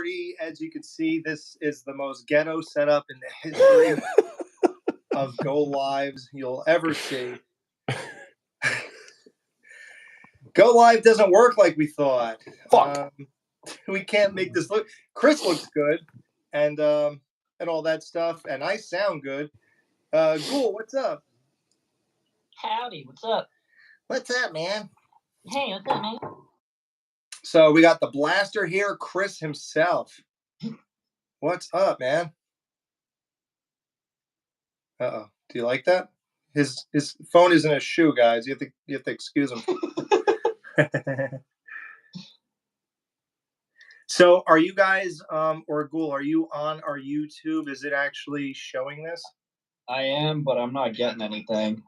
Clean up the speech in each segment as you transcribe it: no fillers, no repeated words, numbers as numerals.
party. As you can see, this is the most ghetto setup in the history of Go Lives you'll ever see. Go Live doesn't work like we thought. We can't make this look. Chris looks good, and all that stuff, and I sound good. Ghoul, what's up? Howdy, what's up? What's up, man? Hey, what's up, man? So we got the blaster here, Chris himself. What's up, man? Uh-oh. Do you like that? His phone is in his shoe, guys. You have to excuse him. So are you guys, or Ghoul, are you on our YouTube? Is it actually showing this? I am, but I'm not getting anything.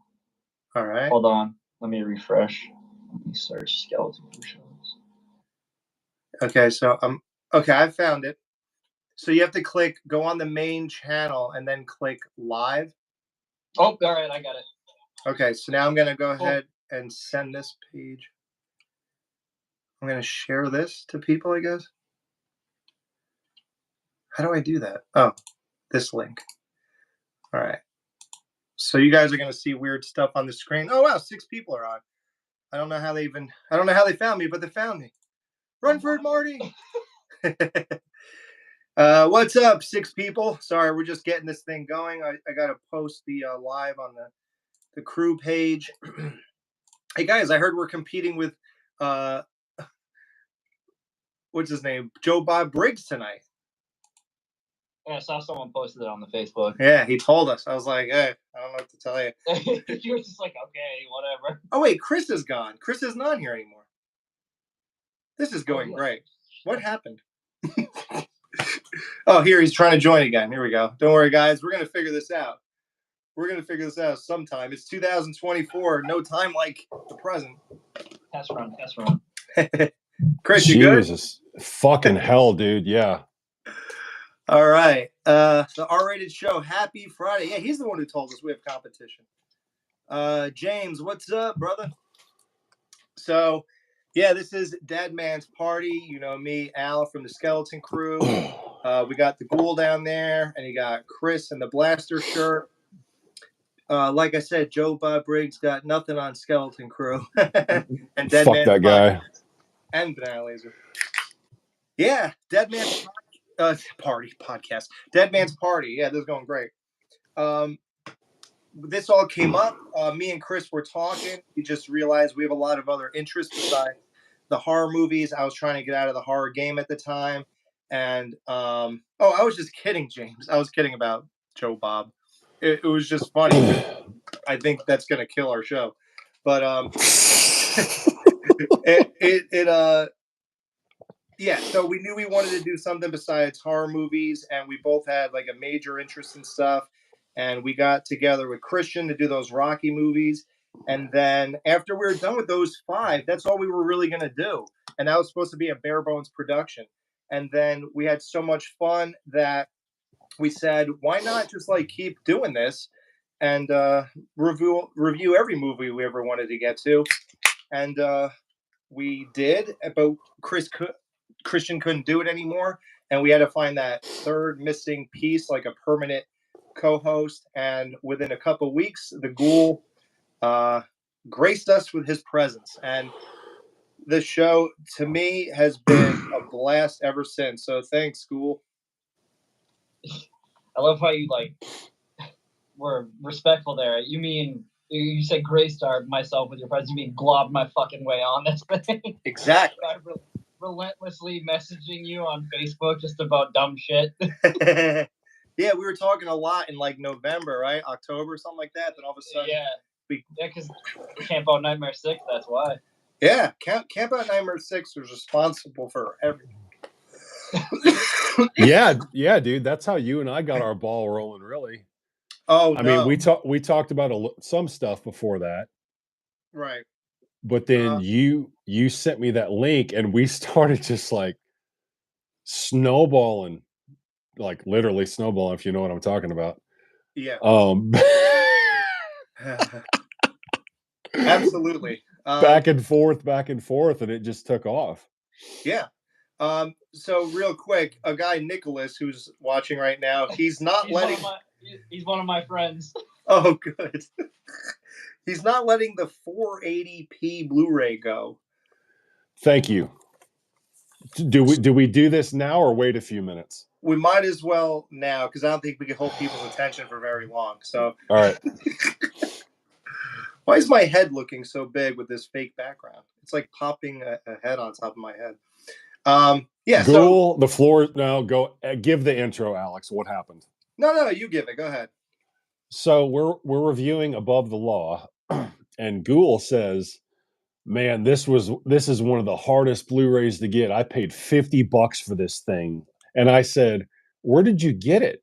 All right. Hold on. Let me refresh. Let me search skeleton shows. Okay, so okay, I found it. So you have to go on the main channel and then click live. Oh, all right, I got it. Okay, so now I'm gonna go ahead and send this page. I'm gonna share this to people, I guess. How do I do that? Oh, this link. All right. So you guys are gonna see weird stuff on the screen. Oh wow, 6 people are on. I don't know how they found me, but they found me. Run for it, Marty. What's up, 6 people? Sorry, we're just getting this thing going. I gotta post the live on the crew page. Hey guys, I heard we're competing with what's his name? Joe Bob Briggs tonight. Yeah, I saw someone posted it on the Facebook. Yeah, he told us. I was like, hey, I don't know what to tell you. You were just like, okay, whatever. Oh wait, Chris is gone. Chris isn't on here anymore. This is going great. What happened? Oh, here he's trying to join again. Here we go. Don't worry, guys. We're gonna figure this out. We're gonna figure this out sometime. It's 2024. No time like the present. Test run. Chris, you good? Jesus fucking hell, dude. Yeah. All right. The R-rated show. Happy Friday. Yeah, he's the one who told us we have competition. James, what's up, brother? So, yeah, this is Dead Man's Party. You know me, Al from the Skeleton Crew. We got the Ghoul down there, and you got Chris in the Blaster shirt. Like I said, Joe Bob Briggs got nothing on Skeleton Crew. And Dead Fuck Man's that guy. And Banana Laser. Yeah, Dead Man's Party podcast. Dead Man's Party. Yeah, this is going great. This all came up. Me and Chris were talking. We just realized we have a lot of other interests besides the horror movies. I was trying to get out of the horror game at the time. And, I was just kidding, James. I was kidding about Joe Bob. It was just funny. I think that's going to kill our show. But, yeah, so we knew we wanted to do something besides horror movies, and we both had like a major interest in stuff. And we got together with Christian to do those Rocky movies. And then after we were done with those 5, that's all we were really going to do. And that was supposed to be a bare bones production. And then we had so much fun that we said, why not just like keep doing this and review every movie we ever wanted to get to. And we did, but Christian couldn't do it anymore, and we had to find that third missing piece, like a permanent co-host. And within a couple weeks, the Ghoul graced us with his presence, and the show to me has been a blast ever since. So thanks, Ghoul. I love how you were respectful there. You mean you said graced myself with your presence? You mean globbed my fucking way on this thing? Exactly. Relentlessly messaging you on Facebook just about dumb shit. Yeah, we were talking a lot in like November, right? October, something like that. Then all of a sudden, because Camp Out Nightmare 6. That's why. Yeah, Camp Out Nightmare 6 was responsible for everything. yeah, dude. That's how you and I got our ball rolling, really. Oh, I mean, we talked about some stuff before that, right? But then you sent me that link, and we started just like snowballing, like literally snowballing, if you know what I'm talking about. Yeah. Absolutely. Back and forth, and it just took off. Yeah. So real quick, a guy Nicholas who's watching right now, he's not letting. He's one of my friends. Oh, good. He's not letting the 480p Blu-ray go. Thank you. Do we do this now or wait a few minutes? We might as well now because I don't think we can hold people's attention for very long. So, all right. Why is my head looking so big with this fake background? It's like popping a head on top of my head. Yeah. Ghoul, the floor. No, go give the intro, Alex. What happened? No, you give it. Go ahead. So we're reviewing Above the Law, and Ghoul says, "Man, this is one of the hardest Blu-rays to get. I paid $50 for this thing." And I said, "Where did you get it?"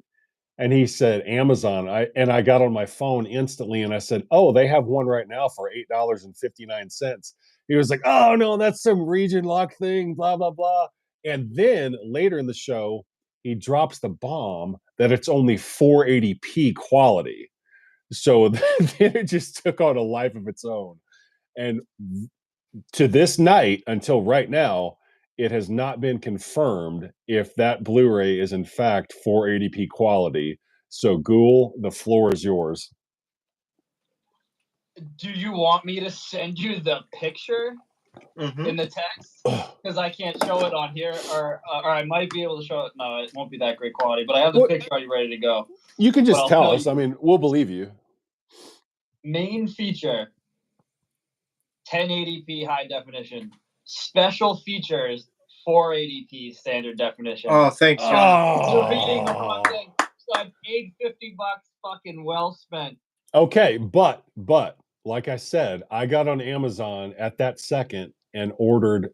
And he said, "Amazon." I got on my phone instantly and I said, "Oh, they have one right now for $8.59." He was like, "Oh no, that's some region lock thing, blah blah blah." And then later in the show, he drops the bomb that it's only 480p quality. So then it just took on a life of its own. And to this night, until right now, it has not been confirmed if that Blu-ray is in fact 480p quality. So, Ghoul, the floor is yours. Do you want me to send you the picture in the text? Because I can't show it on here, or I might be able to show it. No, it won't be that great quality, but I have the picture already ready to go. You can just tell us. I mean, we'll believe you. Main feature, 1080p high definition. Special features, 480p standard definition. Oh, thanks, God. You're reading the wrong thing. So I paid $50, fucking well spent. Okay, but like I said, I got on Amazon at that second and ordered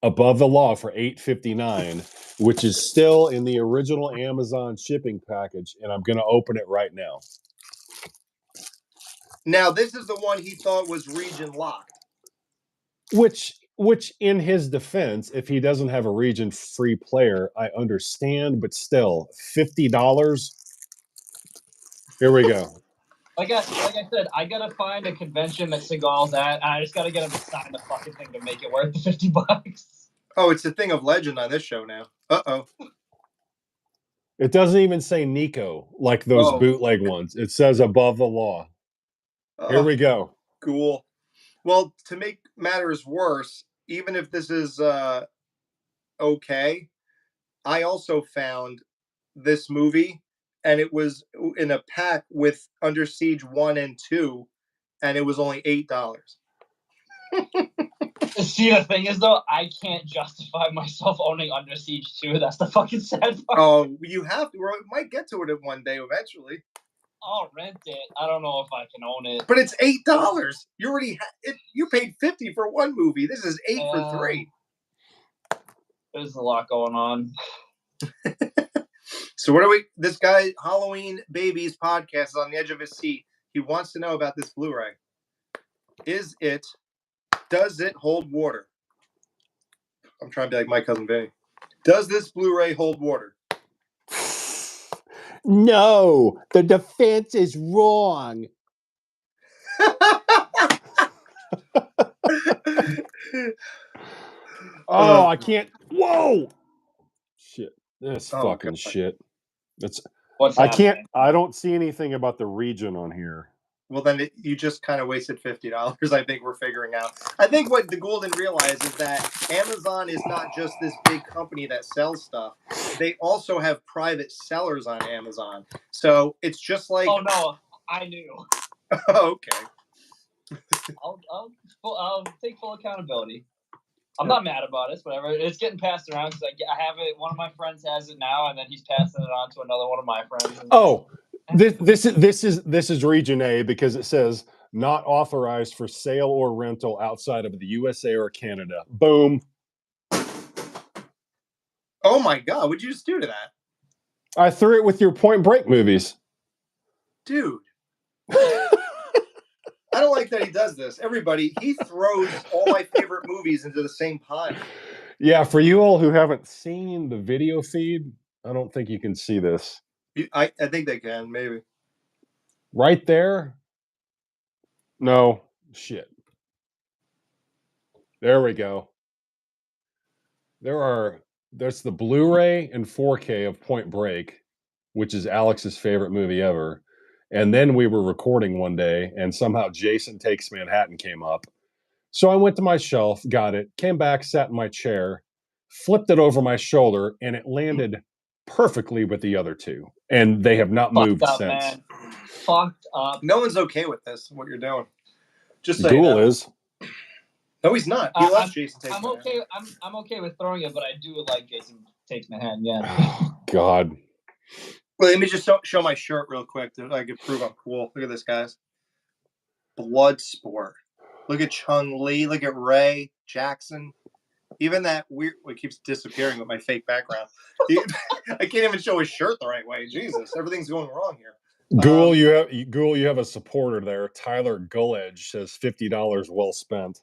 Above the Law for $8.59, which is still in the original Amazon shipping package, and I'm going to open it right now. Now, this is the one he thought was region locked. Which in his defense, if he doesn't have a region free player, I understand, but still, $50. Here we go. Like I said, I gotta find a convention that Seagal's at, and I just gotta get him to sign the fucking thing to make it worth the $50. Oh, it's a thing of legend on this show now. Uh-oh. It doesn't even say Nico like those bootleg ones. It says Above the Law. Here we go. Cool. Well, to make matters worse, even if this is okay, I also found this movie, and it was in a pack with Under Siege 1 and 2, and it was only $8. See, the thing is, though, I can't justify myself owning Under Siege 2. That's the fucking sad part. Oh, you have to. We might get to it one day eventually. I'll rent it. I don't know if I can own it. But it's $8. You already you paid $50 for one movie. This is $8 for 3. There's a lot going on. So this guy, Halloween Babies podcast, is on the edge of his seat. He wants to know about this Blu-ray. Does it hold water? I'm trying to be like my cousin Vinny. Does this Blu-ray hold water? No, the defense is wrong. Oh, I can't. Whoa. Shit. This fucking God. Shit. I can't. I don't see anything about the region on here. Well, then you just kind of wasted $50. I think we're figuring out. I think what the Golden realize is that Amazon is not just this big company that sells stuff. They also have private sellers on Amazon. So it's just like. Oh no, I knew. Okay. I'll take full accountability. I'm not mad about it. Whatever. It's getting passed around because I have it. One of my friends has it now, and then he's passing it on to another one of my friends. Oh. This is region A because it says not authorized for sale or rental outside of the USA or Canada. Boom. Oh my God! What'd you just do to that? I threw it with your Point Break movies, dude. I don't like that he does this. Everybody, he throws all my favorite movies into the same pile. Yeah, for you all who haven't seen the video feed, I don't think you can see this. I think they can, maybe. Right there? No. Shit. There we go. There's the Blu-ray and 4K of Point Break, which is Alex's favorite movie ever. And then we were recording one day, and somehow Jason Takes Manhattan came up. So I went to my shelf, got it, came back, sat in my chair, flipped it over my shoulder, and it landed perfectly with the other two. And they have not moved Fucked up, since. man. Fucked up. No one's okay with this, what you're doing. Just so Ghoul you know. is. No, he's not. He loves Jason Takes Manhattan. Okay. I'm okay with throwing it, but I do like Jason Takes Manhattan. Yeah. Oh, God. Well, let me just show my shirt real quick so I can prove I'm cool. Look at this, guys. Bloodsport. Look at Chung-Li. Look at Ray Jackson. Even that weird. It keeps disappearing with my fake background. I can't even show his shirt the right way. Jesus, everything's going wrong here. Ghoul, you have a supporter there. Tyler Gulledge says $50 well spent.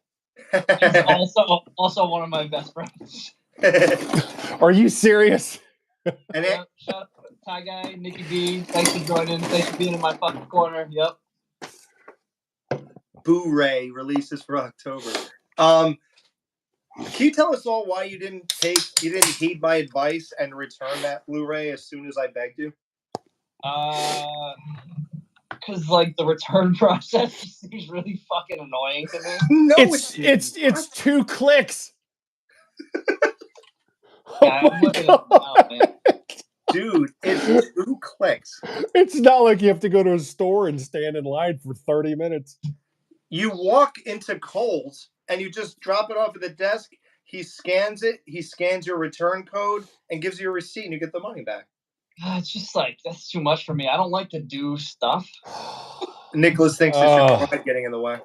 He's also one of my best friends. Are you serious? And Yep, shut up, Ty Guy, Nikki B. Thanks for joining. Thanks for being in my fucking corner. Yep. Blu-ray releases for October. Can you tell us all why you didn't heed my advice and return that Blu-ray as soon as I begged you? Because like the return process seems really fucking annoying to me. No, it's 2 clicks. Yeah, I'm looking at it now, man. Dude, it's 2 clicks. It's not like you have to go to a store and stand in line for 30 minutes. You walk into Kohl's and you just drop it off at the desk. He scans it. He scans your return code and gives you a receipt, and you get the money back. It's just like that's too much for me. I don't like to do stuff. Nicholas thinks it's your pride getting in the way.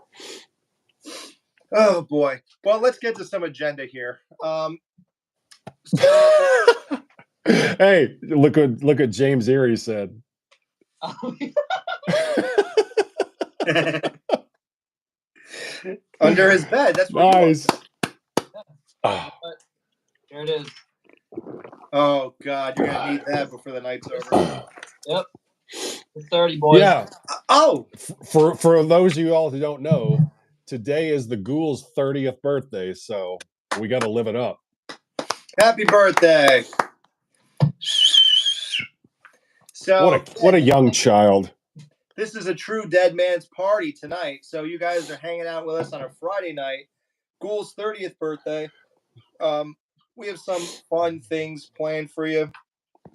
Oh boy. Well, let's get to some agenda here. Hey, look what James Erie said. Under his bed. That's what nice. Here it is. Oh God, you're gonna need that before the night's over. Yep. It's 30, boys. Yeah. Oh, for those of you all who don't know, today is the Ghoul's 30th birthday, so we got to live it up. Happy birthday! So what a young child. This is a true dead man's party tonight. So you guys are hanging out with us on a Friday night. Ghoul's 30th birthday. We have some fun things planned for you.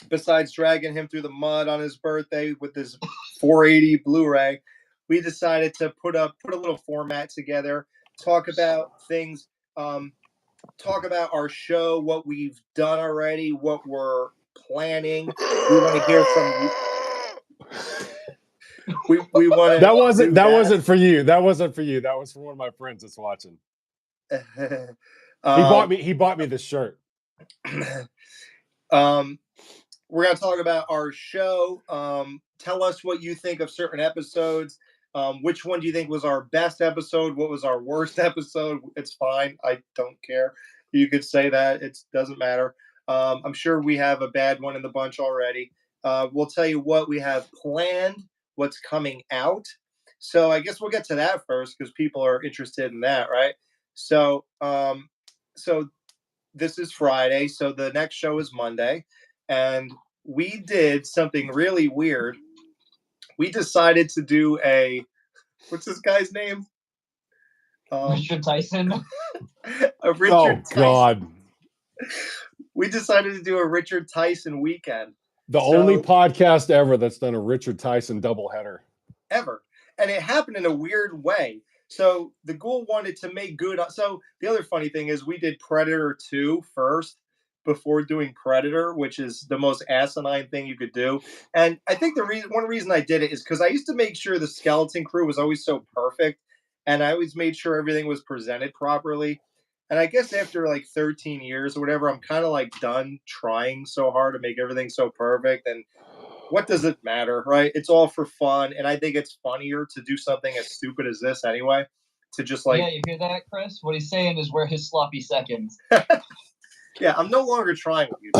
Besides dragging him through the mud on his birthday with his 480 Blu-ray, we decided to put a little format together, talk about things, talk about our show, what we've done already, what we're planning. We want to hear from you. We want to. That wasn't for you. That wasn't for you. That was for one of my friends that's watching. He bought me this shirt. We're going to talk about our show. Tell us what you think of certain episodes. Which one do you think was our best episode? What was our worst episode? It's fine. I don't care. You could say that. It doesn't matter. I'm sure we have a bad one in the bunch already. We'll tell you what we have planned, what's coming out. So I guess we'll get to that first because people are interested in that, right? So this is Friday. So the next show is Monday. And we did something really weird. We decided to do what's this guy's name? Richard Tyson. Tyson. God. We decided to do a Richard Tyson weekend. The only podcast ever that's done a Richard Tyson doubleheader. Ever. And it happened in a weird way. So the Ghoul wanted to make good. So the other funny thing is we did Predator 2 first before doing Predator, which is the most asinine thing you could do. And I think one reason I did it is because I used to make sure the skeleton crew was always so perfect. And I always made sure everything was presented properly. And I guess after like 13 years or whatever, I'm kind of like done trying so hard to make everything so perfect. And what does it matter, right? It's all for fun. And I think it's funnier to do something as stupid as this anyway. To just like... Yeah, you hear that, Chris? What he's saying is we're his sloppy seconds. Yeah, I'm no longer trying with you.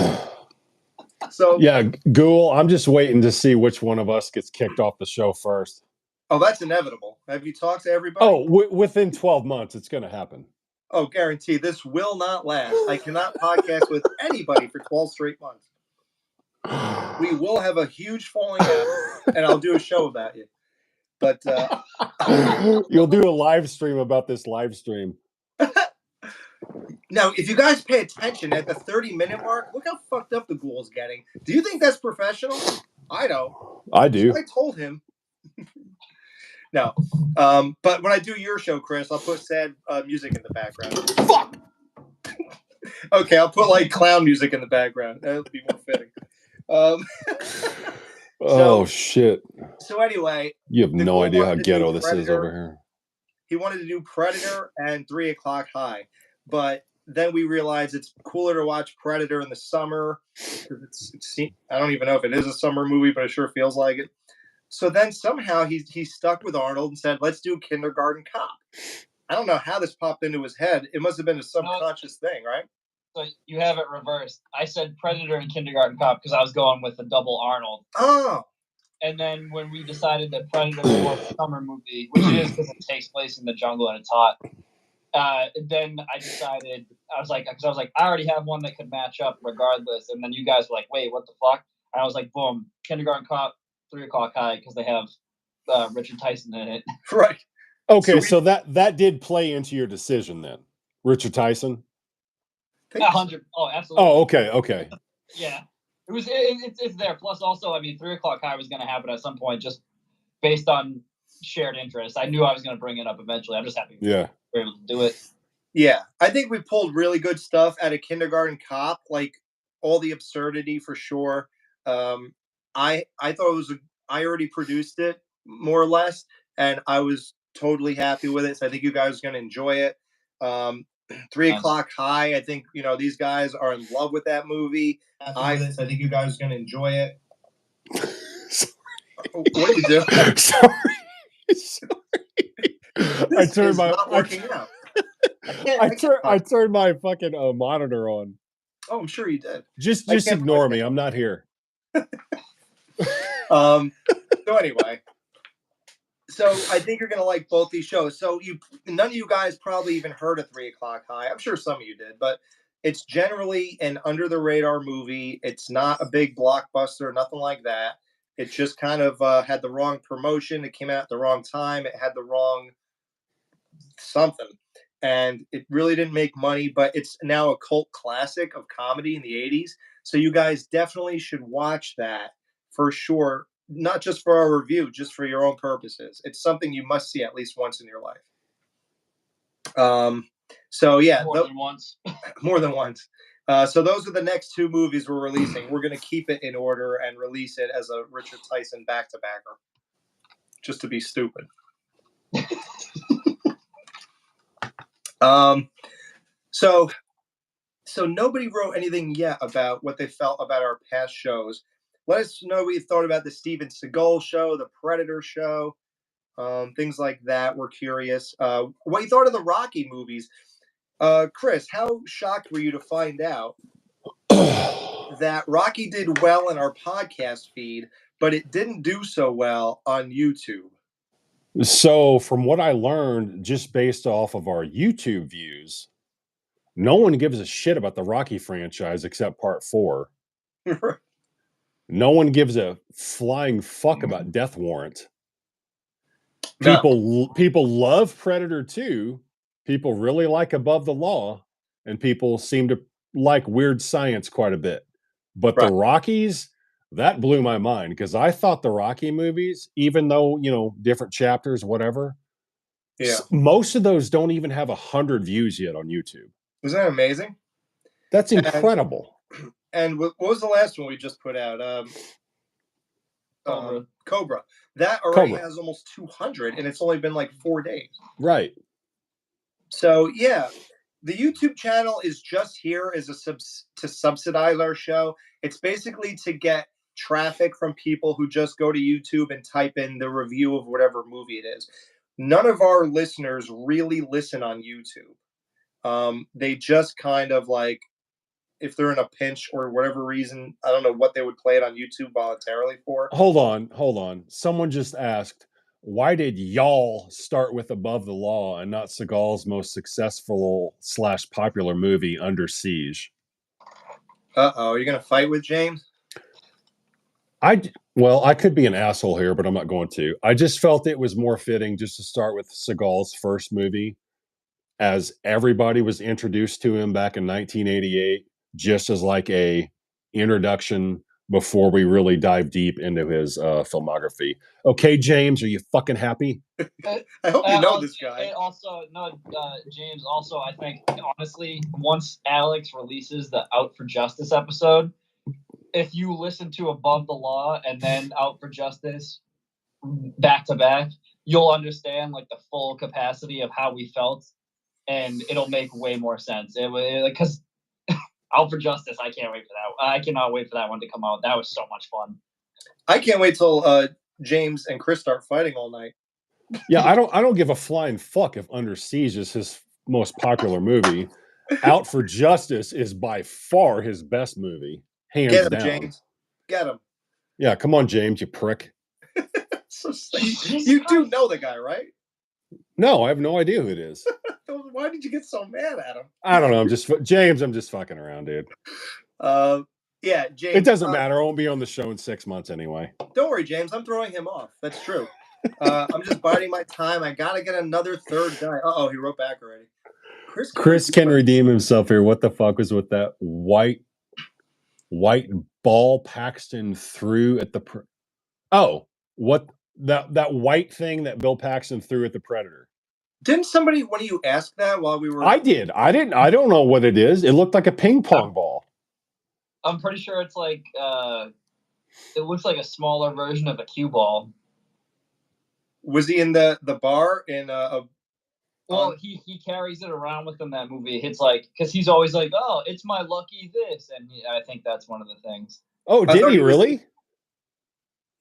So yeah, Ghoul, I'm just waiting to see which one of us gets kicked off the show first. Oh, that's inevitable. Have you talked to everybody? Oh, within 12 months, it's going to happen. Oh, guarantee this will not last. I cannot podcast with anybody for 12 straight months. We will have a huge falling out, and I'll do a show about you. But you'll do a live stream about this live stream. Now, if you guys pay attention at the 30-minute mark, look how fucked up the ghoul's getting. Do you think that's professional? I don't. I do. So I told him. No. But when I do your show, Chris, I'll put sad music in the background. Fuck! Okay, I'll put like clown music in the background. That'll be more fitting. Oh, shit. So anyway. You have no idea how ghetto this is over here. He wanted to do Predator and 3 O'Clock High. But then we realized it's cooler to watch Predator in the summer. I don't even know if it is a summer movie, but it sure feels like it. So then somehow he stuck with Arnold and said, let's do Kindergarten Cop. I don't know how this popped into his head. It must have been a subconscious thing, right? So you have it reversed. I said Predator and Kindergarten Cop because I was going with the double Arnold. Oh. And then when we decided that Predator was more of a summer movie, which it is because it takes place in the jungle and it's hot, then I decided, I was like, I already have one that could match up regardless. And then you guys were like, wait, what the fuck? And I was like, boom, Kindergarten Cop, 3 O'Clock High, because they have Richard Tyson in it. Right. Okay, so that did play into your decision then, Richard Tyson. 100. Oh, absolutely. Oh, okay. Yeah, it's there. Plus, also, I mean, 3 O'Clock High was going to happen at some point, just based on shared interest. I knew I was going to bring it up eventually. I'm just happy we were able to do it. Yeah, I think we pulled really good stuff out of Kindergarten Cop, like all the absurdity for sure. I thought it was I already produced it more or less, and I was totally happy with it. So I think you guys are going to enjoy it. 3 O'Clock High, I think these guys are in love with that movie. I think you guys are going to enjoy it. What do you do? Sorry. I turned my not working out. I turned my fucking monitor on. Oh, I'm sure you did. Just ignore me. I'm not here. So anyway, so I think you're gonna like both these shows. So none of you guys probably even heard of 3 O'Clock High. I'm sure some of you did, but it's generally an under the radar movie. It's not a big blockbuster, nothing like that. It just kind of had the wrong promotion. It came out at the wrong time. It had the wrong something. And it really didn't make money, but it's now a cult classic of comedy in the 80s. So you guys definitely should watch that for sure. Not just for our review, just for your own purposes. It's something you must see at least once in your life. So yeah. More than once. More than once. So those are the next two movies we're releasing. We're going to keep it in order and release it as a Richard Tyson back-to-backer. Just to be stupid. So nobody wrote anything yet about what they felt about our past shows. Let us know what you thought about the Steven Seagal show, the Predator show, things like that. We're curious. What you thought of the Rocky movies. Chris, how shocked were you to find out that Rocky did well in our podcast feed, but it didn't do so well on YouTube? So from what I learned, just based off of our YouTube views, no one gives a shit about the Rocky franchise except Part 4. No one gives a flying fuck about Death Warrant. People love Predator 2. People really like Above the Law, and people seem to like Weird Science quite a bit. But the Rockies, that blew my mind because I thought the Rocky movies, even though, different chapters, whatever, most of those don't even have 100 views yet on YouTube. Isn't that amazing? That's incredible. And what was the last one we just put out? Cobra. That already has almost 200, and it's only been like 4 days. Right. So, yeah, the YouTube channel is just here as to subsidize our show. It's basically to get traffic from people who just go to YouTube and type in the review of whatever movie it is. None of our listeners really listen on YouTube. They just kind of like, if they're in a pinch or whatever reason, I don't know what they would play it on YouTube voluntarily for. Hold on. Someone just asked, why did y'all start with Above the Law and not Seagal's most successful / popular movie, Under Siege? Are you gonna fight with James? I could be an asshole here, but I'm not going to. I just felt it was more fitting just to start with Seagal's first movie, as everybody was introduced to him back in 1988, just as like a introduction before we really dive deep into his filmography. Okay, James, are you fucking happy? I hope you know this guy. James. Also, I think honestly, once Alex releases the Out for Justice episode, if you listen to Above the Law and then Out for Justice back to back, you'll understand like the full capacity of how we felt, and it'll make way more sense. Because Out for Justice, I can't wait for that. I cannot wait for that one to come out. That was so much fun. I can't wait till James and Chris start fighting all night. Yeah, I don't give a flying fuck if Under Siege is his most popular movie. Out for Justice is by far his best movie, hands Get him, down. James. Get him. Yeah, come on, James, you prick. You do know the guy, right? No, I have no idea who it is. Why did you get so mad at him? I don't know. I'm just fucking around, dude. Yeah, James. It doesn't matter. I won't be on the show in 6 months anyway. Don't worry, James. I'm throwing him off. That's true. I'm just biding my time. I gotta get another third guy. He wrote back already. Chris can redeem himself here. What the fuck was with that white ball Paxton threw at the? What that white thing that Bill Paxton threw at the Predator? Didn't somebody, when you asked that while we were? I did. I didn't. I don't know what it is. It looked like a ping pong ball. I'm pretty sure it's like it looks like a smaller version of a cue ball. Was he in the bar in Well, he carries it around with him that movie. It's like, because he's always like, "Oh, it's my lucky this," and I think that's one of the things. Oh, did he really?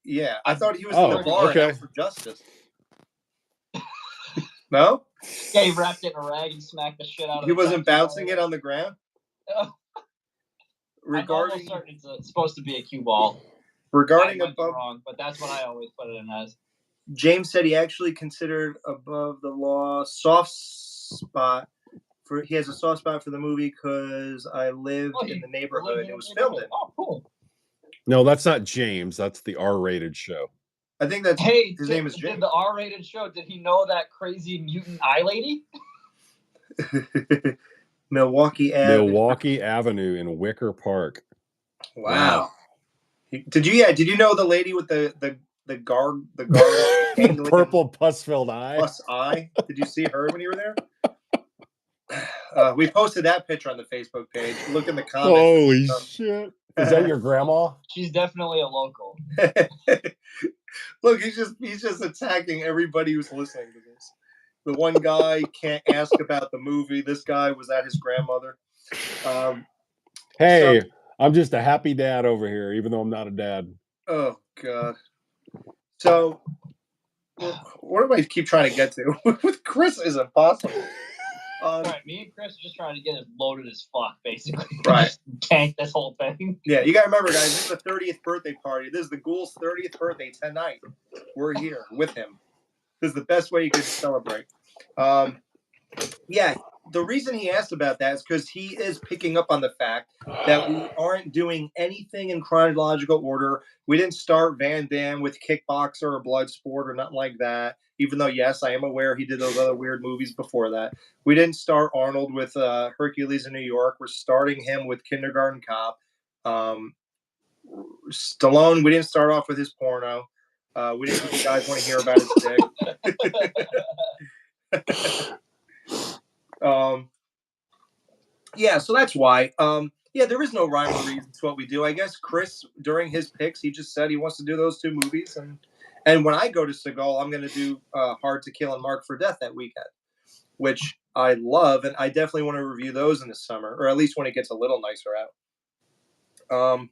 Yeah, I thought he was in the bar okay. for Justice. No? Yeah, he wrapped it in a rag and smacked the shit out of it. He wasn't bouncing it on the ground? Regarding, I'm almost certain it's supposed to be a cue ball. Regarding above, wrong, but that's what I always put it in as. James said he actually considered Above the Law soft spot. He has a soft spot for the movie because I lived in the neighborhood and it was filmed in. Oh, cool. No, that's not James. That's the R-rated show. I think that's his name is James. Did the R-rated show? Did he know that crazy mutant eye lady? Milwaukee Avenue in Wicker Park. Wow. Did you know the lady with the guard purple pus-filled eye? Did you see her when you were there? We posted that picture on the Facebook page. Look in the comments. Holy shit. Is that your grandma? She's definitely a local. Look, he's just attacking everybody who's listening to this. The one guy can't ask about the movie. This guy was at his grandmother. Hey, I'm just a happy dad over here, even though I'm not a dad. Oh, God. So, what do I keep trying to get to? With Chris is impossible. Right, me and Chris are just trying to get as loaded as fuck, basically. Right. Tank this whole thing. Yeah, you got to remember, guys, this is the 30th birthday party. This is the Ghoul's 30th birthday tonight. We're here with him. This is the best way you could celebrate. Yeah, the reason he asked about that is because he is picking up on the fact that we aren't doing anything in chronological order. We didn't start Van Damme with Kickboxer or Bloodsport or nothing like that. Even though, yes, I am aware he did those other weird movies before that. We didn't start Arnold with Hercules in New York. We're starting him with Kindergarten Cop. Stallone, we didn't start off with his porno. We didn't think you guys want to hear about his dick. Yeah, so that's why. Yeah, there is no rhyme or reason to what we do. I guess Chris, during his picks, he just said he wants to do those two movies. And when I go to Seagal, I'm going to do Hard to Kill and Marked for Death that weekend, which I love. And I definitely want to review those in the summer, or at least when it gets a little nicer out.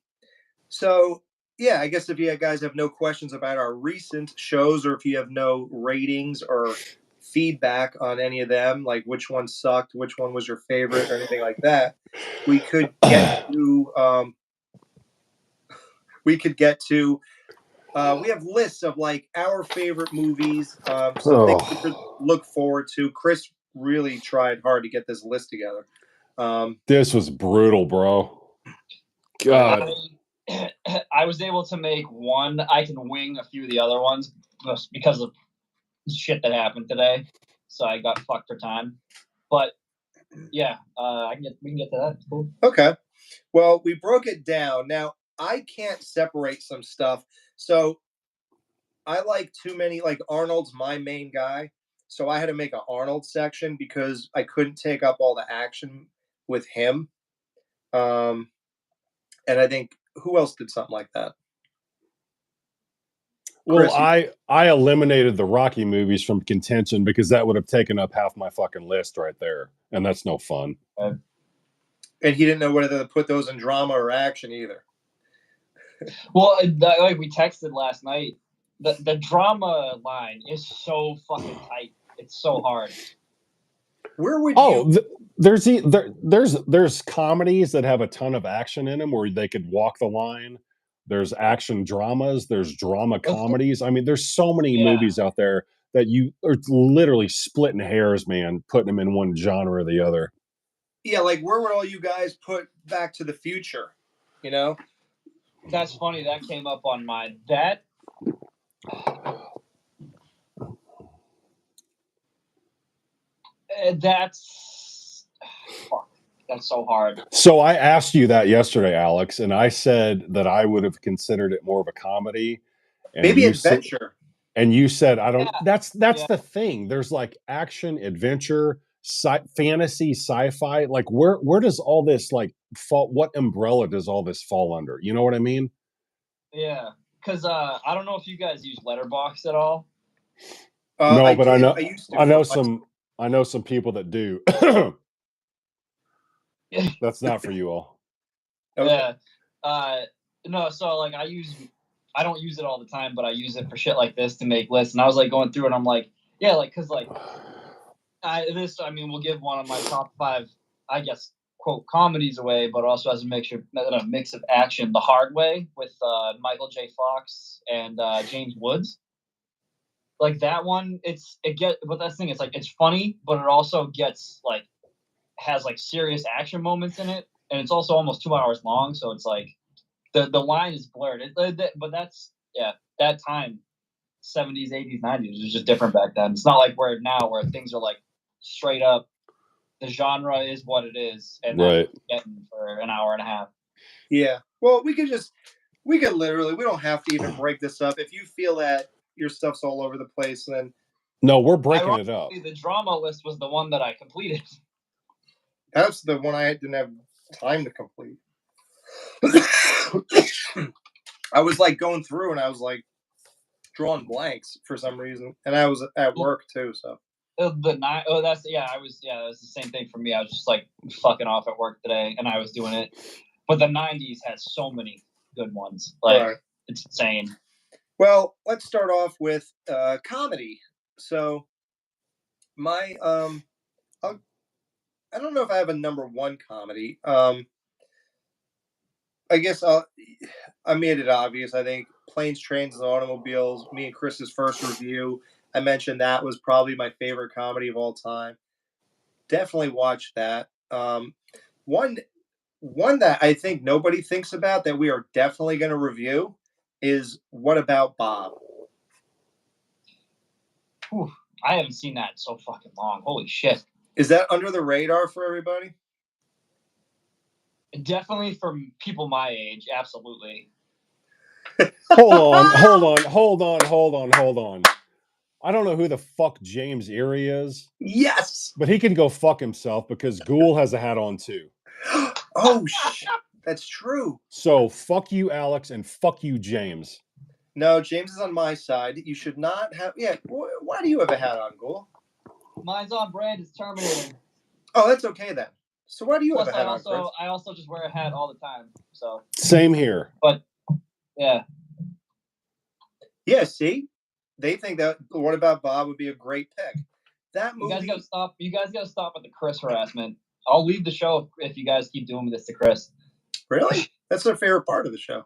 So, yeah, I guess if you guys have no questions about our recent shows, or if you have no ratings or feedback on any of them, like which one sucked, which one was your favorite, or anything like that, we could get to We have lists of like our favorite movies, so things Oh, to look forward to. Chris really tried hard to get this list together. this was brutal, bro. God. I was able to make one. I can wing a few of the other ones just because of shit that happened today. So I got fucked for time. But yeah, we can get to that. It's cool. Okay. Well, we broke it down. Now, I can't separate some stuff. So I like too many, like Arnold's my main guy. So I had to make an Arnold section because I couldn't take up all the action with him. And I think who else did something like that? Well, Chris, I eliminated the Rocky movies from contention because that would have taken up half my fucking list right there, and that's no fun. and he didn't know whether to put those in drama or action either. Well, like we texted last night, the drama line is so fucking tight. It's so hard. Where would Oh, you? there's comedies that have a ton of action in them where they could walk the line. There's action dramas. There's drama comedies. I mean, there's so many movies out there that you are literally splitting hairs, man, putting them in one genre or the other. Yeah, like where would all you guys put Back to the Future? You know, That's funny. That came up on mine. That's fuck. That's so hard. So I asked you that yesterday, Alex, and I said that I would have considered it more of a comedy. And maybe you adventure. and you said I don't. Yeah. That's the thing. There's like action, adventure, fantasy, sci-fi. Like where does all this like fall? What umbrella does all this fall under? You know what I mean? Yeah, because I don't know if you guys use Letterboxd at all. No, but I know I used to. I know some people that do. That's not for you all. Okay. Yeah. No, so like I don't use it all the time, but I use it for shit like this to make lists. And I was like going through it, and I'm like, yeah, like because like we'll give one of my top 5, I guess, quote comedies away, but also as a mix of action. The Hard Way with Michael J. Fox and James Woods. Like that one, but that's the thing. It's like it's funny, but it also gets like has like serious action moments in it, and it's also almost 2 hours long. So it's like the line is blurred. But that's that time, 70s, 80s, 90s was just different back then. It's not like where now where things are like straight up. The genre is what it is, and that's getting for an hour and a half. Yeah. Well, we could literally. We don't have to even break this up. If you feel that your stuff's all over the place, then no, we're breaking it up. The drama list was the one that I completed. That's the one I didn't have time to complete. I was like going through and I was like drawing blanks for some reason, and I was at work too. So that was the same thing for me. I was just like fucking off at work today, and I was doing it. But the 90s has so many good ones. Like it's insane. Well, let's start off with comedy. So my I don't know if I have a number one comedy. I guess I made it obvious. I think Planes, Trains, and Automobiles, me and Chris's first review, I mentioned that was probably my favorite comedy of all time. Definitely watch that. One that I think nobody thinks about that we are definitely going to review is What About Bob? Whew, I haven't seen that in so fucking long. Holy shit. Is that under the radar for everybody? Definitely for people my age, absolutely. Hold on. I don't know who the fuck James Erie is. Yes. But he can go fuck himself because Ghoul has a hat on too. Oh, shit. That's true. So fuck you, Alex, and fuck you, James. No, James is on my side. You should not have... Yeah, why do you have a hat on, Ghoul? Mine's on brand. It's Terminator. Oh, that's okay then. So why do you have a hat on, Chris? I also just wear a hat all the time. So same here. But yeah. Yeah, see? They think that What About Bob would be a great pick. That movie... You guys gotta stop with the Chris harassment. I'll leave the show if you guys keep doing this to Chris. Really? That's their favorite part of the show.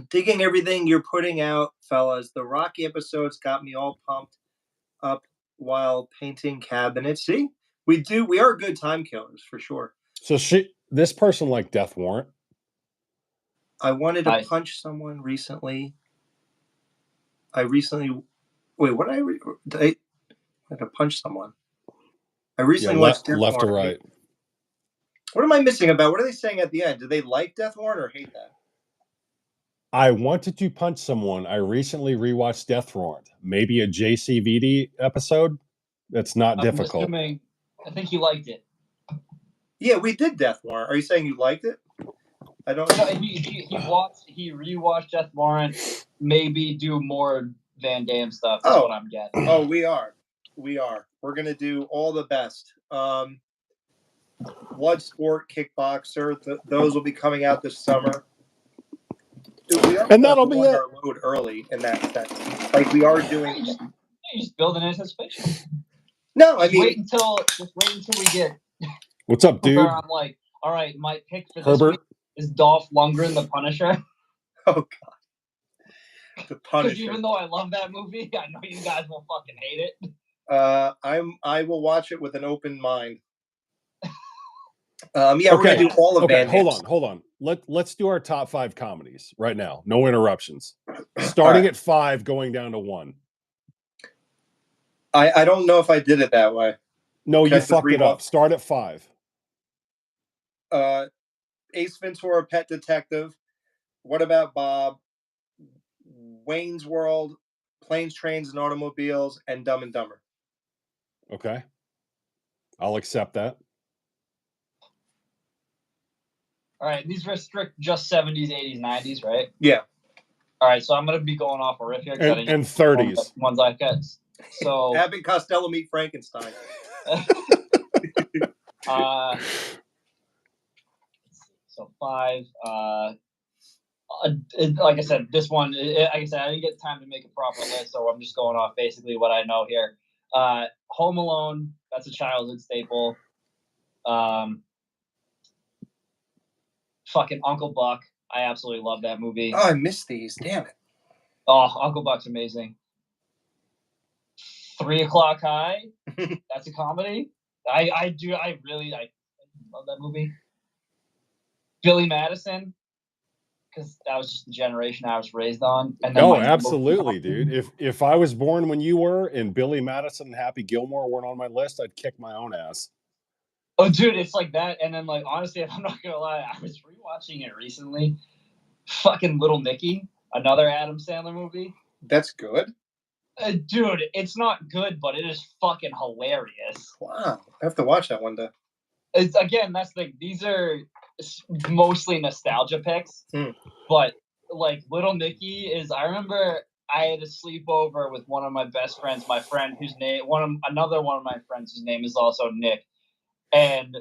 Digging everything you're putting out, fellas. The Rocky episodes got me all pumped up while painting cabinets. See, we are good time killers for sure. So this person liked Death Warrant. I wanted to punch someone recently. Wait, what did I had to punch someone. I recently watched Death left Warrant. to right. What am I missing about? What are they saying at the end? Do they like Death Warrant or hate that? I wanted to punch someone. I recently rewatched Death Warrant. Maybe a JCVD episode. That's not difficult. Assuming, I think you liked it. Yeah, we did Death Warrant. Are you saying you liked it? I don't know. He rewatched Death Warrant. Maybe do more Van Damme stuff. That's what I'm getting. Oh, we are. We're gonna do all the best. Bloodsport, Kickboxer. Those will be coming out this summer. Dude, and that'll be it. Our load early in that sense. Like we are doing. You're just building anticipation. No, just wait until we get. What's up, dude? I'm like, all right, my pick for this week is Dolph Lundgren, The Punisher. Oh God, The Punisher. Because even though I love that movie, I know you guys will fucking hate it. I will watch it with an open mind. We're gonna do all of Van Damme. Hold on. Let's do our top 5 comedies right now. No interruptions. Starting at 5, going down to 1. I don't know if I did it that way. No, you fucked it up. Start at 5. Ace Ventura, Pet Detective. What About Bob? Wayne's World, Planes, Trains, and Automobiles, and Dumb and Dumber. Okay. I'll accept that. All right, these restrict just 70s, 80s, 90s, right? Yeah. All right, so I'm going to be going off a riff here. And 30s. Ones I get. So Abbott Costello Meet Frankenstein. So 5. Like I said, this one, like I said, I didn't get time to make a proper list, so I'm just going off basically what I know here. Home Alone, that's a childhood staple. Fucking Uncle Buck, I absolutely love that movie. Oh, I missed these. Damn it. Oh, Uncle Buck's amazing. 3 O'Clock High, that's a comedy. I really love that movie. Billy Madison, because that was just the generation I was raised on. And then absolutely, dude. If I was born when you were and Billy Madison and Happy Gilmore weren't on my list, I'd kick my own ass. Oh, dude, it's like that. And then, like, honestly, if I'm not gonna lie, I was rewatching it recently. Fucking Little Nicky, another Adam Sandler movie. That's good. Dude, it's not good, but it is fucking hilarious. Wow, I have to watch that one day. It's again, that's the these are mostly nostalgia picks, but like Little Nicky is. I remember I had a sleepover with one of my best friends, my friend whose name another one of my friends whose name is also Nick, and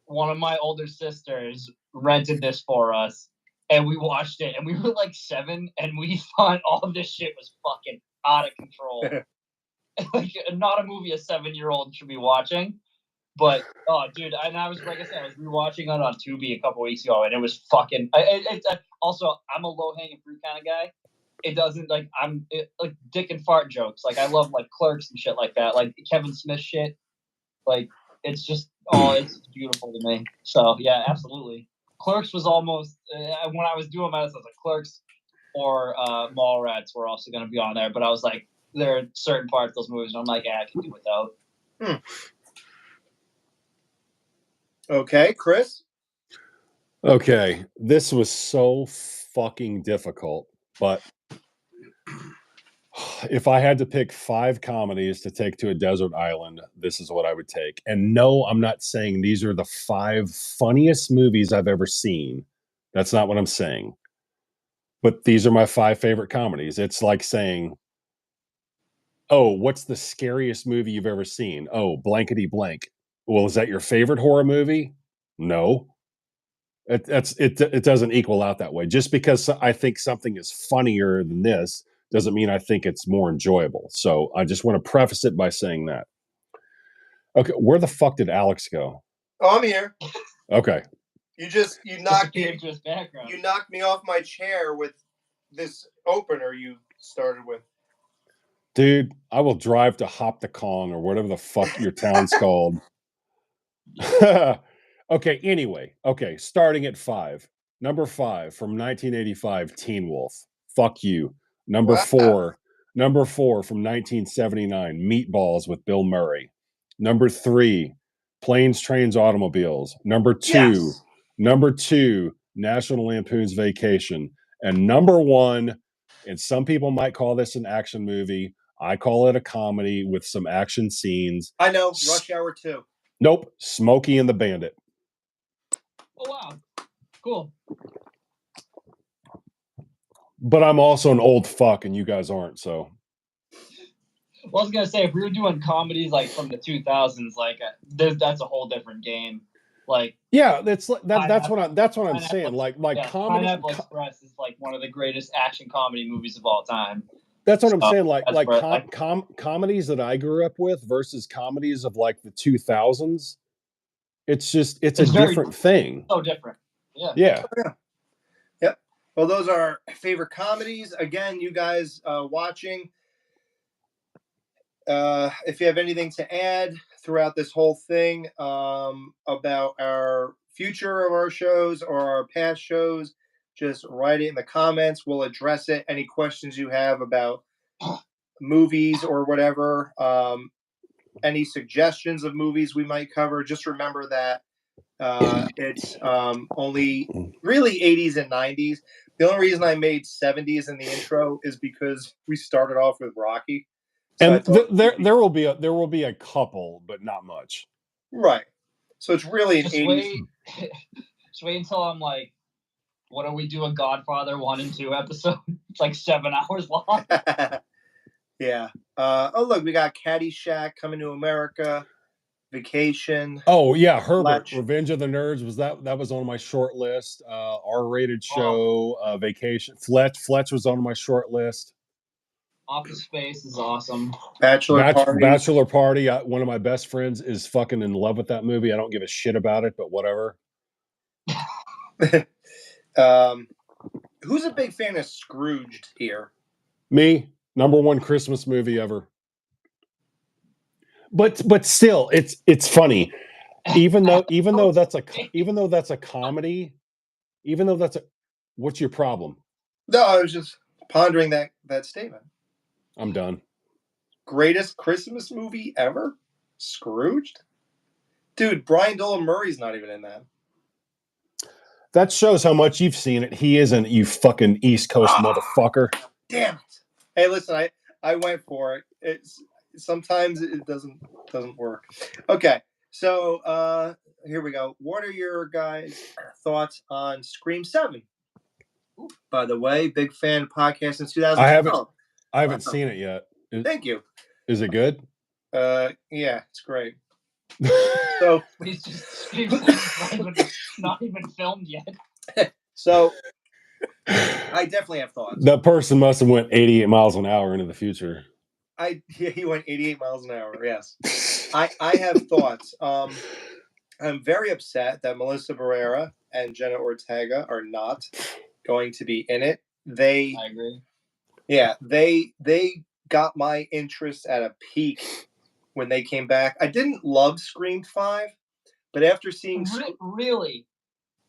one of my older sisters rented this for us, and we watched it, and we were like 7, and we thought all of this shit was fucking out of control. Like, not a movie a 7-year-old should be watching. But oh, dude, and I was like I said, I was rewatching it on Tubi a couple weeks ago, and it was fucking. Also, I'm a low hanging fruit kind of guy. It doesn't like like dick and fart jokes. Like I love like Clerks and shit like that, like Kevin Smith shit. Like it's just it's beautiful to me. So yeah, absolutely. Clerks was almost when I was doing my list, I was like Clerks or Mallrats were also going to be on there, but I was like, there are certain parts of those movies, and I'm like, I can do without. Okay, Chris? Okay, this was so fucking difficult, but if I had to pick 5 comedies to take to a desert island, this is what I would take. And no, I'm not saying these are the 5 funniest movies I've ever seen. That's not what I'm saying. But these are my 5 favorite comedies. It's like saying, oh, what's the scariest movie you've ever seen? Oh, blankety blank. Well, is that your favorite horror movie? No. It doesn't equal out that way. Just because I think something is funnier than this doesn't mean I think it's more enjoyable. So I just want to preface it by saying that. Okay, where the fuck did Alex go? Oh, I'm here. Okay. You knocked me off my chair with this opener you started with? Dude, I will drive to Hop the Kong or whatever the fuck your town's called. Okay, anyway. Okay, starting at 5. Number 5 from 1985, Teen Wolf. Fuck you. Number Wow. 4. Number 4 from 1979, Meatballs with Bill Murray. Number 3, Planes, Trains, Automobiles. Number 2. Yes. Number 2, National Lampoon's Vacation. And number 1, and some people might call this an action movie. I call it a comedy with some action scenes. I know. Rush Hour 2. Nope. Smokey and the Bandit. Oh wow, cool. But I'm also an old fuck, and you guys aren't. So, Well, I was gonna say if we were doing comedies like from the 2000s, like that's a whole different game. Like yeah, that's what I'm Pineapple- saying. Like yeah, comedy. Pineapple Express is like one of the greatest action comedy movies of all time. That's what I'm So, saying. Like that's where comedies that I grew up with versus comedies of like the 2000s. It's a different thing. So different. Yeah. Yeah. Yep. Well, those are our favorite comedies. Again, you guys watching. If you have anything to add throughout this whole thing about our future of our shows or our past shows, just write it in the comments. We'll address it. Any questions you have about movies or whatever, any suggestions of movies we might cover, just remember that it's only really 80s and 90s. The only reason I made 70s in the intro is because we started off with Rocky. So And there will be a couple, but not much. Right. So it's really an Just 80s. Just wait until I'm like, what do we do? A Godfather 1 and 2 episode? It's like 7 hours long. Yeah. Oh, look, we got Caddyshack, Coming to America, Vacation. Oh yeah, Herbert, Fletch. Revenge of the Nerds was that was on my short list. R-rated show, Vacation. Fletch was on my short list. Office Space is awesome. Bachelor Party. One of my best friends is fucking in love with that movie. I don't give a shit about it, but whatever. Who's a big fan of Scrooged here? Me, number 1 Christmas movie ever. But still, it's funny. Even though that's a comedy, what's your problem? No, I was just pondering that statement. I'm done. Greatest Christmas movie ever? Scrooged? Dude, Brian Dolan Murray's not even in that. That shows how much you've seen it. He isn't, you fucking East Coast motherfucker. Damn it. Hey, listen, I went for it. Sometimes it doesn't work. Okay, so here we go. What are your guys' thoughts on Scream 7? By the way, big fan of podcast since 2012. I haven't seen it yet. Thank you. Is it good? Yeah, it's great. So he's just not even filmed yet. So I definitely have thoughts. That person must have went 88 miles an hour into the future. He went 88 miles an hour. Yes, I have thoughts. I'm very upset that Melissa Barrera and Jenna Ortega are not going to be in it. I agree. Yeah, they got my interest at a peak when they came back. I didn't love Scream 5, but after seeing really,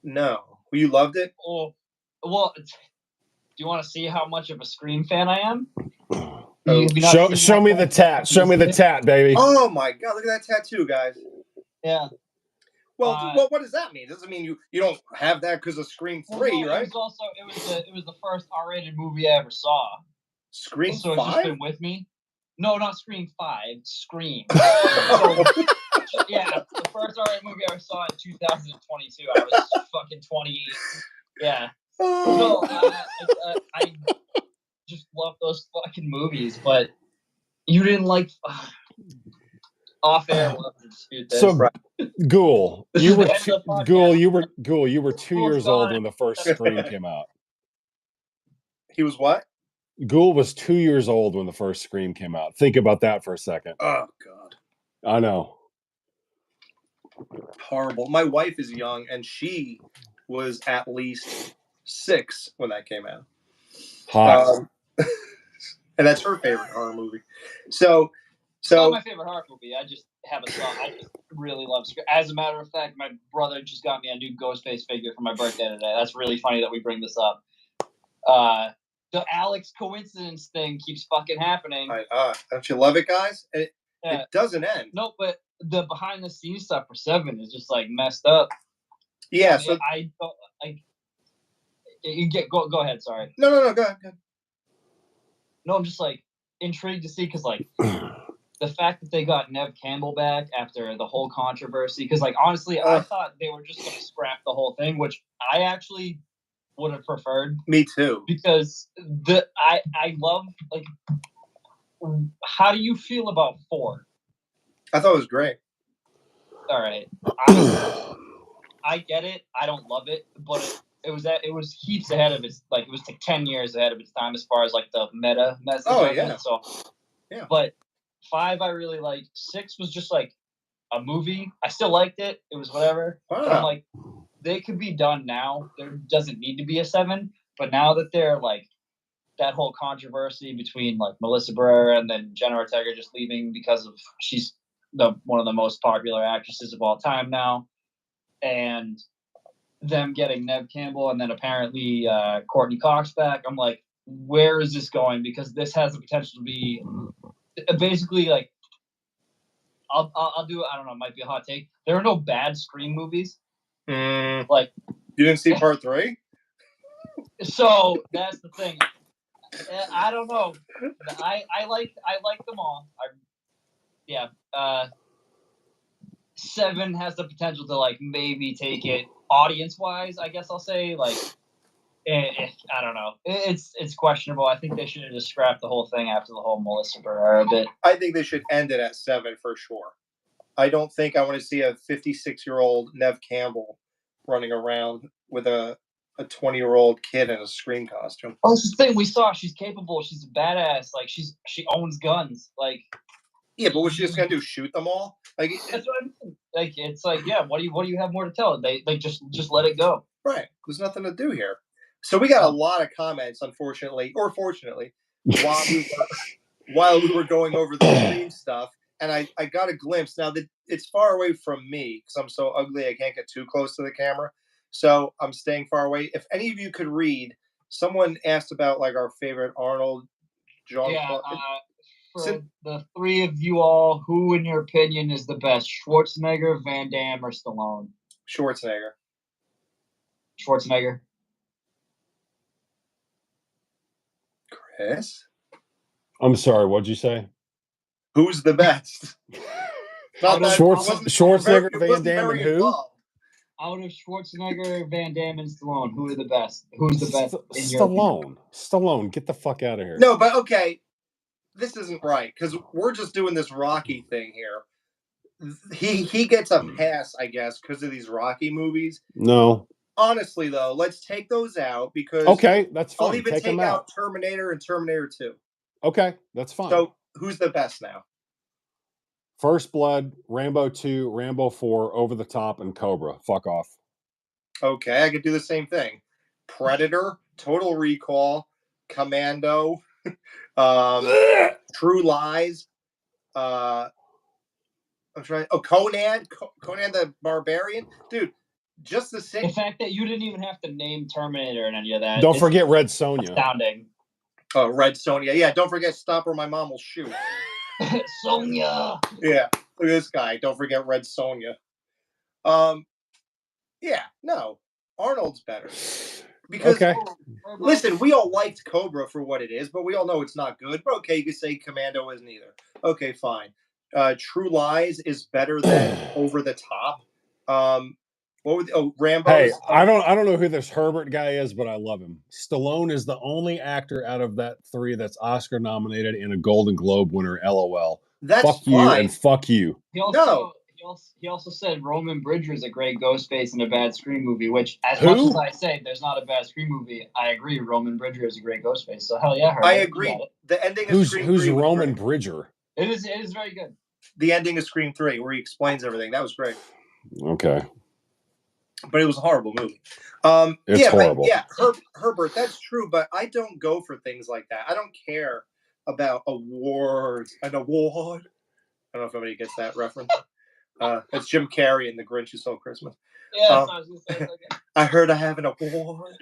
no, you loved it. Oh, well, do you want to see how much of a Scream fan I am? Show me the tat. Show me the tat, baby. Oh my god, look at that tattoo, guys. Yeah. Well, what does that mean? Does it mean you don't have that because of Scream 3, right? It was the first R-rated movie I ever saw. Scream 5? So it's just been with me. No, not Scream 5. Scream. Yeah, the first R-rated movie I ever saw in 2022. I was fucking 28. Yeah. No, I just love those fucking movies, but you didn't like. Off air, we'll have to dispute this. So, Ghoul, you were 2 years old when the first Scream came out. He was what? Ghoul was 2 years old when the first Scream came out. Think about that for a second. Oh god, I know. Horrible. My wife is young, and she was at least 6 when that came out. Hot. And that's her favorite horror movie. So It's not my favorite horror movie. I just have a song. I just really love Scream. As a matter of fact, my brother just got me a new Ghostface figure for my birthday today. That's really funny that we bring this up. The Alex coincidence thing keeps fucking happening. Don't you love it, guys? It Yeah. doesn't end. No, but the behind the scenes stuff for 7 is just like messed up. Yeah. I mean, So I don't like. You get go ahead. Sorry. No, go ahead. No, I'm just like intrigued to see because like the fact that they got Nev Campbell back after the whole controversy. Because like honestly, I thought they were just going to scrap the whole thing, which I actually would have preferred. Me too. Because I love like. How do you feel about 4? I thought it was great. All right, I get it. I don't love it, but it was heaps ahead of its like it was like 10 years ahead of its time as far as like the meta message. Oh yeah. So yeah. But 5 I really liked. 6 was just like a movie. I still liked it. It was whatever. Wow. But I'm like, they could be done now. There doesn't need to be a 7. But now that they're like that whole controversy between like Melissa Barrera and then Jenna Ortega just leaving because of she's one of the most popular actresses of all time now, and them getting Nev Campbell and then apparently Courtney Cox back. I'm like, where is this going? Because this has the potential to be basically like I'll do it. I don't know. It might be a hot take. There are no bad Scream movies. Like you didn't see part 3. So that's the thing. I don't know. I like them all. 7 has the potential to like maybe take it audience wise. I guess I'll say like I don't know. It's questionable. I think they should have just scrapped the whole thing after the whole Melissa Barrera bit. I think they should end it at 7 for sure. I don't think I want to see a 56-year-old Nev Campbell running around with a 20-year-old kid in a Scream costume. Well, that's the thing we saw. She's capable. She's a badass. Like she owns guns. Like yeah, but what's she just gonna do? Shoot them all? Like that's what I mean. Like it's like yeah. What do you have more to tell? They like just let it go. Right. There's nothing to do here. So we got a lot of comments, unfortunately or fortunately, while we were going over the Scream stuff, and I got a glimpse. Now that it's far away from me because I'm so ugly, I can't get too close to the camera. So I'm staying far away. If any of you could read, someone asked about like our favorite Arnold, Jean-Claude. For the 3 of you all, who in your opinion is the best? Schwarzenegger, Van Damme, or Stallone? Schwarzenegger. Chris? I'm sorry, what'd you say? Who's the best? Schwarzenegger, Van Damme, and who? Involved. Out of Schwarzenegger, Van Damme, and Stallone, who are the best? Who's the best? Stallone, get the fuck out of here. No, but okay, this isn't right because we're just doing this Rocky thing here. He gets a pass, I guess, because of these Rocky movies. No. Honestly, though, let's take those out because okay, that's fine. I'll even take out Terminator and Terminator 2. Okay, that's fine. So who's the best now? First Blood, Rambo 2, Rambo 4, Over the Top, and Cobra. Fuck off. Okay, I could do the same thing. Predator, Total Recall, Commando, True Lies. I'm trying. Oh, Conan the Barbarian, dude. Just the same. The fact that you didn't even have to name Terminator and any of that. Don't forget Red Sonja. Astounding. Oh, Red Sonja. Yeah, don't forget Stop or My Mom Will Shoot. Sonja. Yeah, look at this guy. Don't forget Red Sonja. Yeah, no. Arnold's better. Because, listen, we all liked Cobra for what it is, but we all know it's not good. But okay, you could say Commando isn't either. Okay, fine. True Lies is better than Over the Top. Rambo? Hey, I don't know who this Herbert guy is, but I love him. Stallone is the only actor out of that 3 that's Oscar nominated and a Golden Globe winner. LOL. That's fuck fine. You and fuck you. He also said Roman Bridger is a great Ghostface in a bad Scream movie, which as much as I say there's not a bad Scream movie, I agree Roman Bridger is a great Ghostface. So hell yeah, Herbert. I agree. The ending of Scream 3 who's Roman Bridger? It is very good. The ending of Scream 3 where he explains everything. That was great. Okay. but it was a horrible movie. It's horrible. Herbert, that's true, but I don't go for things like that. I don't care about awards. An award. I don't know if anybody gets that reference. It's Jim Carrey in The Grinch Who Stole Christmas. Yeah, I was gonna say okay. I heard I have an award.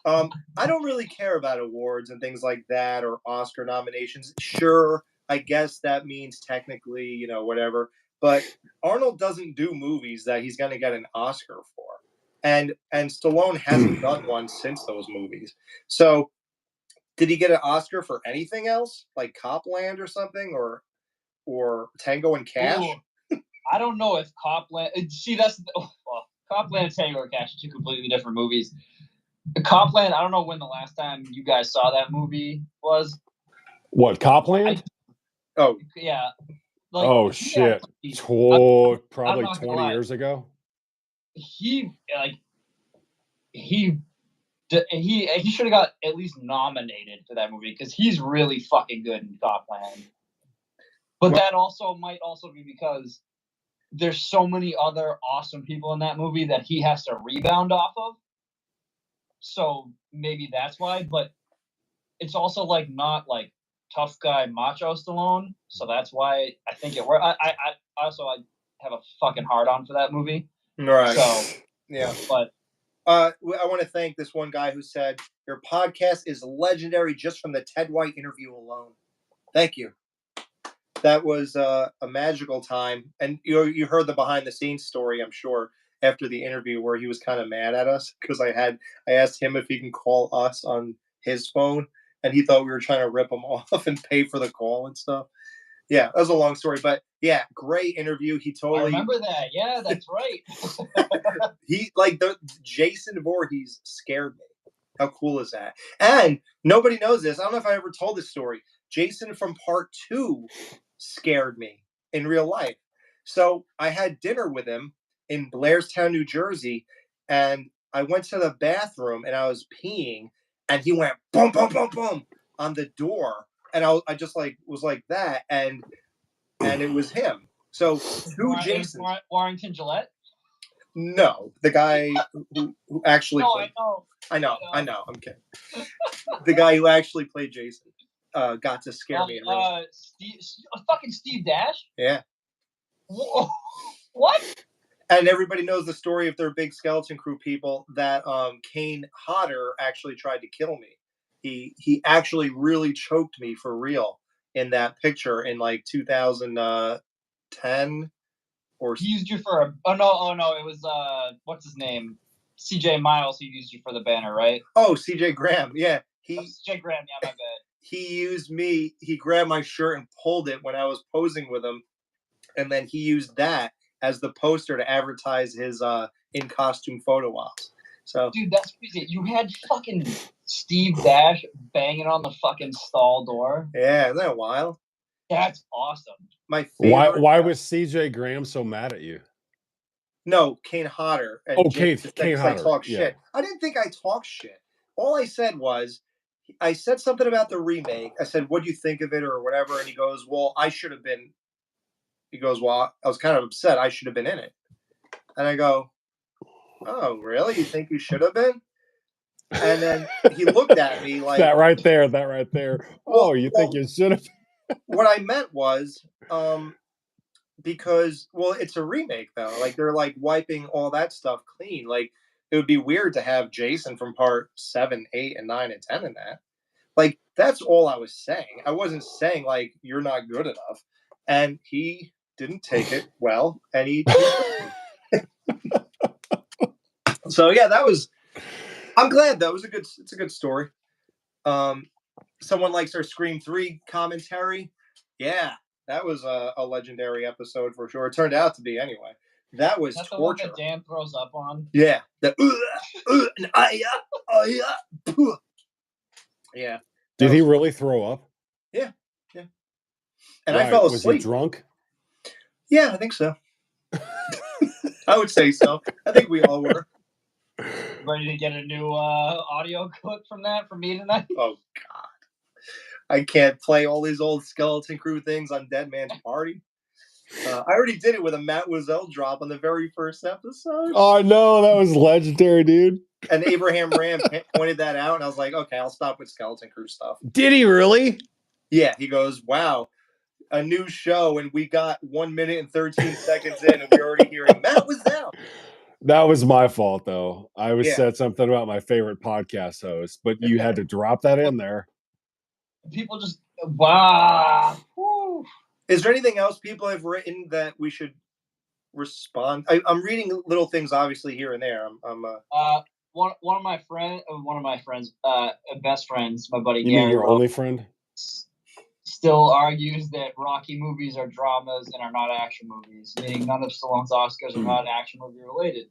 I don't really care about awards and things like that or Oscar nominations. Sure, I guess that means technically, whatever. But Arnold doesn't do movies that he's going to get an Oscar for, and Stallone hasn't done one since those movies. So, did he get an Oscar for anything else, like Copland or something, or Tango and Cash? Ooh, I don't know if Copland. See, that's Copland and Tango and Cash are two completely different movies. Copland, I don't know when the last time you guys saw that movie was. What, Copland? Yeah. Like, oh shit! Probably 20 years ago. He should have got at least nominated for that movie because he's really fucking good in Copland. But that might also be because there's so many other awesome people in that movie that he has to rebound off of. So maybe that's why. But it's also not like tough guy macho Stallone, so that's why I think it worked. I have a fucking hard on for that movie. Right. So yeah. But I want to thank this one guy who said your podcast is legendary just from the Ted White interview alone. Thank you. That was a magical time, and you heard the behind the scenes story, I'm sure, after the interview where he was kind of mad at us because I asked him if he can call us on his phone. And he thought we were trying to rip him off and pay for the call and stuff. Yeah, that was a long story, but yeah, great interview. He totally. I remember that. Yeah, that's right. Jason Voorhees scared me. How cool is that? And nobody knows this. I don't know if I ever told this story. Jason from Part 2 scared me in real life. So I had dinner with him in Blairstown, New Jersey, and I went to the bathroom and I was peeing. And he went boom, boom, boom, boom on the door, and I just was like that, and it was him. So Jason Warrington Gillette. No, the guy who actually. No, I know. I'm kidding. The guy who actually played Jason got to scare me. Fucking Steve Dash. Yeah. Whoa. What? And everybody knows the story, if they're big Skeleton Crew people, that Kane Hodder actually tried to kill me. He actually really choked me for real in that picture in 2010. Or he used you for oh no, it was what's his name? CJ Miles, who used you for the banner, right? Oh, CJ Graham, yeah. CJ Graham, yeah, my bad. He used me. He grabbed my shirt and pulled it when I was posing with him, and then he used that as the poster to advertise his in costume photo ops. So, dude, that's crazy. You had fucking Steve Dash banging on the fucking stall door. Yeah, isn't that wild? That's awesome. My favorite. Why was CJ Graham so mad at you? No, Kane Hodder. And Kane Hodder. I talk shit. I didn't think I talked shit. All I said was, I said something about the remake. I said, "What do you think of it?" or whatever, and he goes, "Well, I should have been." He goes, "Well, I was kind of upset. I should have been in it." And I go, "Oh, really? You think you should have been?" And then he looked at me like that right there. Oh, you think you should have? What I meant was, because it's a remake though. Like they're wiping all that stuff clean. Like it would be weird to have Jason from part 7, 8, and 9 and 10 in that. Like that's all I was saying. I wasn't saying you're not good enough. And he didn't take it well, and he. So yeah, that was. I'm glad though. It's a good story. Someone likes our Scream 3 commentary. Yeah, that was a legendary episode for sure. It turned out to be anyway. That was torture. The one that Dan throws up on. Yeah. Yeah. Did he really throw up? Yeah. Yeah. And I fell asleep. Was he drunk? Yeah, I think so. I would say so. I think we all were. Ready to get a new audio clip from that for me tonight? Oh, God. I can't play all these old Skeleton Crew things on Dead Man's Party. I already did it with a Matt Wiesel drop on the very first episode. Oh no, that was legendary, dude. And Abraham Ram pointed that out, and I was like, okay, I'll stop with Skeleton Crew stuff. Did he really? Yeah, he goes, wow, a new show, and we got 1 minute and 13 seconds in, and we're already hearing Matt Wiesel. That was my fault, though. I was Yeah. said something about my favorite podcast host, but you had to drop that in there. People just wow. Woo. Is there anything else people have written that we should respond? I'm reading little things, obviously, here and there. One of my friends, best friends, my buddy You Gary. mean your only friend? Still argues that Rocky movies are dramas and are not action movies, meaning none of Stallone's Oscars are not action movie related.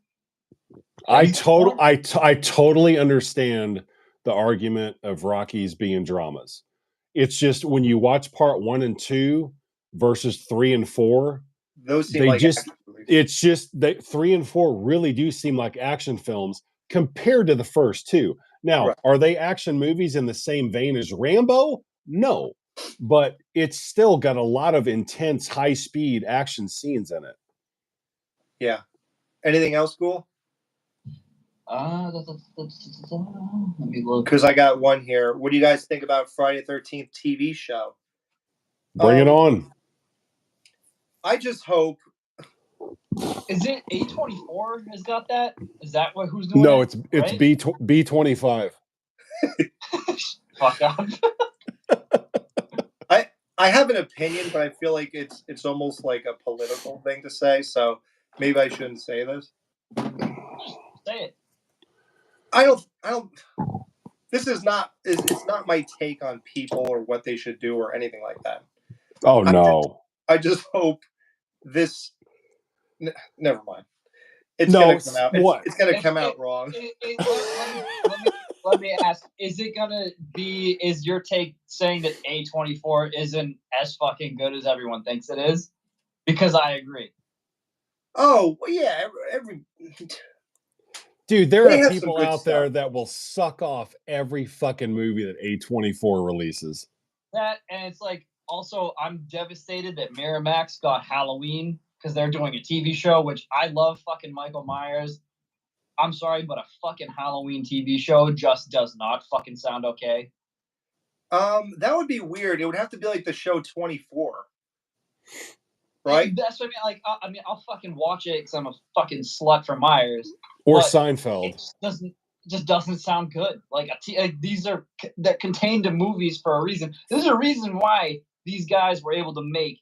I totally understand the argument of Rockies being dramas. It's just when you watch part 1 and 2 versus 3 and 4, those seem they like just action movies. it's just that 3 and 4 really do seem like action films compared to the first two. Now, Right. are they action movies in the same vein as Rambo? No, but it's still got a lot of intense, high-speed action scenes in it. Yeah. Anything else cool? Let me look. Because I got one here. What do you guys think about Friday the 13th TV show? Bring it on. I just hope. Is it A24 has got that? Is that who's doing No, it? it's right? B25. Fuck up. I have an opinion, but I feel like it's almost like a political thing to say, so maybe I shouldn't say this. Say it. I don't. This is not. It's not my take on people or what they should do or anything like that. Oh no! I just hope this. Never mind. It's No, gonna come out. what? It's gonna come out wrong. Let me ask: is it gonna be? Is your take saying that A24 isn't as fucking good as everyone thinks it is? Because I agree. Oh well, yeah, every. Dude, there They are have people some good out there stuff. that will suck off every fucking movie that A24 releases. That, and it's like, also, I'm devastated that Miramax got Halloween because they're doing a TV show, which I love fucking Michael Myers. I'm sorry, but a fucking Halloween TV show just does not fucking sound okay. That would be weird. It would have to be like the show 24. Right? That's what I mean. Like, I'll fucking watch it because I'm a fucking slut for Myers. Or but Seinfeld. It just doesn't sound good. Like, these are that contained to movies for a reason. There's a reason why these guys were able to make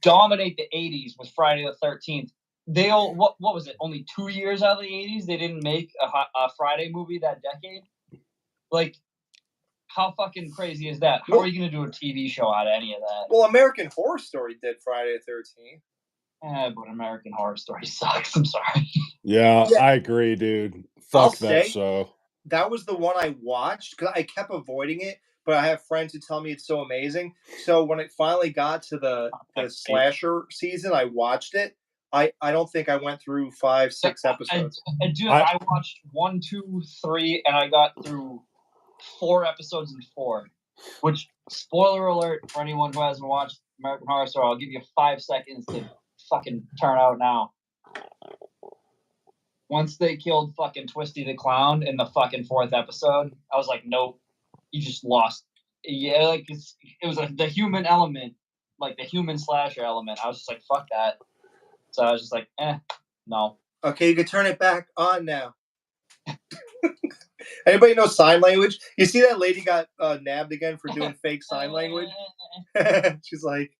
dominate the 80s with Friday the 13th. They all what was it? Only 2 years out of the 80s they didn't make a Friday movie that decade. Like, how fucking crazy is that? How are you going to do a TV show out of any of that? Well, American Horror Story did Friday the 13th. But American Horror Story sucks. I'm sorry. Yeah, I agree, dude. Fuck that show. That was the one I watched because I kept avoiding it, but I have friends who tell me it's so amazing. So when it finally got to the slasher season, I watched it. I don't think I went through 5, 6 episodes. I watched 1, 2, 3, and I got through 4 episodes in 4. Which, spoiler alert for anyone who hasn't watched American Horror Story, I'll give you 5 seconds to fucking turn out now. Once they killed fucking Twisty the Clown in the fucking 4th episode, I was like, nope, you just lost. Yeah, like it was like the human element, like the human slasher element. I was just like, fuck that. So I was just like, no. Okay, you can turn it back on now. Anybody know sign language? You see that lady got nabbed again for doing fake sign language? She's like...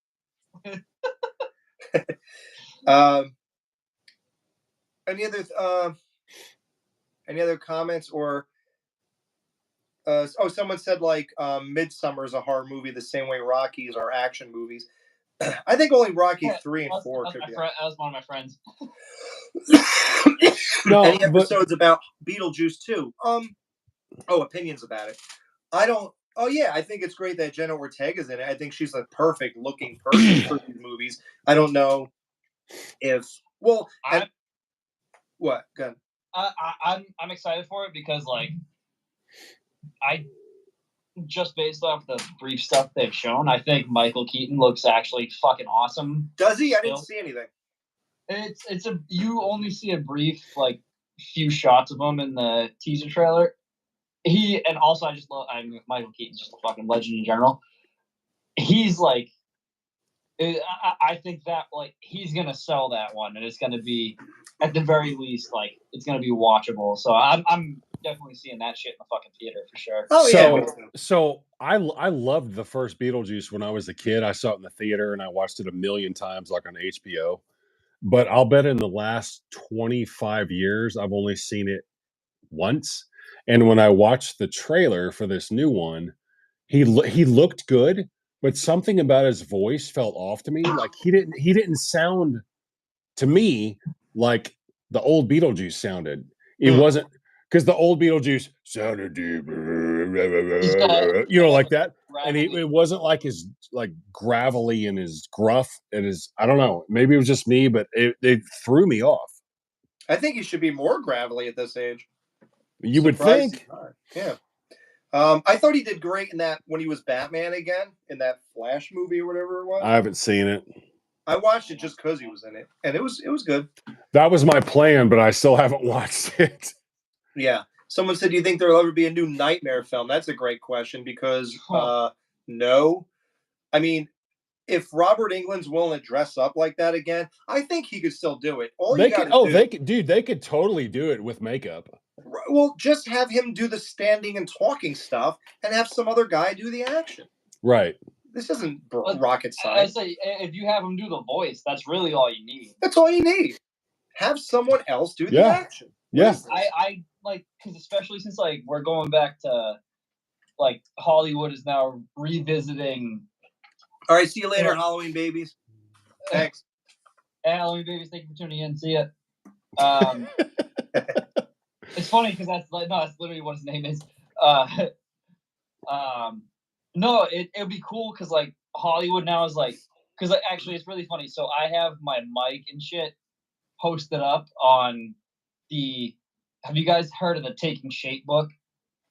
Any other comments or someone said like Midsummer is a horror movie the same way Rockies are action movies. I think only Rocky 3 and 4 could be. That was one of my friends. Any episodes about Beetlejuice too? Opinions about it. I think it's great that Jenna Ortega's in it. I think she's a perfect looking person for these movies. I don't know if what? Go ahead. I'm excited for it because like just based off the brief stuff they've shown, I think Michael Keaton looks actually fucking awesome. Does he? I didn't see anything. You only see a brief like few shots of him in the teaser trailer. And also I mean, Michael Keaton's just a fucking legend in general. He's like, I think that like he's gonna sell that one, and it's gonna be at the very least like it's gonna be watchable. So I'm definitely seeing that shit in the fucking theater for sure. So I loved the first Beetlejuice when I was a kid. I saw it in the theater and I watched it a million times, like on HBO. But I'll bet in the last 25 years, I've only seen it once. And when I watched the trailer for this new one, he looked good, but something about his voice felt off to me. Like he didn't sound to me like the old Beetlejuice sounded. It wasn't, because the old Beetlejuice sounded deep, like that. And it wasn't like his like gravelly and his gruff and his, I don't know, maybe it was just me, but it threw me off. I think he should be more gravelly at this age. You would think. Yeah. I thought he did great in that when he was Batman again, in that Flash movie or whatever it was. I haven't seen it. I watched it just because he was in it, and it was good. That was my plan, but I still haven't watched it. Yeah. Someone said, do you think there'll ever be a new Nightmare film? That's a great question because no. I mean, if Robert Englund's willing to dress up like that again, I think he could still do it. They could totally do it with makeup. Well, just have him do the standing and talking stuff and have some other guy do the action. Right. This isn't rocket science. I say, if you have him do the voice, that's really all you need. That's all you need. Have someone else do the action. Yeah. I like, because especially since like we're going back to like Hollywood is now revisiting. All right, see you later, Halloween babies. Thanks. Halloween babies, thank you for tuning in. See ya. It's funny because that's literally what his name is. No, it'd be cool because like Hollywood now is like, because like, actually it's really funny. So I have my mic and shit posted up on the. Have you guys heard of the Taking Shape book?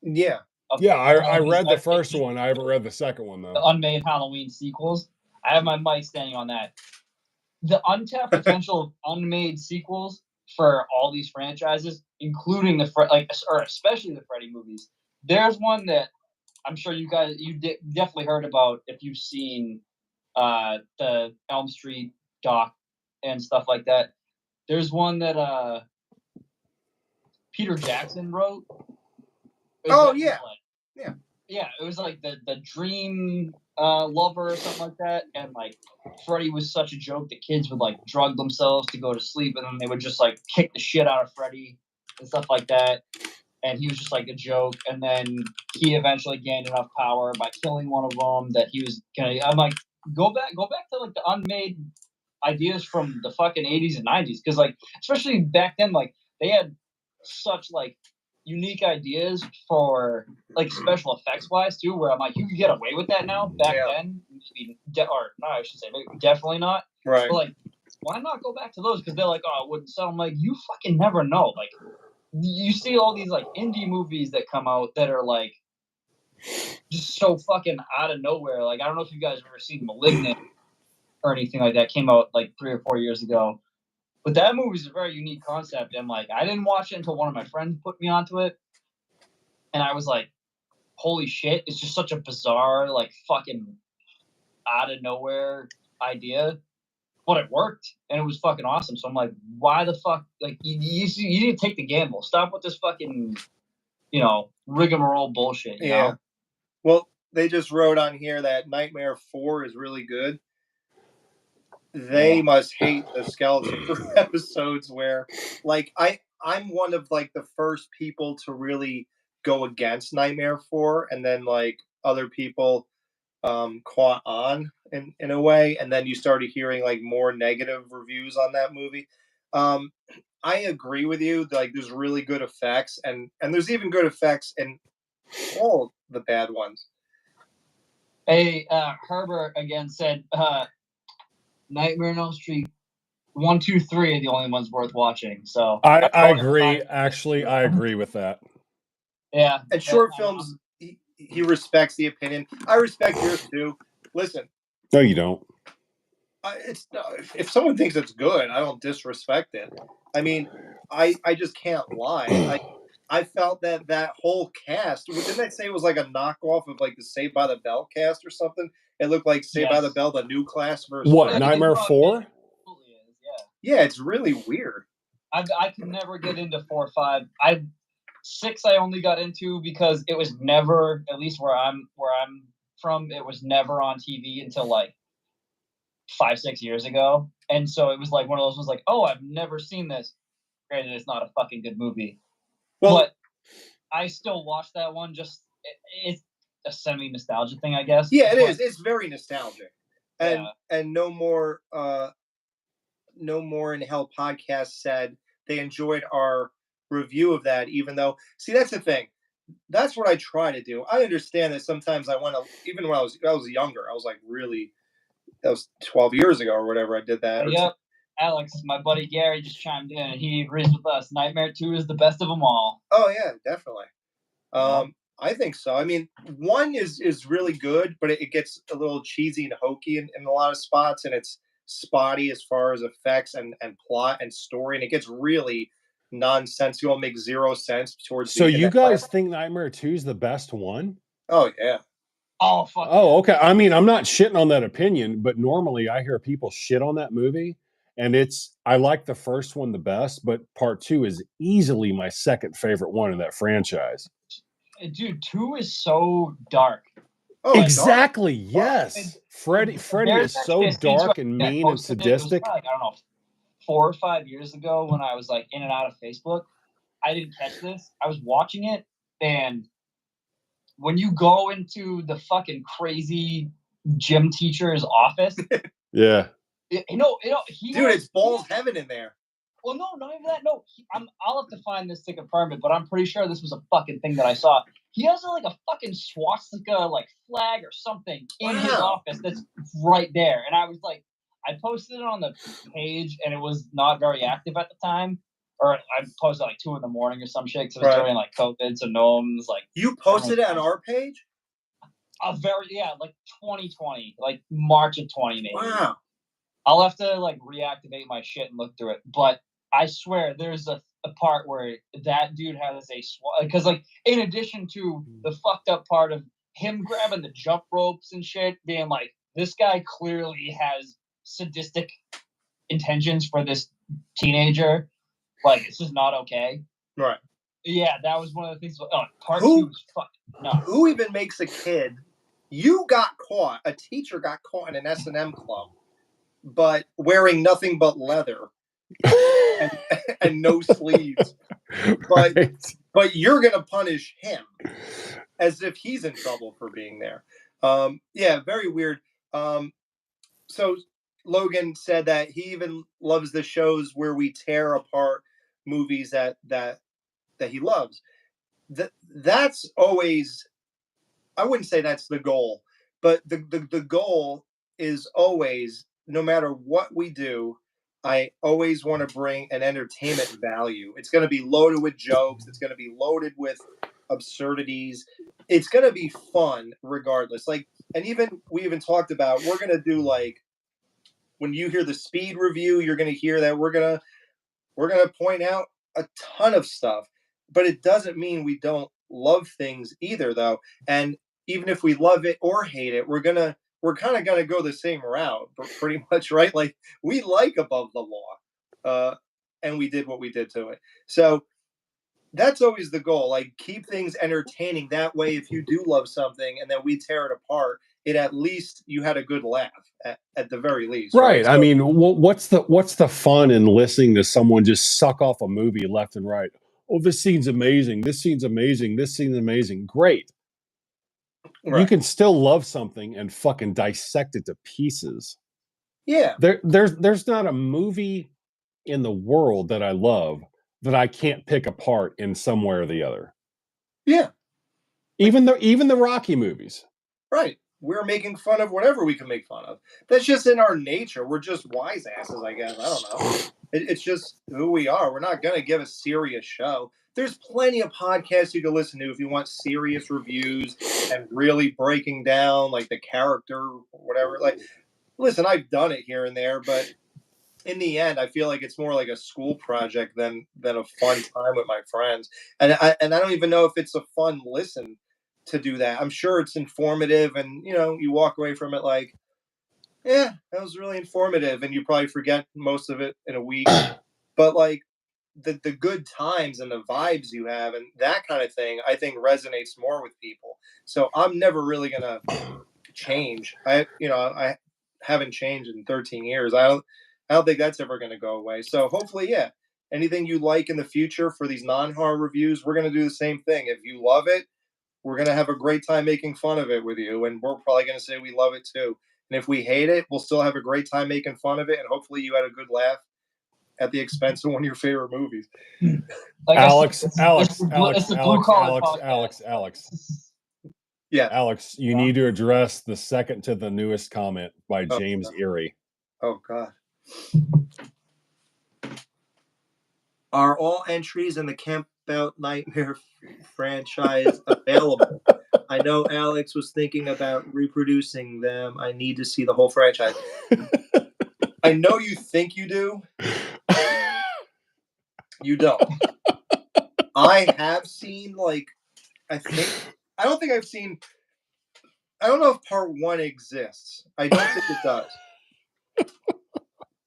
Yeah. I read the first one. I haven't read the second one though. The Unmade Halloween sequels. I have my mic standing on that. The untapped potential of unmade sequels for all these franchises, including or especially the Freddy movies. There's one that I'm sure you definitely heard about if you've seen the Elm Street doc and stuff like that. There's one that Peter Jackson wrote. Oh yeah. Yeah, it was like the dream lover or something like that, and like Freddy was such a joke that kids would like drug themselves to go to sleep, and then they would just like kick the shit out of Freddy and stuff like that, and he was just like a joke, and then he eventually gained enough power by killing one of them that he was gonna. I'm like, go back to like the unmade ideas from the fucking 80s and 90s, because like especially back then, like they had such like unique ideas for like special effects wise too, where I'm like, you can get away with that now. Back then, I should say maybe definitely not. Right. But like, why not go back to those? Because they're like, oh, it wouldn't sell. I'm like, you fucking never know. Like, you see all these like indie movies that come out that are like just so fucking out of nowhere. Like, I don't know if you guys have ever seen *Malignant* or anything like that. Came out like 3 or 4 years ago. But that movie's a very unique concept, and like I didn't watch it until one of my friends put me onto it, and I was like, "Holy shit!" It's just such a bizarre, like fucking out of nowhere idea, but it worked, and it was fucking awesome. So I'm like, "Why the fuck? Like, you need to take the gamble. Stop with this fucking, rigmarole bullshit." You know? Well, they just wrote on here that Nightmare 4 is really good. They must hate the Skeleton Crew episodes where, like, I'm one of like the first people to really go against Nightmare 4, and then like other people caught on in a way, and then you started hearing like more negative reviews on that movie. I agree with you. Like, there's really good effects, and there's even good effects in all the bad ones. Hey, Herbert again said. Nightmare on Elm Street 1, 2, 3 are the only ones worth watching. So I agree. Actually, I agree with that. Yeah. And short films, he respects the opinion. I respect yours too. Listen, No, you don't. If someone thinks it's good, I don't disrespect it. I mean, I just can't lie. I felt that whole cast. Didn't they say it was like a knockoff of like the Saved by the Bell cast or something? It looked like Saved by the Bell, the new class version. What, Nightmare 4? Yeah, it's really weird. I could never get into 4 or 5. 6 I only got into because it was never, at least where I'm from, it was never on TV until like 5-6 years ago, and so it was like one of those was like, oh, I've never seen this. Granted, it's not a fucking good movie, but I still watch that one. Just it's a semi nostalgia thing, I guess. Yeah, it is. It's very nostalgic, and no more in Hell podcast said they enjoyed our review of that, even though, see, that's the thing. That's what I try to do. I understand that sometimes I want to, even when I was younger, I was like, really, that was 12 years ago or whatever I did that. Yep. Alex, my buddy Gary just chimed in and he agrees with us. Nightmare 2 is the best of them all. Oh yeah, definitely. I think so. I mean, 1 is really good, but it gets a little cheesy and hokey in a lot of spots, and it's spotty as far as effects and plot and story, and it gets really nonsensical and makes zero sense towards so you guys think Nightmare 2 is the best one? Oh yeah. Oh fuck. Oh, okay. I mean, I'm not shitting on that opinion, but normally I hear people shit on that movie, and I like the first one the best, but part 2 is easily my second favorite one in that franchise. Dude, 2 is so dark. Oh, exactly. Dark. Yes. Freddy is so dark and mean and sadistic. Like, I don't know, 4 or 5 years ago when I was like in and out of Facebook. I didn't catch this. I was watching it, and when you go into the fucking crazy gym teacher's office, yeah, dude, it's balls heaven in there. Well, no, not even that. No, I'll have to find this to confirm it, but I'm pretty sure this was a fucking thing that I saw. He has like a fucking swastika like flag or something in his office that's right there, and I was like, I posted it on the page, and it was not very active at the time. Or I posted like 2 a.m. or some shit because it was during like COVID, so no one was like. You posted it on our page? Like 2020, like March of 20 maybe. Wow. I'll have to like reactivate my shit and look through it, but I swear there's a part where that dude has because like in addition to the fucked up part of him grabbing the jump ropes and shit, being like, this guy clearly has sadistic intentions for this teenager. Like, it's just not okay. Right. Yeah, that was one of the things. Part 2 was fucking nuts. Who even makes a kid? You got caught. A teacher got caught in an S&M club, but wearing nothing but leather and no sleeves. But you're gonna punish him as if he's in trouble for being there. Yeah, very weird. So Logan said that he even loves the shows where we tear apart movies that he loves. That's always, I wouldn't say that's the goal, but the goal is always, no matter what we do, I always want to bring an entertainment value. It's going to be loaded with jokes. It's going to be loaded with absurdities. It's going to be fun regardless. Like, and we even talked about, we're going to do like, when you hear the Speed review, you're going to hear that we're going to point out a ton of stuff, but it doesn't mean we don't love things either though. And even if we love it or hate it, we're kind of going to go the same route, pretty much, right? Like, we like Above the Law, and we did what we did to it. So that's always the goal. Like, keep things entertaining. That way, if you do love something and then we tear it apart, it at least you had a good laugh at the very least. Right. So, I mean, what's the fun in listening to someone just suck off a movie left and right? Oh, this scene's amazing. This scene's amazing. This scene's amazing. Great. Right. You can still love something and fucking dissect it to pieces. Yeah. There's not a movie in the world that I love that I can't pick apart in some way or the other. Yeah. Even the Rocky movies. Right. We're making fun of whatever we can make fun of. That's just in our nature. We're just wise asses, I guess. I don't know. It's just who we are. We're not going to give a serious show. there's plenty of podcasts you can listen to if you want serious reviews and really breaking down like the character or whatever. Like, listen, I've done it here and there, but in the end, I feel like it's more like a school project than a fun time with my friends. And I don't even know if it's a fun listen to do that. I'm sure it's informative, and you walk away from it like, yeah, that was really informative, and you probably forget most of it in a week. But like the good times and the vibes you have and that kind of thing, I think resonates more with people. So I'm never really gonna change. I haven't changed in 13 years. I don't think that's ever gonna go away. So hopefully, yeah. Anything you like in the future for these non-horror reviews, we're gonna do the same thing. If you love it, we're gonna have a great time making fun of it with you, and we're probably gonna say we love it too. And if we hate it, we'll still have a great time making fun of it, and hopefully you had a good laugh at the expense of one of your favorite movies. Like Alex, it's Alex, the Alex, blue collar podcast. Alex. Yeah. Alex, you need to address the second to the newest comment by James Erie. Oh, God. Are all entries in the Camp Out Nightmare franchise available? I know Alex was thinking about reproducing them. I need to see the whole franchise. I know you think you do. You don't. I have seen, I don't think I've seen, I don't know if part 1 exists. I don't think it does.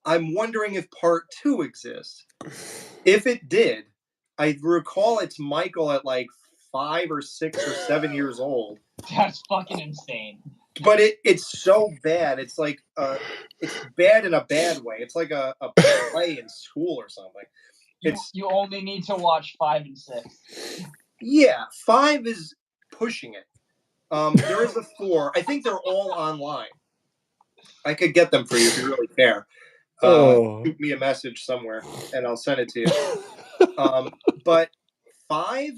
I'm wondering if part 2 exists. If it did, I recall it's Michael at like 5 or 6 or 7 years old. That's fucking insane. But it's so bad. It's like it's bad in a bad way. It's like a play in school or something. You only need to watch 5 and 6. Yeah, 5 is pushing it. There is a 4. I think they're all online. I could get them for you if you really care. Shoot me a message somewhere and I'll send it to you. But 5,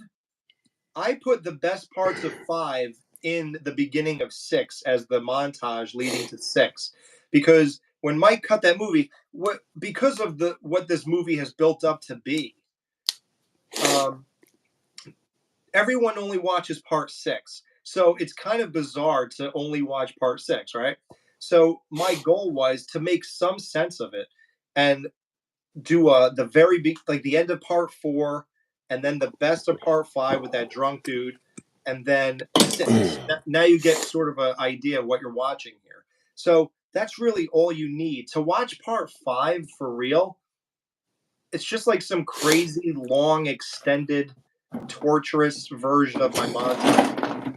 I put the best parts of 5 in the beginning of 6 as the montage leading to 6, because when Mike cut that movie, because of what this movie has built up to be, everyone only watches part 6. So it's kind of bizarre to only watch part 6, right? So my goal was to make some sense of it and do the very big, like the end of part 4, and then the best of part 5 with that drunk dude, and then 6. Now you get sort of an idea of what you're watching here. So that's really all you need to watch part 5 for real. It's just like some crazy long extended torturous version of my montage.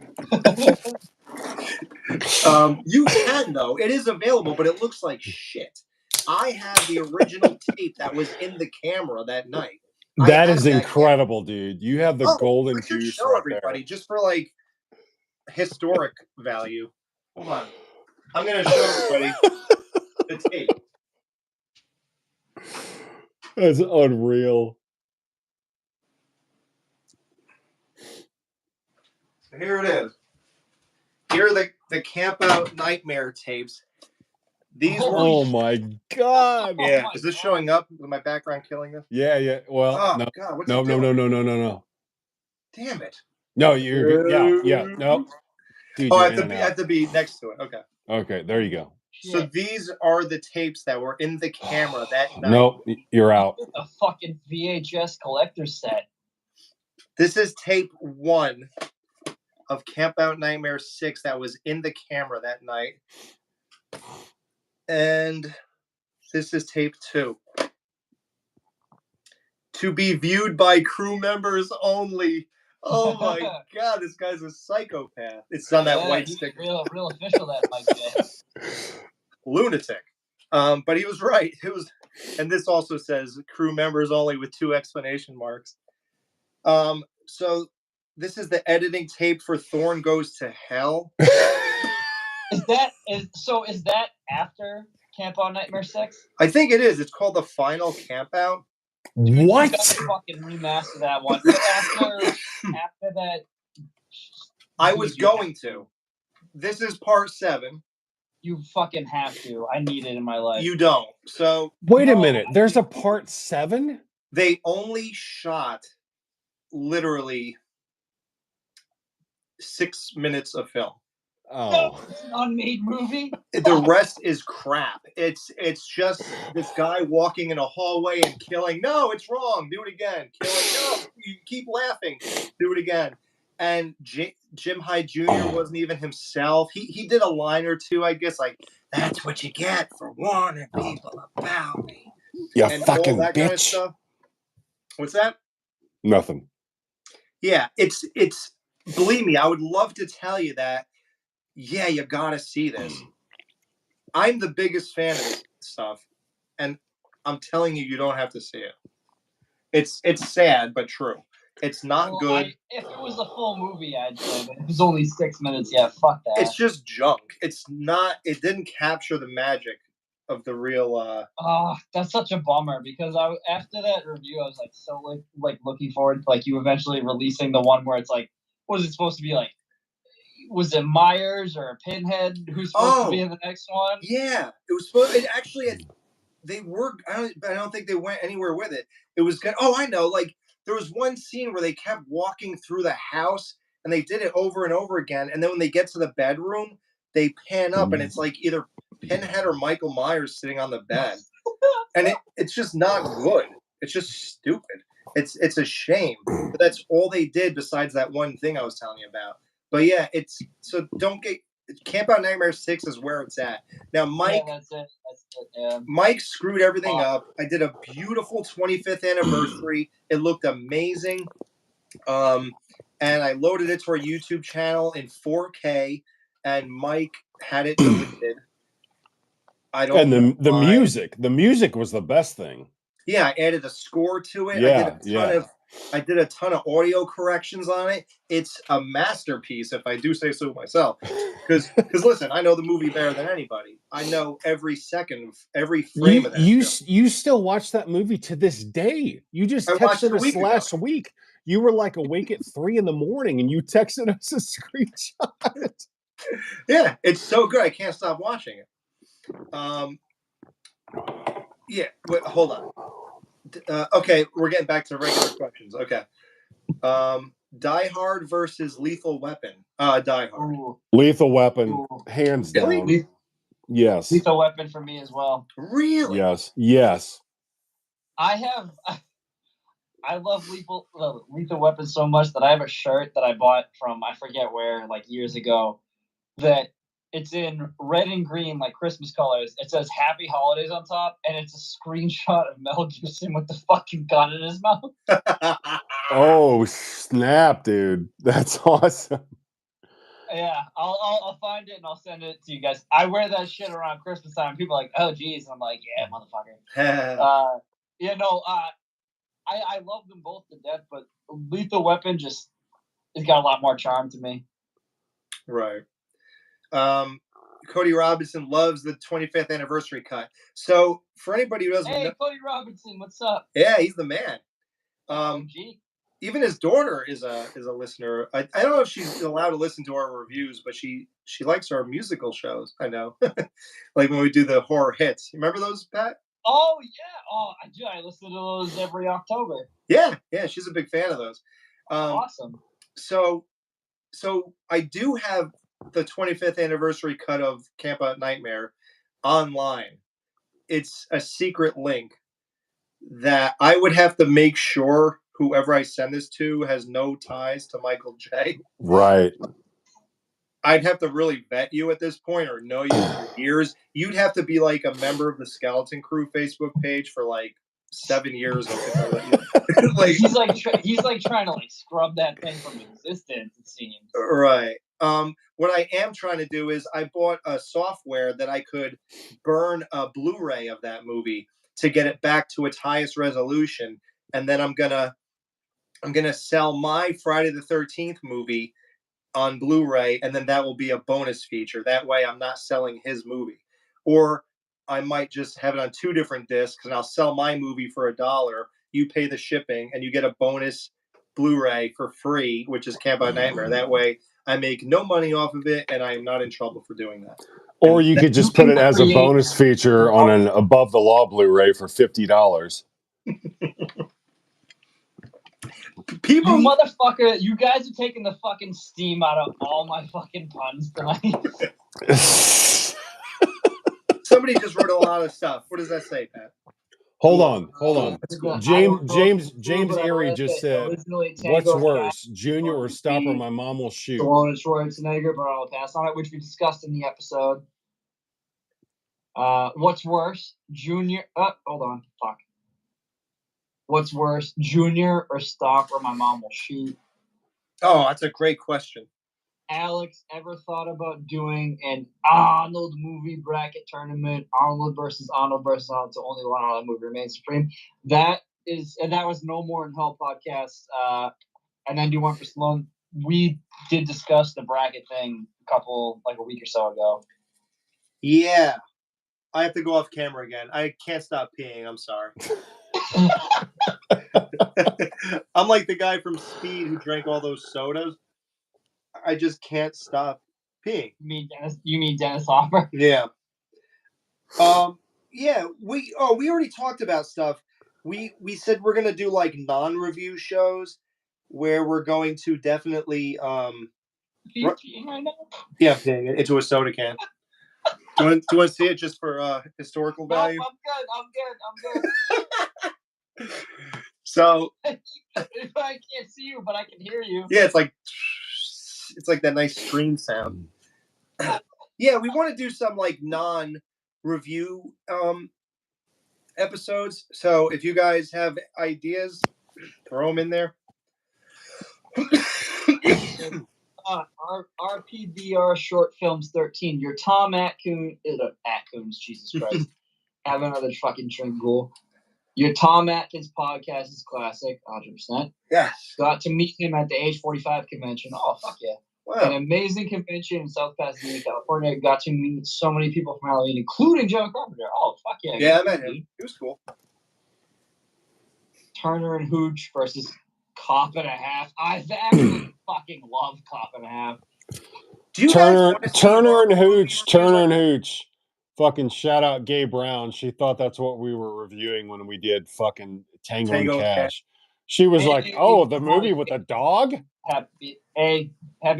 You can, though. It is available, but it looks like shit. I have the original tape that was in the camera that night. That is incredible, dude. You have the golden juice show right everybody there. just for like historic value. Hold on. I'm going to show everybody the tape. That's unreal. Here it is. Here are the Camp Out Nightmare tapes. These were. Oh my God. Yeah. Is this showing up? Is my background killing this? Yeah. Well, no. God, what's No. Damn it. No, you're good. Yeah. No. Dude, I have to be next to it. Okay. Okay, there you go. So these are the tapes that were in the camera that night. Nope, you're out. A fucking VHS collector set. This is tape 1 of Camp Out Nightmare 6 that was in the camera that night. And this is tape 2. To be viewed by crew members only. Oh my God, this guy's a psychopath. It's on that white sticker. Real official, that Mike J. Lunatic. But he was right. It was, and this also says crew members only with 2 exclamation marks. So this is the editing tape for Thorn Goes to Hell. Is that after Camp Out Nightmare 6? I think it is. It's called The Final Camp Out. What? You gotta fucking remaster that one. After that. I was going to. This is part 7. You fucking have to. I need it in my life. You don't. So wait a minute. There's a part 7? They only shot literally 6 minutes of film. Oh, It's an unmade movie. The rest is crap. It's just this guy walking in a hallway and killing. No, it's wrong. Do it again. Killing. No, you keep laughing. Do it again. And Jim Hyde Jr. wasn't even himself. He did a line or two, I guess, like, "That's what you get for warning people about me," you and all fucking that kind of bitch. stuff. What's that? Nothing. Yeah, it's. Believe me, I would love to tell you that. Yeah, you gotta see this. I'm the biggest fan of this stuff, and I'm telling you, you don't have to see it. It's sad but true. It's not Well, good. if it was a full movie, I'd say, but if it was only 6 minutes, yeah, fuck that. It's just junk. It's not. It didn't capture the magic of the real. Oh, that's such a bummer because after that review, I was like so like looking forward to like you eventually releasing the one where it's like, what is it supposed to be like? Was it Myers or Pinhead who's supposed to be in the next one? Yeah, it was supposed. It actually, they were. I don't think they went anywhere with it. It was good. Oh, I know. Like there was one scene where they kept walking through the house, and they did it over and over again. And then when they get to the bedroom, they pan up, and it's like either Pinhead or Michael Myers sitting on the bed, and it's just not good. It's just stupid. It's a shame. But that's all they did besides that one thing I was telling you about. But yeah, so don't get. Camp Out Nightmare 6 is where it's at. Now, Mike. Yeah, that's it. Yeah. Mike screwed everything up. I did a beautiful 25th anniversary. It looked amazing. And I loaded it to our YouTube channel in 4K, and Mike had it deleted. I don't know And the why. the music was the best thing. Yeah, I added a score to it. Yeah, I did a ton of audio corrections on it. It's a masterpiece, if I do say so myself. Because listen, I know the movie better than anybody. I know every second, every frame of that. You still watch that movie to this day. You just texted us last week. You were like awake at 3 a.m. and you texted us a screenshot. Yeah, it's so good. I can't stop watching it. Yeah, wait, hold on. Okay, we're getting back to regular questions. Okay. Die Hard versus Lethal Weapon. Die Hard. Ooh. Lethal Weapon, hands down. Yes. Lethal Weapon for me as well. Really? Yes. I love Lethal Weapon so much that I have a shirt that I bought from I forget where, like years ago, that it's in red and green, like Christmas colors. It says Happy Holidays on top, and it's a screenshot of Mel Gibson with the fucking gun in his mouth. Oh, snap, dude. That's awesome. Yeah, I'll find it and I'll send it to you guys. I wear that shit around Christmas time. People are like, oh, geez. I'm like, yeah, motherfucker. I love them both to death, but Lethal Weapon just has got a lot more charm to me. Right. Cody Robinson loves the 25th anniversary cut. So for anybody who doesn't know, Cody Robinson, what's up? Yeah, he's the man. Even his daughter is a listener. I don't know if she's allowed to listen to our reviews, but she likes our musical shows. I know, like when we do the horror hits. You remember those, Pat? Oh yeah. Oh, I do. I listen to those every October. Yeah, she's a big fan of those. Awesome. So I do have the 25th anniversary cut of Camp Out Nightmare online. It's a secret link that I would have to make sure whoever I send this to has no ties to Michael J. Right. I'd have to really vet you at this point or know you for years. You'd have to be like a member of the Skeleton Crew Facebook page for like 7 years. Like he's like trying to like scrub that thing from existence, it seems. Right. What I am trying to do is I bought a software that I could burn a Blu-ray of that movie to get it back to its highest resolution, and then I'm gonna sell my Friday the 13th movie on Blu-ray, and then that will be a bonus feature. That way, I'm not selling his movie, or I might just have it on 2 different discs, and I'll sell my movie for $1. You pay the shipping, and you get a bonus Blu-ray for free, which is Camp Out Nightmare. That way, I make no money off of it, and I am not in trouble for doing that. Or you could just put it as a bonus feature on an Above the Law Blu-ray for $50. People, You motherfucker, you guys are taking the fucking steam out of all my fucking puns tonight. somebody just wrote a lot of stuff. What does that say, Pat? Hold Cool. on. That's cool. James Airy just said, "What's worse, Junior or Stop or My Mom Will Shoot?" Stallone and Schwarzenegger, but I'll pass on it, which we discussed in the episode. What's worse, Junior? Hold on, fuck. What's worse, Junior or Stop or My Mom Will Shoot? Oh, that's a great question. Alex, ever thought about doing an Arnold movie bracket tournament? Arnold versus Arnold versus Arnold, so only one Arnold movie remains supreme. That was No More in Hell podcast. And then do one for Stallone. We did discuss the bracket thing a week or so ago. Yeah. I have to go off camera again. I can't stop peeing. I'm sorry. I'm like the guy from Speed who drank all those sodas. I just can't stop peeing. You mean Dennis Hopper? Yeah. Yeah, we already talked about stuff. We said we're gonna do like non-review shows where we're going to definitely Peeing right now? yeah, peeing into a soda can. Do you want to see it just for historical value? Nope, I'm good. So I can't see you, but I can hear you. yeah, it's like that nice stream sound. Yeah, we want to do some like non-review episodes. So if you guys have ideas, throw them in there. RPBR Short Films 13. Your Tom Atkins, Jesus Christ. Have another fucking drink, Ghoul. Your Tom Atkins podcast is classic, 100%. Yes. Got to meet him at the Age 45 convention. Oh, fuck yeah. Wow. An amazing convention in South Pasadena, California. Got to meet so many people from Halloween, including John Carpenter. Oh, fuck yeah. Yeah, I met him. He was cool. Turner and Hooch versus Cop and a Half. I actually fucking love Cop and a Half. Do you Turner and Hooch. Fucking shout out Gay Brown. She thought that's what we were reviewing when we did fucking Tango and Cash. She was like, "Oh, the movie with the dog." Happy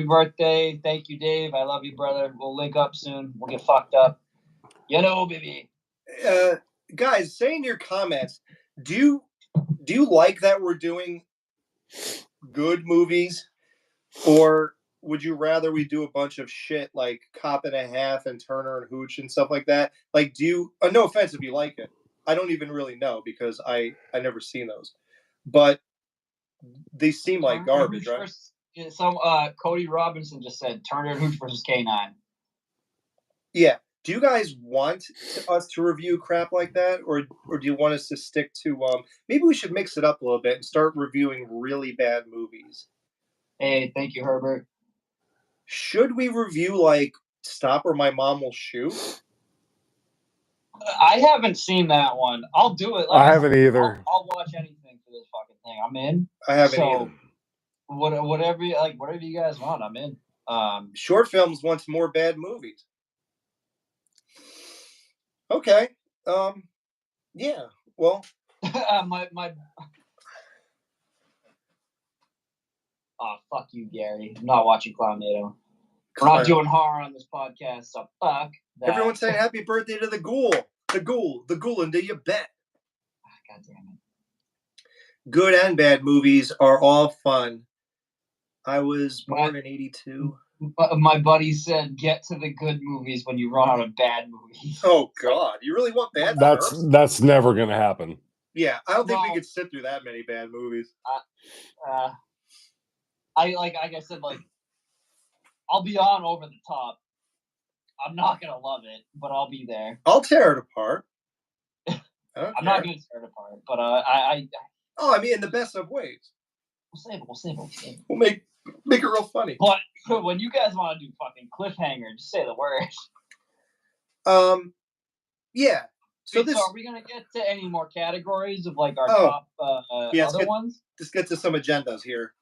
birthday. Thank you, Dave. I love you, brother. We'll link up soon. We'll get fucked up. You know, baby. Guys, say in your comments, do you like that we're doing good movies, or would you rather we do a bunch of shit like Cop and a Half and Turner and Hooch and stuff like that? Like, do you? No offense if you like it. I don't even really know because I never seen those, but they seem like garbage, right? Some Cody Robinson just said Turner and Hooch versus K9. Yeah. Do you guys want us to review crap like that, or do you want us to stick to? Maybe we should mix it up a little bit and start reviewing really bad movies. Hey, thank you, Herbert. Should we review like Stop or My Mom Will Shoot? I haven't seen that one. I'll do it. I haven't either. I'll watch anything for this fucking thing. I'm in. I haven't either. Whatever you guys want, I'm in. Short films wants more bad movies. Okay. Yeah. Well. Oh, fuck you, Gary. I'm not watching Clownado. We're not doing horror on this podcast, so fuck that. Everyone's saying happy birthday to the Ghoul. The Ghoul, and do you bet? God damn it. Good and bad movies are all fun. I was born in 82. My buddy said, get to the good movies when you run out of bad movies. Oh, God. You really want bad first? That's never going to happen. Yeah, I don't think we could sit through that many bad movies. Like I said, I'll be on over the top. I'm not going to love it, but I'll be there. I'll tear it apart. I'm not going to tear it apart, but I mean, in the best of ways. We'll save it. We'll make it real funny. But when you guys want to do fucking cliffhanger, just say the words. Yeah. So are we gonna get to any more categories of like our top other ones? Let's get to some agendas here.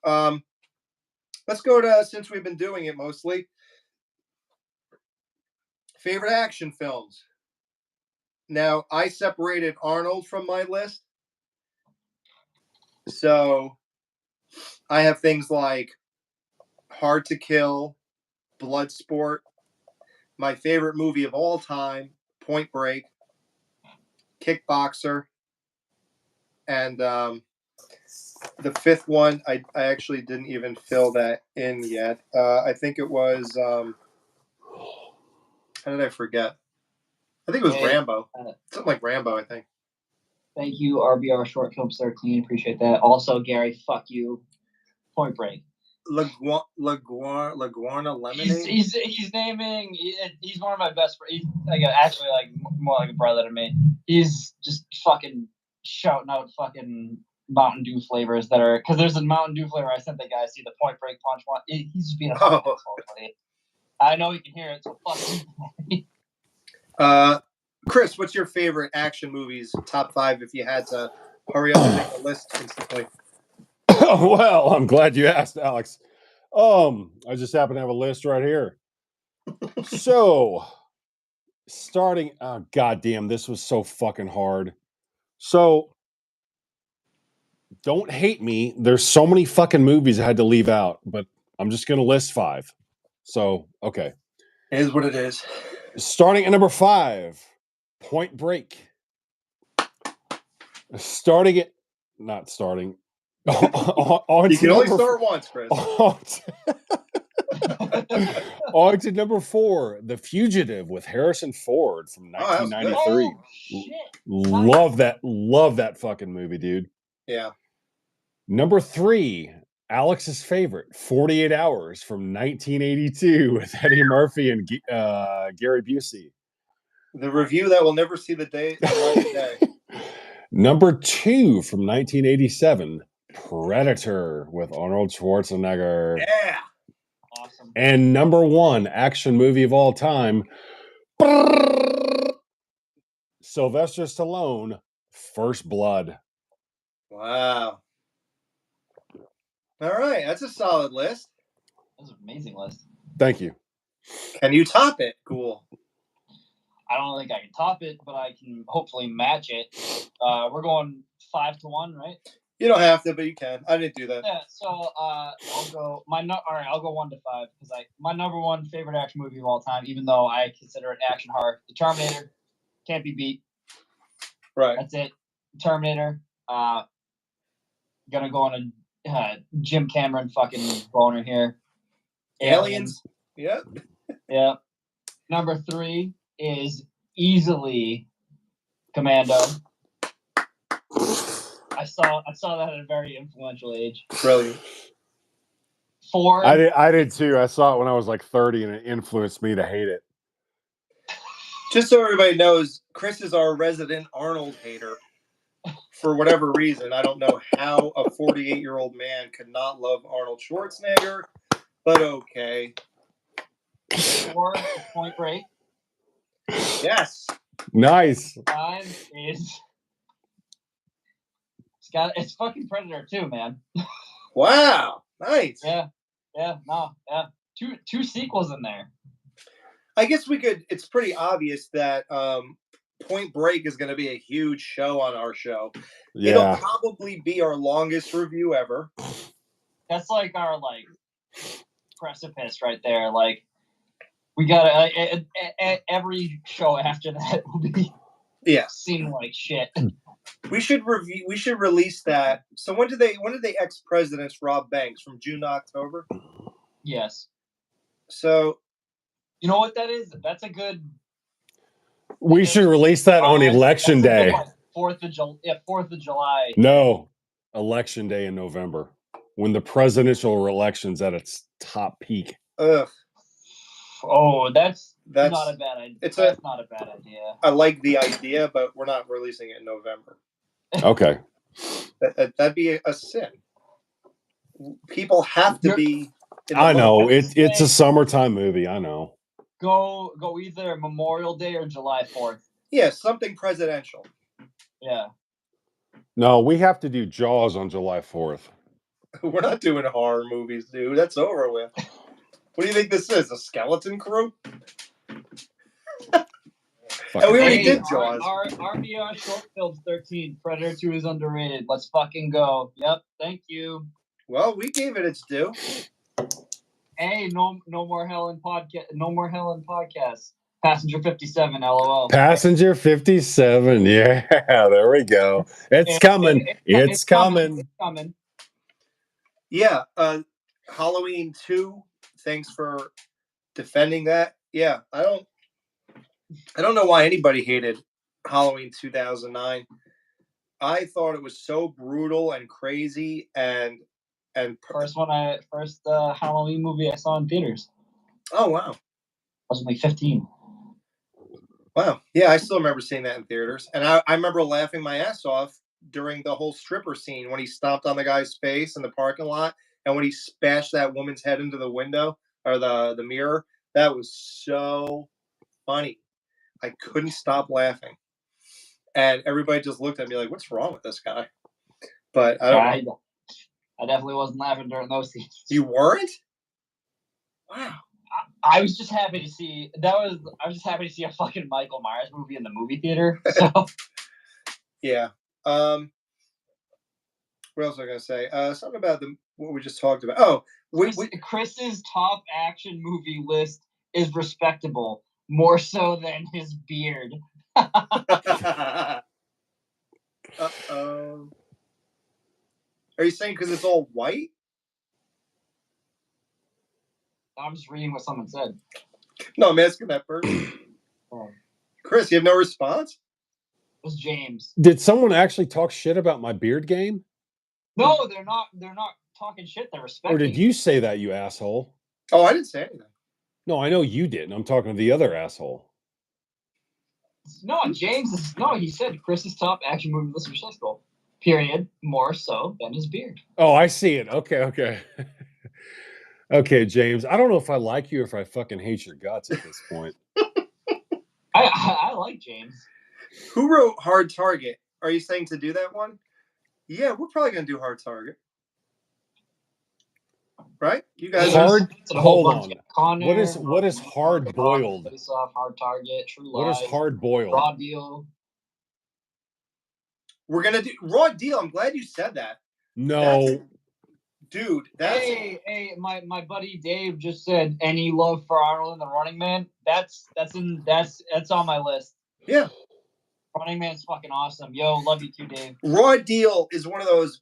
Let's go to, since we've been doing it mostly, favorite action films. Now, I separated Arnold from my list. So I have things like Hard to Kill, Bloodsport, my favorite movie of all time, Point Break, Kickboxer, and the fifth one, I actually didn't even fill that in yet. I think it was, how did I forget? I think it was Rambo. Something like Rambo, I think. Thank you, RBR Short Films 13. Appreciate that. Also, Gary, fuck you. Point Break. Laguarna Lemonade? He's naming. He's one of my best friends. He's like actually like more like a brother to me. He's just fucking shouting out fucking Mountain Dew flavors that are, because there's a Mountain Dew flavor I sent the guy, see the Point Break punch one. He's just being a fucking asshole. I know he can hear it, so fuck you. Chris, what's your favorite action movies? Top 5 if you had to hurry up and make a list instantly. Well, I'm glad you asked, Alex. I just happen to have a list right here. So, starting, oh goddamn, this was so fucking hard. So, don't hate me. There's so many fucking movies I had to leave out, but I'm just gonna list 5. So, okay. It is what it is. Starting at number 5, Point Break. Not starting. You can only start once, Chris. On to number 4, The Fugitive with Harrison Ford from 1993. Love that fucking movie, dude. Yeah. Number 3, Alex's favorite, 48 Hours from 1982 with Eddie Murphy and Gary Busey. The review that will never see the light of day. Number 2 from 1987, Predator with Arnold Schwarzenegger. Yeah. Awesome. And number 1 action movie of all time, Sylvester Stallone, First Blood. Wow. All right, that's a solid list. That's an amazing list. Thank you. Can you top it? Cool. I don't think I can top it, but I can hopefully match it. We're going 5-1, right? You don't have to, but you can. I didn't do that. Yeah. So I'll go. All right, I'll go 1 to 5 because my number 1 favorite action movie of all time, even though I consider it action horror, The Terminator, can't be beat. Right. That's it. Terminator. Gonna go on a Jim Cameron fucking boner here. Aliens. Yep. Yeah. Number 3 is easily Commando. I saw that at a very influential age. Brilliant. 4. I did too. I saw it when I was like 30, and it influenced me to hate it. Just so everybody knows, Chris is our resident Arnold hater. For whatever reason, I don't know how a 48-year-old man could not love Arnold Schwarzenegger, but okay. 4 is Point Break. Yes. Nice. 5 is it's fucking Predator 2, man. Wow. Nice. Yeah. Two sequels in there. I guess we could. It's pretty obvious that Point Break is going to be a huge show on our show. Yeah. It'll probably be our longest review ever. That's like our precipice right there. Like we got every show after that will be seeming like shit. We should review. We should release that. So when did they ex-presidents rob banks? From June to October? Yes. So you know what that is? That's a good. We should release that on Election Day. 4th of July. No, Election Day in November, when the presidential election's at its top peak. Ugh. Oh, that's not a bad idea. That's not a bad idea. I like the idea, but we're not releasing it in November. Okay. That'd be a sin. People have to be. I know it's a summertime movie. I know. Go either Memorial Day or July 4th. Yeah, something presidential. Yeah. No, we have to do Jaws on July 4th. We're not doing horror movies, dude. That's over with. What do you think this is? A skeleton crew? And we already did Jaws. RBR Short Films 13. Predator 2 is underrated. Let's fucking go. Yep. Thank you. Well, we gave it its due. Hey, no more Helen podcast. No more Helen podcast. Passenger 57. LOL. Passenger 57. Yeah, there we go. It's coming. It's coming. It's coming. Yeah. Halloween 2. Thanks for defending that. Yeah, I don't know why anybody hated Halloween 2009. I thought it was so brutal and crazy and First Halloween movie I saw in theaters. oh wow. I was only 15. Wow. Yeah, I still remember seeing that in theaters. And I remember laughing my ass off during the whole stripper scene when he stomped on the guy's face in the parking lot and when he smashed that woman's head into the window or the mirror. That was so funny. I couldn't stop laughing. And everybody just looked at me like, what's wrong with this guy? But I don't know. I definitely wasn't laughing during those scenes. You weren't? Wow. I was just happy to see I was just happy to see a fucking Michael Myers movie in the movie theater. So yeah. What else was I gonna say? Something about what we just talked about. Oh, Chris's top action movie list is respectable, more so than his beard. Uh-oh. Are you saying because it's all white? I'm just reading what someone said. No, I'm asking that person. Chris, you have no response? It was James. Did someone actually talk shit about my beard game? No, they're not talking shit, they're respecting. Or did you say that, you asshole? Oh, I didn't say anything. No, I know you didn't. I'm talking to the other asshole. No, he said Chris's top action movie list was respectable. Period. More so than his beard. Oh, I see it. Okay. Okay, James. I don't know if I like you or if I fucking hate your guts at this point. I like James. Who wrote Hard Target? Are you saying to do that one? Yeah, we're probably gonna do Hard Target. Right? You guys hold on. What is hard boiled? Hard Target, True What Lies, is hard boiled? Raw Deal. We're gonna do Raw Deal. I'm glad you said that. No. Dude, Hey, my buddy Dave just said any love for Arnold and the Running Man. That's on my list. Yeah. Running Man's fucking awesome. Yo, love you too, Dave. Raw Deal is one of those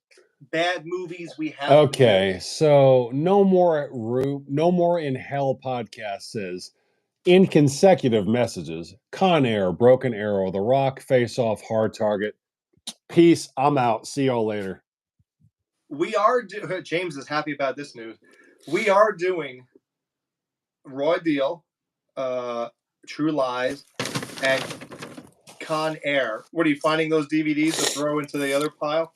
bad movies we have. Okay, so no more in Hell podcast says in consecutive messages: Con Air, Broken Arrow, The Rock, Face Off, Hard Target. Peace. I'm out. See y'all later. We are James is happy about this news. We are doing Raw Deal, True Lies, and Con Air. What are you finding those DVDs to throw into the other pile?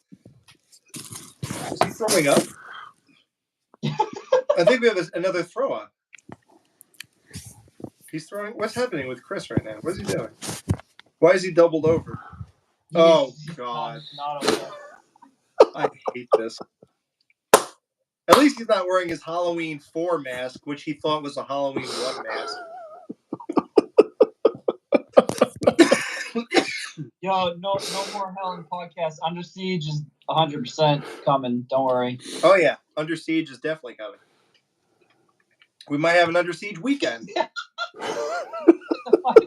Is he throwing up? I think we have another throw up. He's throwing. What's happening with Chris right now? What is he doing? Why is he doubled over? Oh God! Not okay. I hate this. At least he's not wearing his Halloween 4 mask, which he thought was a Halloween 1 mask. Yo, no more Helen podcast. Under Siege is 100% coming. Don't worry. Oh yeah, Under Siege is definitely coming. We might have an Under Siege weekend.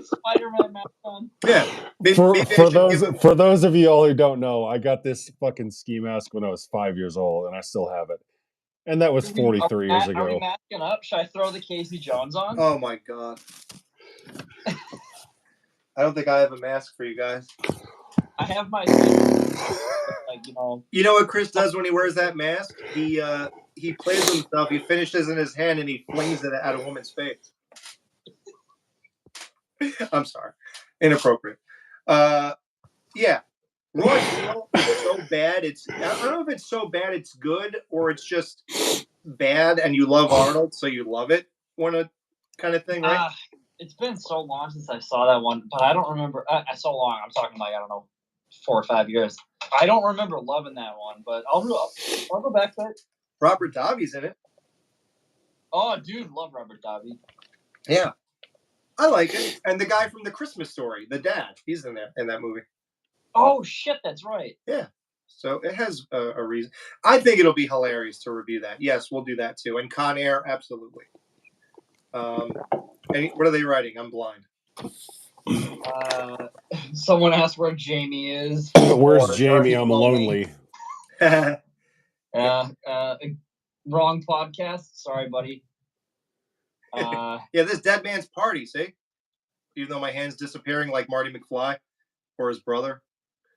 Spider-Man mask on. Yeah. For those of you all who don't know, I got this fucking ski mask when I was 5 years old, and I still have it. And that was 43 years ago. Are we masking up? Should I throw the Casey Jones on? Oh my God. I don't think I have a mask for you guys. I have my You know what Chris does when he wears that mask? He plays with himself, he finishes in his hand and he flings it at a woman's face. I'm sorry. Inappropriate. Yeah. Raw Deal is so bad. I don't know if it's so bad it's good or it's just bad and you love Arnold, so you love it. Kind of thing, right? It's been so long since I saw that one, but I don't remember. So long. I'm talking like, I don't know, 4 or 5 years. I don't remember loving that one, but I'll go back to it. Robert Davi's in it. Oh, dude, love Robert Davi. Yeah. I like it. And the guy from The Christmas Story, the dad, he's in that movie. Oh, shit, that's right. Yeah. So it has a reason. I think it'll be hilarious to review that. Yes, we'll do that too. And Con Air, absolutely. What are they writing? I'm blind. Someone asked where Jamie is. Where's Or Jamie? he's I'm lonely. Wrong podcast. Sorry, buddy. Yeah, this dead man's party. See, even though my hand's disappearing like Marty McFly or his brother,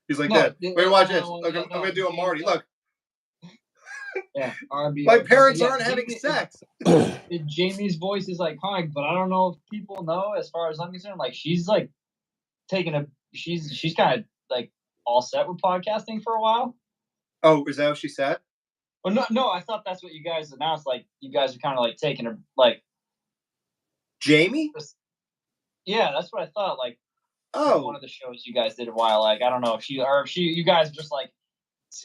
he's like that. Wait, watch this. Look, I'm gonna do a Marty. Look. Yeah, RB. My parents aren't having sex. Jamie's voice is iconic, but I don't know if people know. As far as I'm concerned, like she's like taking a she's kind of like all set with podcasting for a while. Oh, is that what she said? Well, no, I thought that's what you guys announced. Like you guys are kind of like taking a like Jamie. Yeah, that's what I thought. Like, one of the shows you guys did a while. Like, I don't know if you guys just like,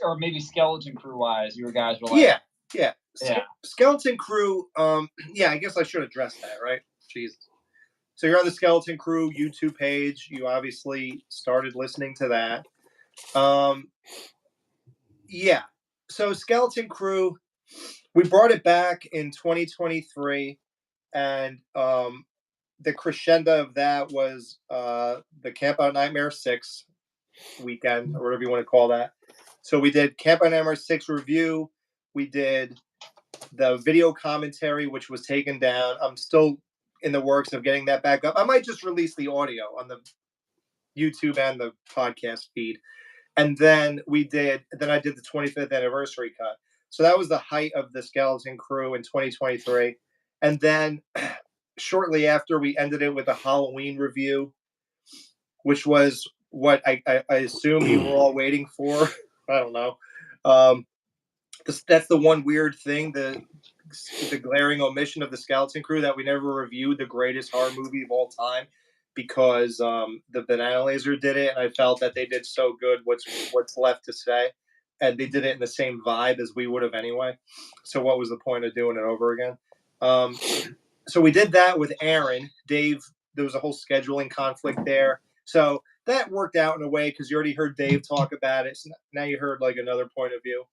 or maybe Skeleton Crew wise, you guys were like, yeah. Skeleton Crew. Yeah, I guess I should address that, right? Jesus. So you're on the Skeleton Crew YouTube page. You obviously started listening to that. Yeah. So Skeleton Crew, we brought it back in 2023, and the crescendo of that was the Camp Out Nightmare 6 weekend, or whatever you want to call that. So we did Camp Out Nightmare 6 review. We did the video commentary, which was taken down. I'm still in the works of getting that back up. I might just release the audio on the YouTube and the podcast feed. And then I did the 25th anniversary cut. So that was the height of the Skeleton Crew in 2023. And then shortly after, we ended it with a Halloween review, which was what I assume you were all waiting for. I don't know. That's the one weird thing, the glaring omission of the Skeleton Crew, that we never reviewed the greatest horror movie of all time, because the Banana Laser did it, and I felt that they did so good. What's left to say? And they did it in the same vibe as we would have anyway. So what was the point of doing it over again? So we did that with Aaron. Dave, there was a whole scheduling conflict there. So that worked out in a way, because you already heard Dave talk about it. So now you heard like another point of view.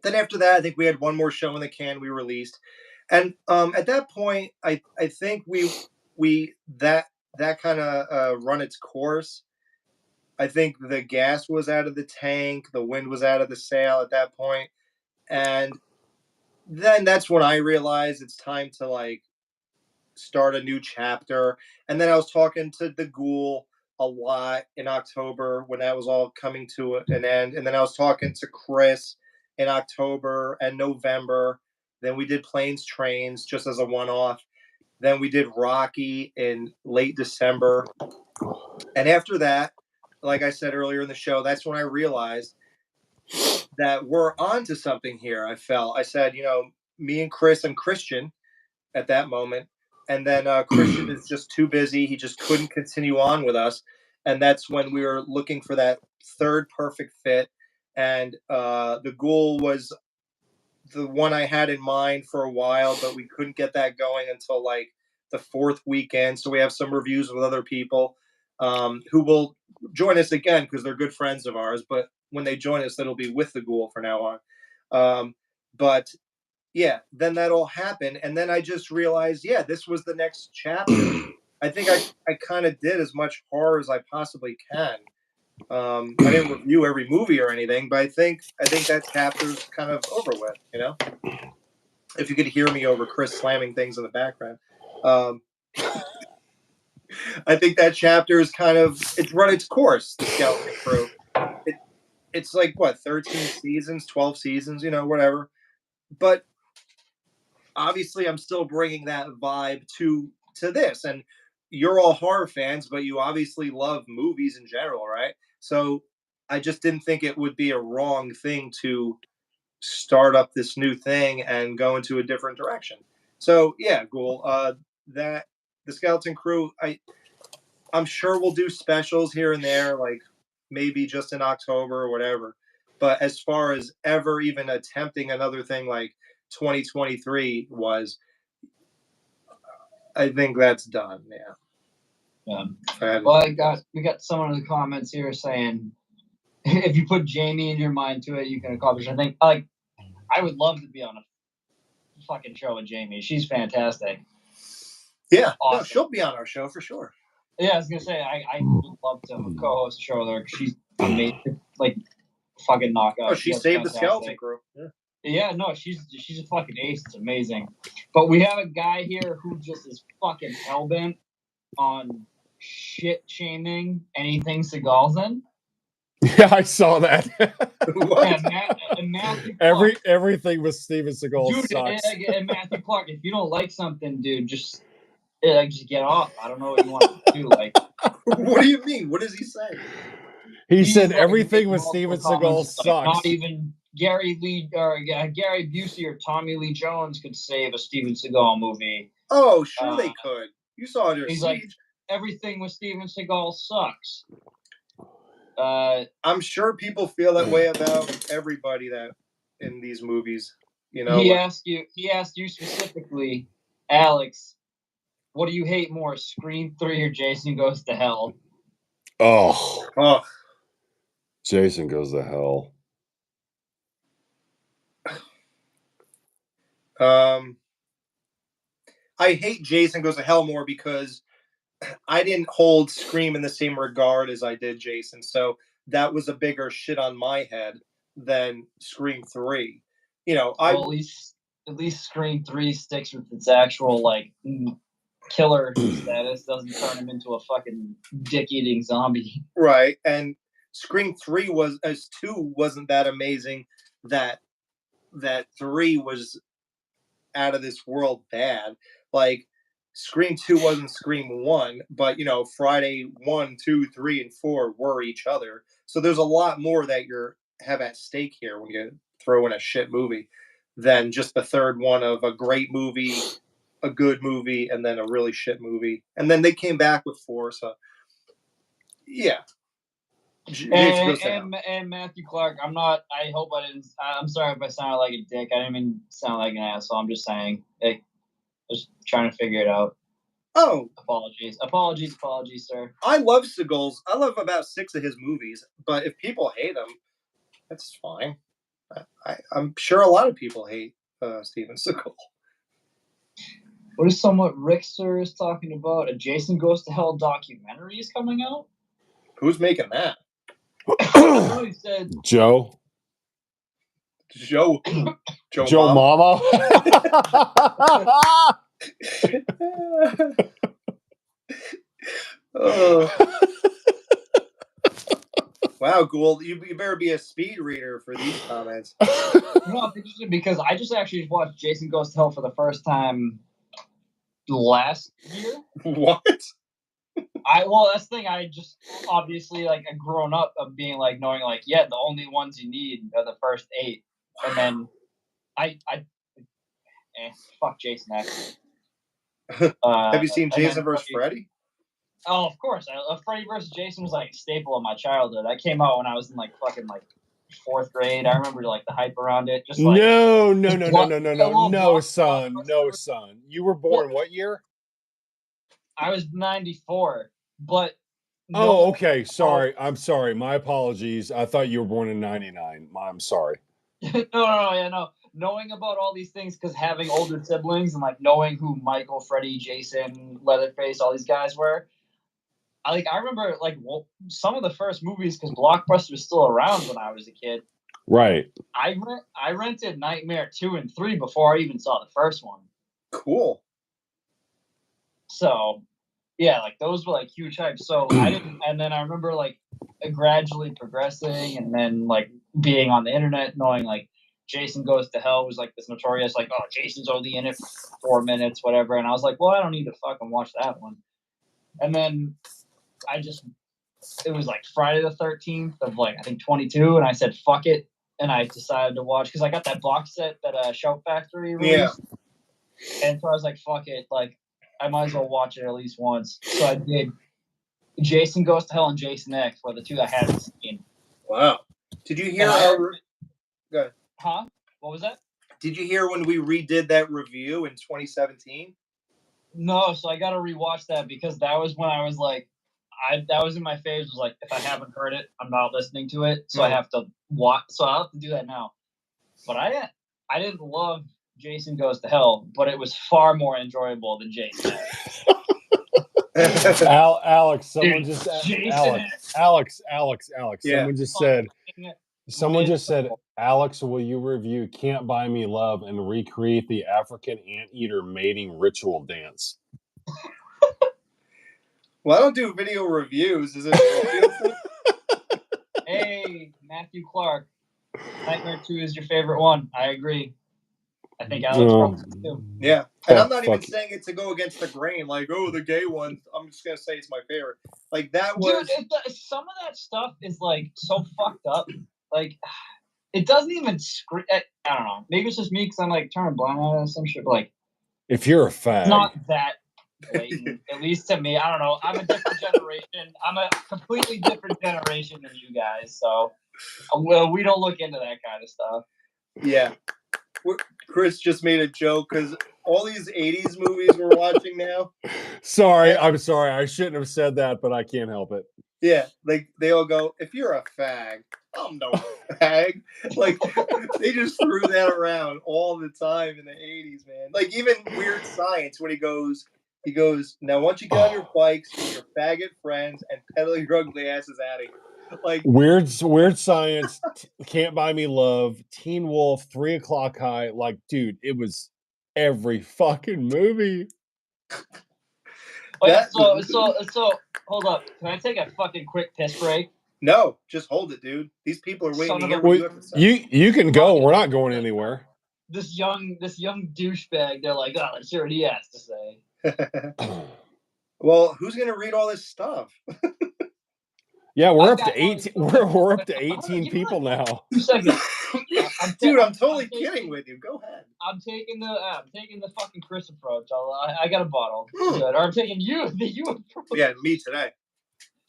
Then after that, I think we had one more show in the can we released. And at that point, I think we that kind of run its course. I think the gas was out of the tank, the wind was out of the sail at that point. And then that's when I realized it's time to like start a new chapter. And then I was talking to the Ghoul a lot in October when that was all coming to an end. And then I was talking to Chris in October and November. Then we did Planes, Trains just as a one-off. Then we did Rocky in late December. And after that, like I said earlier in the show, that's when I realized that we're on to something here. I said, me and Chris and Christian at that moment. And then Christian is just too busy. He just couldn't continue on with us. And that's when we were looking for that third perfect fit. And the Ghoul was the one I had in mind for a while, but we couldn't get that going until like the fourth weekend. So we have some reviews with other people who will join us again, because they're good friends of ours. But when they join us, that'll be with the Ghoul for now on. But yeah, then that all happened. And then I just realized, this was the next chapter. I think I kind of did as much horror as I possibly can. I didn't review every movie or anything, but I think that chapter's kind of over with, if you could hear me over Chris slamming things in the background. I think that chapter is it's run its course, the Skeleton Crew. It's like, what, 13 seasons, 12 seasons, whatever. But obviously I'm still bringing that vibe to this. And you're all horror fans, but you obviously love movies in general, right? So I just didn't think it would be a wrong thing to start up this new thing and go into a different direction. So yeah, Ghoul, that the Skeleton Crew, I'm sure we'll do specials here and there, like maybe just in October or whatever. But as far as ever even attempting another thing like 2023 was, I think that's done. Yeah. Well, we got some of the comments here saying if you put Jamie in your mind to it, you can accomplish. I think like I would love to be on a fucking show with Jamie. She's fantastic. Yeah, Awesome. no, she'll be on our show for sure. Yeah, I was gonna say I would love to co-host a show with her. She's amazing, like fucking knockout. Oh, she saved the Skeleton Crew. Yeah. Yeah, no, she's a fucking ace. It's amazing. But we have a guy here who just is fucking hellbent on shit shaming anything Seagal's in. Yeah, I saw that. And Matthew Clark, Everything with Steven Seagal sucks. And Matthew Clark, if you don't like something, dude, just get off. I don't know what you want to do. Like, what do you mean? What does he say? He said like, everything with Steven Seagal sucks. Like, not even Gary Busey or Tommy Lee Jones could save a Steven Seagal movie. Oh, sure they could. You saw it. He's like, everything with Steven Seagal sucks. I'm sure people feel that way about everybody that in these movies. You know, he asked you specifically, Alex, what do you hate more, Scream 3 or Jason Goes to Hell? Oh. Jason Goes to Hell. I hate Jason Goes to Hell more because I didn't hold Scream in the same regard as I did Jason. So that was a bigger shit on my head than Scream 3. You know, at least Scream 3 sticks with its actual like killer status, doesn't turn him into a fucking dick-eating zombie. Right. And Scream 3 wasn't that amazing that 3 was out of this world bad. Like Scream 2 wasn't Scream 1, but you know, Friday 1, 2, 3, and 4 were each other. So there's a lot more that have at stake here when you throw in a shit movie than just the third one of a great movie, a good movie, and then a really shit movie. And then they came back with 4, so yeah. And Matthew Clark, I'm sorry if I sounded like a dick. I didn't even sound like an asshole. I'm just saying, just trying to figure it out. Oh, apologies, sir. I love Seagal's. I love about 6 of his movies, but if people hate him, that's fine. I'm sure a lot of people hate Steven Seagal. What is somewhat Rickster is talking about? A Jason Goes to Hell documentary is coming out? Who's making that? He said Joe Mama. Wow, Gould, you better be a speed reader for these comments. No, it's interesting because I just actually watched Jason Goes to Hell for the first time last year. What? That's the thing. I just obviously like I've grown up of being like knowing like the only ones you need are the first 8, and then fuck Jason X. Have you seen Jason vs. Freddy? Oh, of course. Freddy vs. Jason was like a staple of my childhood. That came out when I was in like fucking like 4th grade. I remember like the hype around it. Just like no, son. You were born what year? I was 94, but. Oh, okay. Sorry. I'm sorry. My apologies. I thought you were born in 99. I'm sorry. No. Knowing about all these things because having older siblings and like knowing who Michael, Freddy, Jason, Leatherface, all these guys were. I remember like some of the first movies because Blockbuster was still around when I was a kid. Right. I rented Nightmare 2 and 3 before I even saw the first one. Cool. So, yeah, like those were like huge hype. So I didn't, and then I remember like gradually progressing, and then like being on the internet, knowing like Jason Goes to Hell was like this notorious like, oh, Jason's only in it for 4 minutes, whatever. And I was like, well, I don't need to fucking watch that one. And then it was like Friday the 13th of like I think 22, and I said fuck it, and I decided to watch because I got that box set that Shout Factory released. Yeah. And so I was like, fuck it, like I might as well watch it at least once. So I did. Jason Goes to Hell and Jason X were the 2 I hadn't seen. Wow. Did you hear Go ahead. Huh? What was that? Did you hear when we redid that review in 2017? No, so I got to rewatch that because that was when I was like, that was in my phase. Was like, if I haven't heard it, I'm not listening to it. So I have to watch. So I'll have to do that now. But I didn't love Jason Goes to Hell, but it was far more enjoyable than Jason. Alex, someone Dude, just Jason. Alex. Yeah. Someone just said, Alex, will you review Can't Buy Me Love and recreate the African anteater mating ritual dance? Well, I don't do video reviews. Is it? Hey, Matthew Clark. Nightmare 2 is your favorite one. I agree. I think Alex probably too. Yeah. And I'm not even saying it to go against the grain, like, oh, the gay one. I'm just going to say it's my favorite. Like, that was... Dude, some of that stuff is, like, so fucked up. Like, it doesn't even scream... I don't know. Maybe it's just me because I'm, like, turning blind out of some shit. But, like... If you're a fag... It's not that blatant, at least to me. I don't know. I'm a different generation. I'm a completely different generation than you guys. So, well, we don't look into that kind of stuff. Yeah. Chris just made a joke because all these 80s movies we're watching now. I'm sorry. I shouldn't have said that, but I can't help it. Yeah, like they all go, if you're a fag, I'm no fag. Like they just threw that around all the time in the 80s, man. Like even Weird Science when he goes, now once you get on your bikes with your faggot friends and pedal your ugly asses out of here. Like Weird Science, Can't Buy Me Love, Teen Wolf, 3 O'Clock High. Like, dude, it was every fucking movie. Wait, so hold up. Can I take a fucking quick piss break? No, just hold it, dude. These people are waiting to hear what you have to say. You can go. We're not going anywhere. This young douchebag, they're like, oh, let's hear what he has to say. Well, who's gonna read all this stuff? Yeah, we're up to 18. We're up to 18 people now. 2 seconds. Dude, I'm totally kidding with you. Go ahead. I'm taking the fucking Chris approach. I got a bottle. Good. Or I'm taking you approach. Yeah, me today.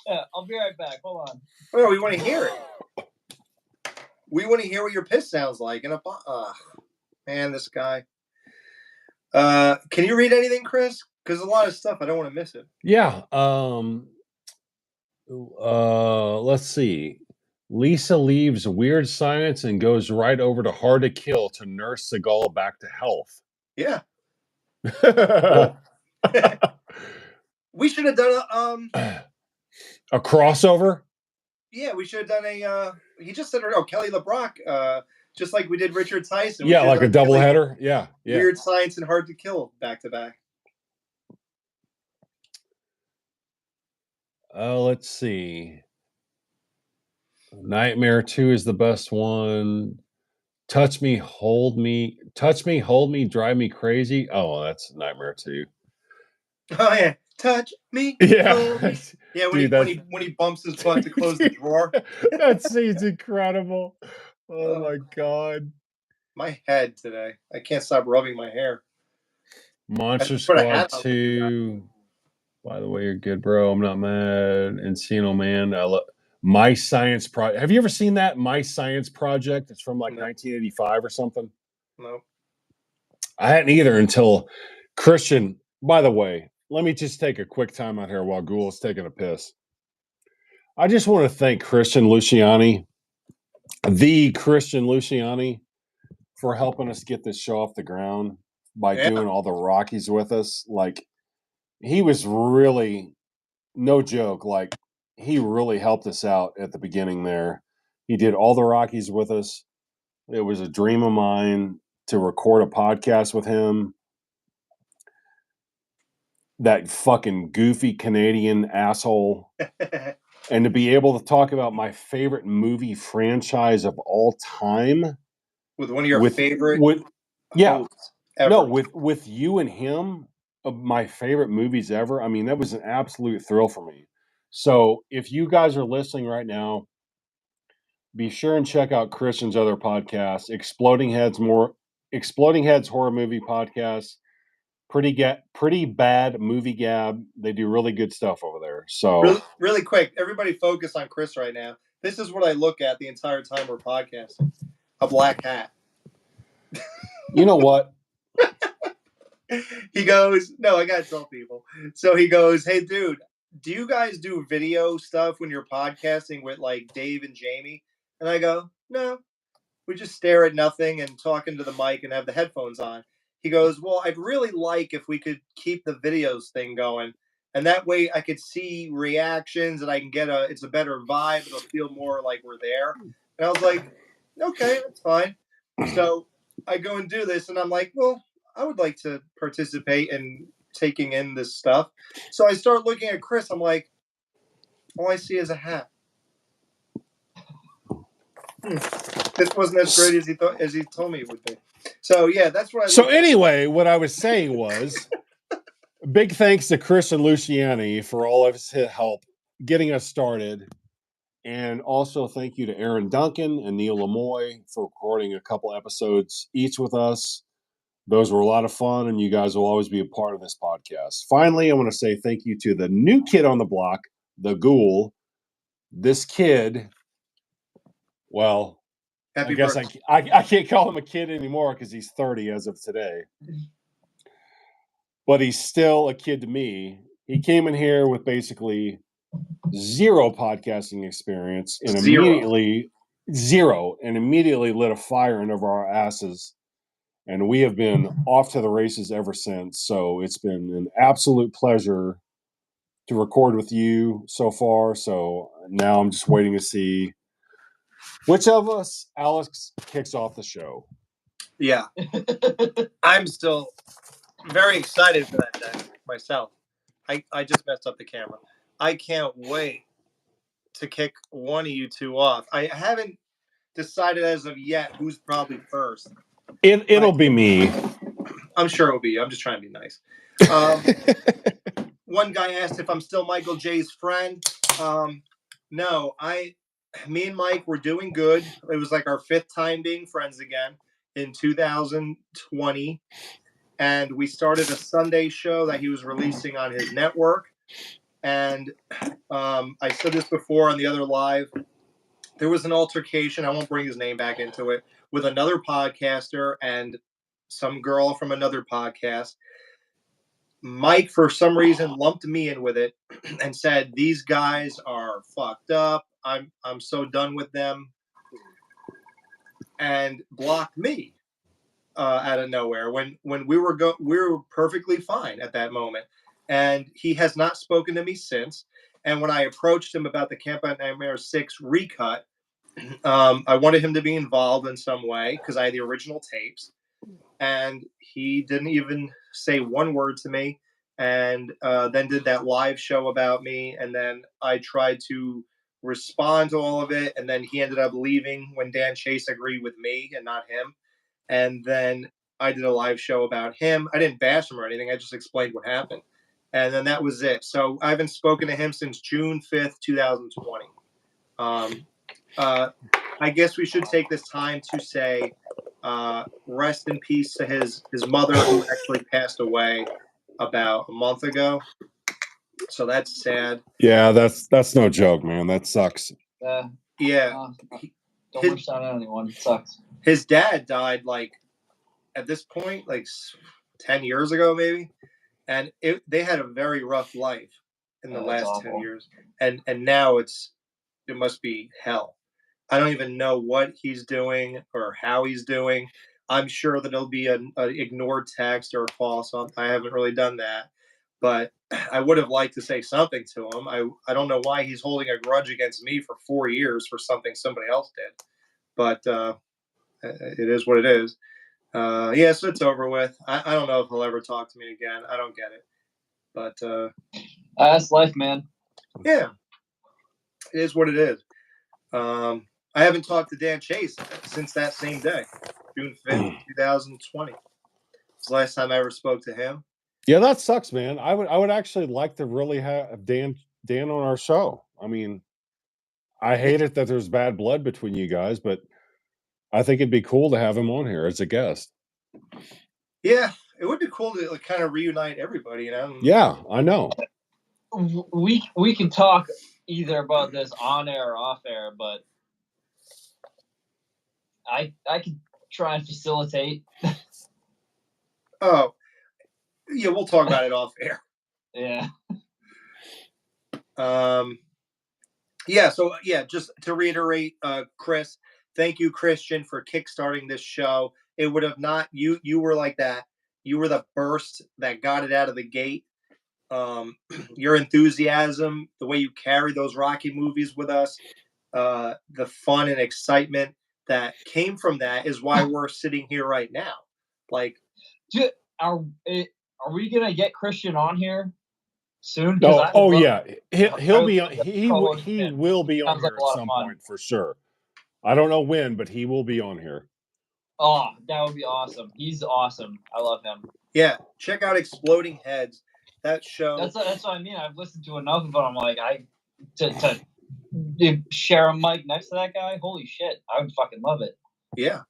Yeah, I'll be right back. Hold on. Oh, we want to hear it. We want to hear what your piss sounds like in a man, this guy. Can you read anything, Chris? Because a lot of stuff I don't want to miss it. Yeah. Let's see. Lisa leaves Weird Science and goes right over to Hard to Kill to nurse Seagal back to health. Yeah. We should have done a crossover. Yeah, we should have done he just said, Kelly LeBrock, just like we did Richard Tyson. Yeah, like a doubleheader. Yeah. Weird Science and Hard to Kill back to back. Let's see. Nightmare 2 is the best one. Touch Me, Hold Me, Drive Me Crazy. Oh, that's Nightmare 2. Oh yeah, Touch Me. Yeah. Yeah, when he bumps his butt to close the drawer. That scene's incredible. Oh my god. My head today. I can't stop rubbing my hair. Monster Squad 2. By the way, you're good, bro. I'm not mad. Encino Man. I love My Science Project. Have you ever seen that? My Science Project? It's from like 1985 or something. No. I hadn't either until Christian. By the way, let me just take a quick time out here while Ghoul's taking a piss. I just want to thank Christian Luciani, the Christian Luciani, for helping us get this show off the ground by doing all the Rockies with us. Like, he was really, no joke, like, he really helped us out at the beginning there. He did all the Rockies with us. It was a dream of mine to record a podcast with him. That fucking goofy Canadian asshole. And to be able to talk about my favorite movie franchise of all time. With one of your favorite hosts ever. No, with you and him, of my favorite movies ever. I mean, that was an absolute thrill for me. So if you guys are listening right now, be sure and check out Christian's other podcasts, Exploding Heads Horror Movie Podcast, Pretty Bad Movie Gab. They do really good stuff over there. So really quick, everybody focus on Chris right now. This is what I look at the entire time we're podcasting. A black hat. You know what? He goes, no, I gotta tell people. So he goes, hey dude, do you guys do video stuff when you're podcasting with like Dave and Jamie? And I go, no, we just stare at nothing and talk into the mic and have the headphones on. He goes, well, I'd really like if we could keep the videos thing going. And that way I could see reactions and I can get it's a better vibe. It'll feel more like we're there. And I was like, okay, that's fine. So I go and do this and I'm like, well, I would like to participate in taking in this stuff. So I start looking at Chris. I'm like, all I see is a hat. This wasn't as great as he told me it would be. So yeah, that's what I. So anyway, what I was saying was, big thanks to Chris and Luciani for all of his help getting us started, and also thank you to Aaron Duncan and Neil Lamoy for recording a couple episodes each with us. Those were a lot of fun, and you guys will always be a part of this podcast. Finally, I want to say thank you to the new kid on the block, the Ghoul. This kid, well, Happy I guess birthday. I can't call him a kid anymore because he's 30 as of today. But he's still a kid to me. He came in here with basically zero podcasting experience and immediately lit a fire under our asses. And we have been off to the races ever since. So it's been an absolute pleasure to record with you so far. So now I'm just waiting to see which of us Alex kicks off the show. Yeah. I'm still very excited for that day myself. I just messed up the camera. I can't wait to kick one of you two off. I haven't decided as of yet who's probably first. It'll be me. I'm sure it'll be you. I'm just trying to be nice. One guy asked if I'm still Michael J's friend. No, me and Mike were doing good. It was like our 5th time being friends again in 2020. And we started a Sunday show that he was releasing on his network. And I said this before on the other live. There was an altercation, I won't bring his name back into it, with another podcaster and some girl from another podcast. Mike, for some reason, lumped me in with it and said, these guys are fucked up. I'm so done with them. And blocked me out of nowhere when we were perfectly fine at that moment. And he has not spoken to me since. And when I approached him about the Camp Out Nightmare 6 recut, I wanted him to be involved in some way because I had the original tapes. And he didn't even say one word to me. And then did that live show about me. And then I tried to respond to all of it. And then he ended up leaving when Dan Chase agreed with me and not him. And then I did a live show about him. I didn't bash him or anything. I just explained what happened. And then that was it. So I haven't spoken to him since June 5th, 2020. I guess we should take this time to say rest in peace to his mother, who actually passed away about a month ago. So that's sad. Yeah, that's no joke, man. That sucks. Yeah. Don't wish that on anyone. It sucks. His dad died at this point, 10 years ago, maybe. And they had a very rough life in the last 10 years. And now it must be hell. I don't even know what he's doing or how he's doing. I'm sure that it'll be an ignored text or a call. So I haven't really done that. But I would have liked to say something to him. I don't know why he's holding a grudge against me for 4 years for something somebody else did. But it is what it is. Yeah, so it's over with. I don't know if he'll ever talk to me again. I don't get it. But that's life, man. Yeah, it is what it is. I haven't talked to Dan Chase since that same day, June 5th, 2020. It was the last time I ever spoke to him. Yeah, that sucks, man. I would actually like to really have Dan on our show. I mean, I hate it that there's bad blood between you guys, but I think it'd be cool to have him on here as a guest. Yeah, it would be cool to kind of reunite everybody, you know? Yeah, I know. We can talk either about this on air or off air, but I can try and facilitate. Oh, yeah, we'll talk about it off air. Yeah. Yeah, so yeah, just to reiterate, Chris, thank you, Christian, for kickstarting this show. It would have not you were like that. You were the burst that got it out of the gate. Your enthusiasm, the way you carried those Rocky movies with us, the fun and excitement that came from that is why we're sitting here right now. Like, are we gonna get Christian on here soon? No, I would love yeah, I he'll would be love on. to He co-host he him. will be on Sounds like here a at lot of some fun. point for sure. I don't know when, but he will be on here. Oh, that would be awesome. He's awesome. I love him. yeah, check out Exploding Heads. That show. That's what I mean. I've listened to enough of it. I'm like, to share a mic next to that guy. Holy shit, I would fucking love it. Yeah.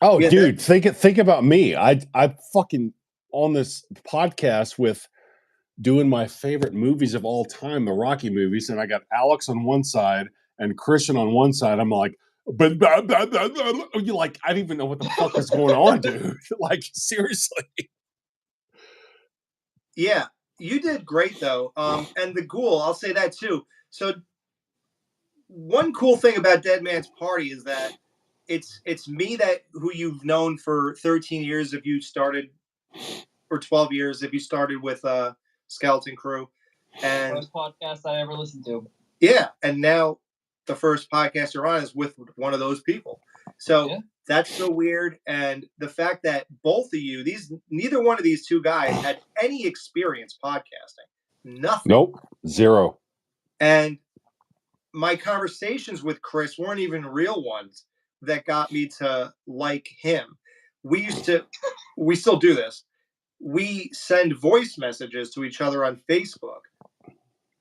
Oh, Yeah, dude, think about me. I fucking on this podcast with doing my favorite movies of all time, the Rocky movies, and I got Alex on one side and Christian on one side. I'm like, but you like, I don't even know what the fuck is going on, dude. Like, seriously. Yeah, you did great though. And the Ghoul, I'll say that too. So one cool thing about Dead Man's Party is that it's me that who you've known for 13 years if you started, or 12 years if you started with Skeleton Crew, and First podcast I ever listened to. yeah, and now the first podcast you're on is with one of those people. So Yeah. that's so weird. And the fact that both of you, neither one of these two guys had any experience podcasting. Nothing. Nope. Zero. And my conversations with Chris weren't even real ones that got me to like him. We still do this. We send voice messages to each other on Facebook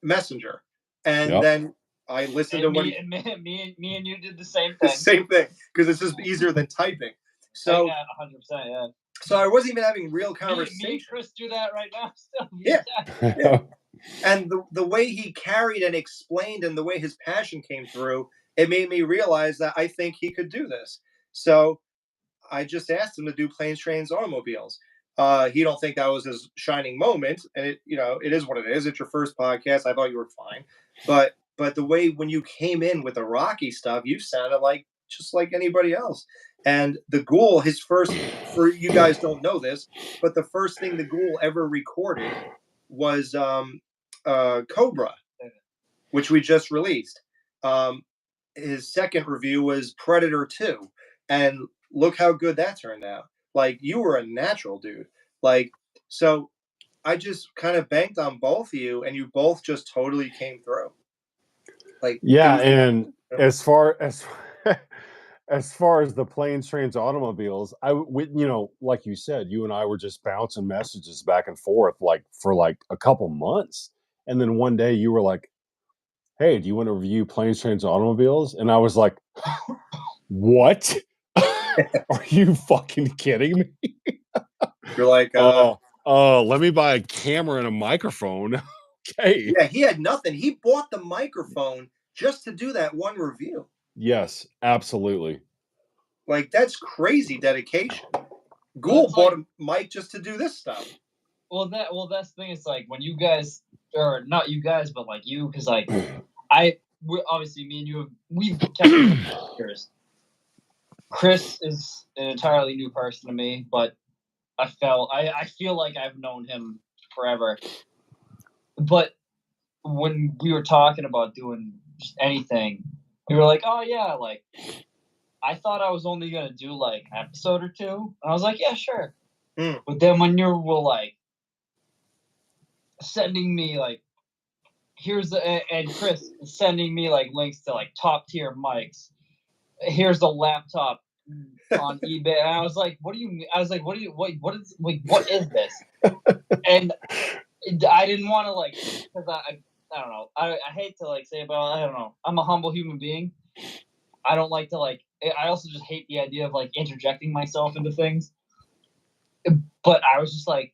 Messenger. And then I listened to what me and you did the same the thing. same thing, because it's just easier than typing. So yeah, 100%. Yeah. So I wasn't even having real Me conversation. and Chris do that right now still. Yeah. And the way he carried and explained and the way his passion came through, it made me realize that I think he could do this. So I just asked him to do Planes, Trains, Automobiles. He don't think that was his shining moment, and it is what it is. It's your first podcast. I thought you were fine, but the way when you came in with the Rocky stuff, you sounded like just like anybody else. And the Ghoul, his first, for you guys don't know this, but the first thing the Ghoul ever recorded was Cobra, which we just released. His second review was Predator 2, and look how good that turned out. Like, you were a natural, dude. Like, so I just kind of banked on both of you, and you both just totally came through. Like, yeah, and as far as as far as the Planes, Trains, Automobiles, like you said, you and I were just bouncing messages back and forth like for like a couple months, and then one day you were like, "Hey, do you want to review Planes, Trains, Automobiles?" And I was like, "What? Are you fucking kidding me?" You're like, let me buy a camera and a microphone. Okay. Yeah, he had nothing. He bought the microphone just to do that one review. Yes, absolutely. Like, that's crazy dedication. Ghoul bought a mic just to do this stuff. Well, that's the thing. It's like when you guys, or not you guys, but like you, because like obviously me and you we've kept years. Chris is an entirely new person to me, but I feel like I've known him forever. But when we were talking about doing just anything, we were like, oh yeah, like I thought I was only gonna do like an episode or two, and I was like, yeah, sure. But then when you were like sending me like and Chris is sending me like links to like top tier mics. Here's a laptop on eBay, and I was like, "What do you mean?" I was like, "What is this?" And I didn't want to like, because I don't know. I hate to like say about, I don't know. I'm a humble human being. I don't like to like. I also just hate the idea of like interjecting myself into things. But I was like,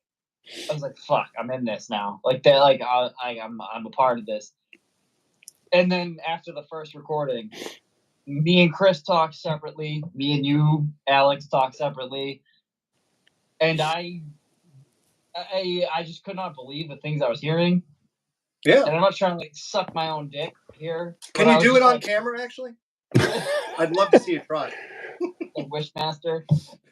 fuck, I'm in this now. Like that, like I'm a part of this. And then after the first recording, me and Chris talked separately. Me and you, Alex, talked separately. And I just could not believe the things I was hearing. Yeah. And I'm not trying to like suck my own dick here. Can you do it on camera? Actually, I'd love to see you try. Like Wishmaster.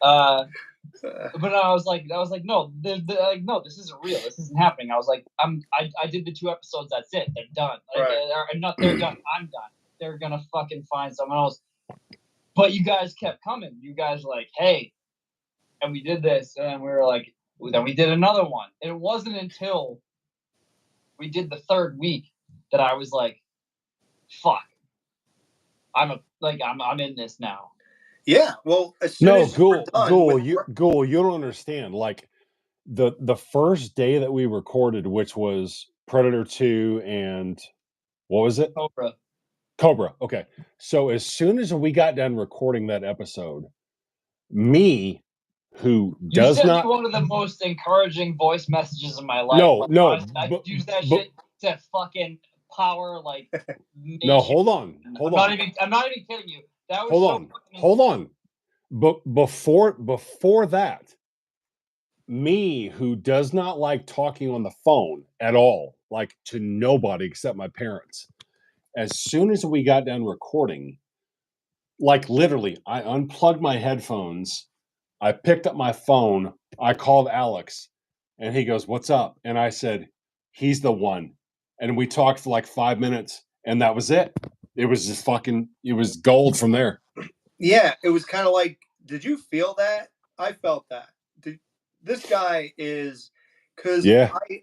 But I was like, no, no, this isn't real. This isn't happening. I was like, I did the 2 episodes. That's it. They're done. Like, Right. they're done. I'm done. They're gonna fucking find someone else. But you guys kept coming. You guys were like, hey, and we did this, and we were like, then we did another one. And it wasn't until we did the 3rd week that I was like, fuck, I'm in this now. Yeah, well, as soon as Ghoul, done Ghoul, you don't understand. Like the first day that we recorded, which was Predator 2 and what was it? Cobra. Okay. So as soon as we got done recording that episode, me, who You does sent not me one of the most encouraging voice messages of my life. No, I used that shit to fucking power like no, hold on. I'm not even kidding you. That was hold on. But before that, me, who does not like talking on the phone at all, like to nobody except my parents, as soon as we got done recording, like literally, I unplugged my headphones, I picked up my phone, I called Alex, and he goes, "What's up?" And I said, "He's the one." And we talked for like 5 minutes, and that was it. It was just fucking, it was gold from there. Yeah, it was kind of like, did you feel that? I felt that. This guy is, because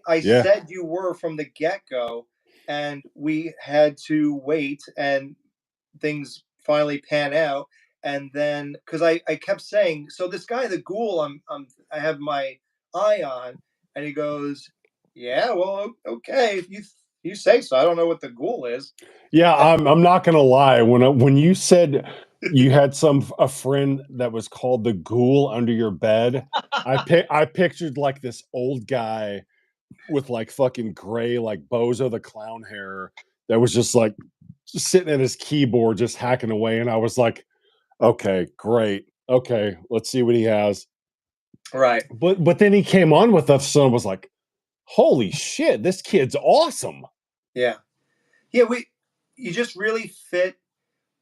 I said you were from the get-go, and we had to wait, and things finally pan out. And then, because I kept saying, so this guy, the Ghoul, I have my eye on, and he goes, yeah, well, okay, if you say so. I don't know what the Ghoul is. Yeah, I'm not gonna lie. When you said you had a friend that was called the Ghoul under your bed, I pictured like this old guy with like fucking gray like Bozo the Clown hair that was just like sitting at his keyboard just hacking away, and I was like, okay, great, okay, let's see what he has. Right. But then he came on with us, and I was like, holy shit, this kid's awesome. Yeah. You just really fit.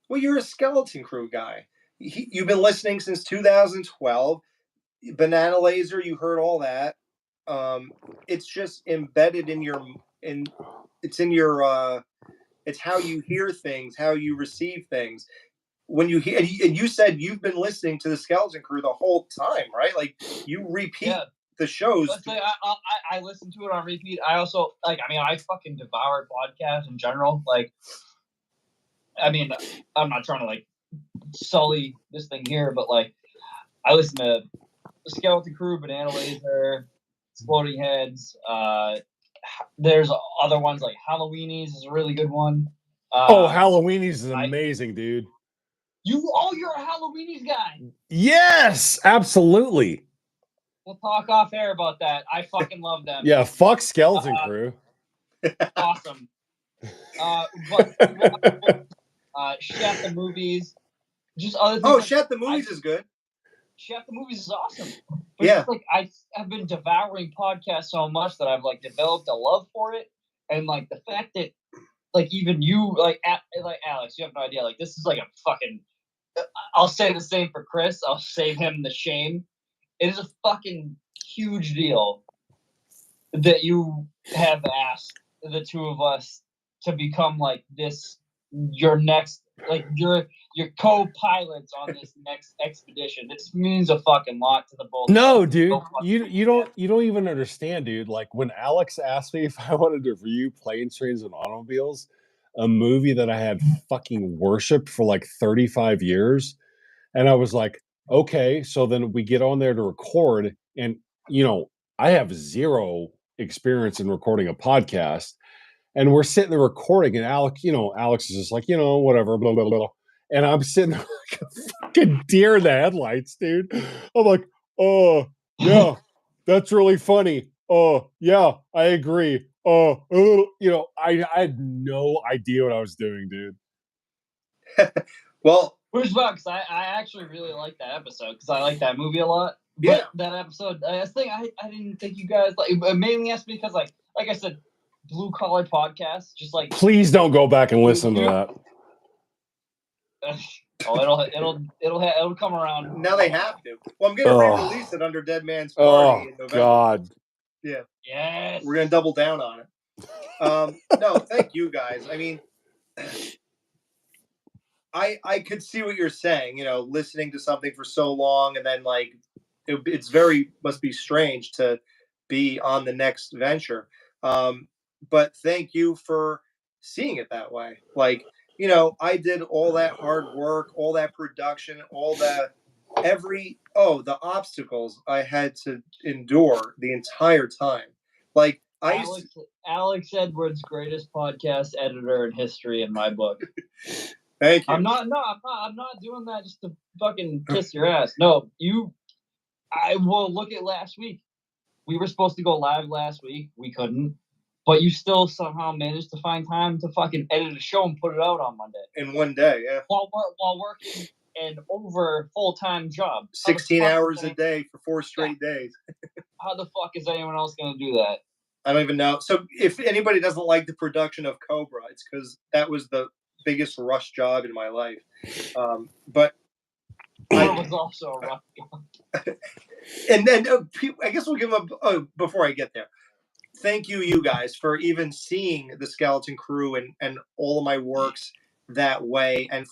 Well, you're a Skeleton Crew guy. You've been listening since 2012. Banana Laser, you heard all that. It's just embedded in your it's how you hear things, how you receive things. When you hear, and you said you've been listening to the Skeleton Crew the whole time, right? Like you repeat the shows. Let's say I listen to it on repeat. I also I fucking devour podcasts in general. Like, I mean, I'm not trying to like sully this thing here, but like I listen to Skeleton Crew, Banana Laser, Exploding Heads. There's other ones like Halloweenies is a really good one. Halloweenies is amazing, dude. You're a Halloweenies guy. Yes, absolutely. We'll talk off air about that. I fucking love them. Yeah, fuck Skeleton Crew. Awesome. But Chef the Movies, just other things. Oh, Chef the Movies is good. Chef the Movies is awesome. But yeah, like I have been devouring podcasts so much that I've like developed a love for it, and like the fact that like even you like Alex, you have no idea. Like this is like a fucking. I'll say the same for Chris. I'll save him the shame. It is a fucking huge deal that you have asked the 2 of us to become like this. Your next, like your co-pilots on this next expedition. This means a fucking lot to the both. No, dude, you don't even understand, dude. Like when Alex asked me if I wanted to review Planes, Trains, and Automobiles, a movie that I had fucking worshipped for like 35 years, and I was like, okay, so then we get on there to record, and I have zero experience in recording a podcast. And we're sitting there recording, and Alex is just like, whatever, blah, blah, blah. And I'm sitting there like a fucking deer in the headlights, dude. I'm like, oh, yeah, that's really funny. Oh, yeah, I agree. Oh, I had no idea what I was doing, dude. Well, which bucks, I actually really like that episode because I like that movie a lot. But that episode, I didn't think you guys like. It mainly asked me because like I said, Blue Collar Podcast, just like Please don't go back and listen to that. it'll come around. Now they have to. Well, I'm gonna re-release it under Dead Man's Party in November. God. Yeah. Yes. We're gonna double down on it. No, thank you guys. I mean, I could see what you're saying. You know, listening to something for so long and then like it's must be strange to be on the next venture. But thank you for seeing it that way. Like, you know, I did all that hard work, all that production, all the the obstacles I had to endure the entire time. Like Alex Edwards, greatest podcast editor in history in my book. Thank you. I'm not doing that just to fucking kiss your ass. No, I will look at last week. We were supposed to go live last week. We couldn't. But you still somehow managed to find time to fucking edit a show and put it out on Monday. In one day, yeah. While working an over full-time job. 16 hours a day for 4 straight days. How the fuck is anyone else going to do that? I don't even know. So if anybody doesn't like the production of Cobra, it's because that was the biggest rush job in my life. But that was also a rush job. And then I guess we'll give up before I get there. Thank you guys, for even seeing the Skeleton Crew and all of my works that way. And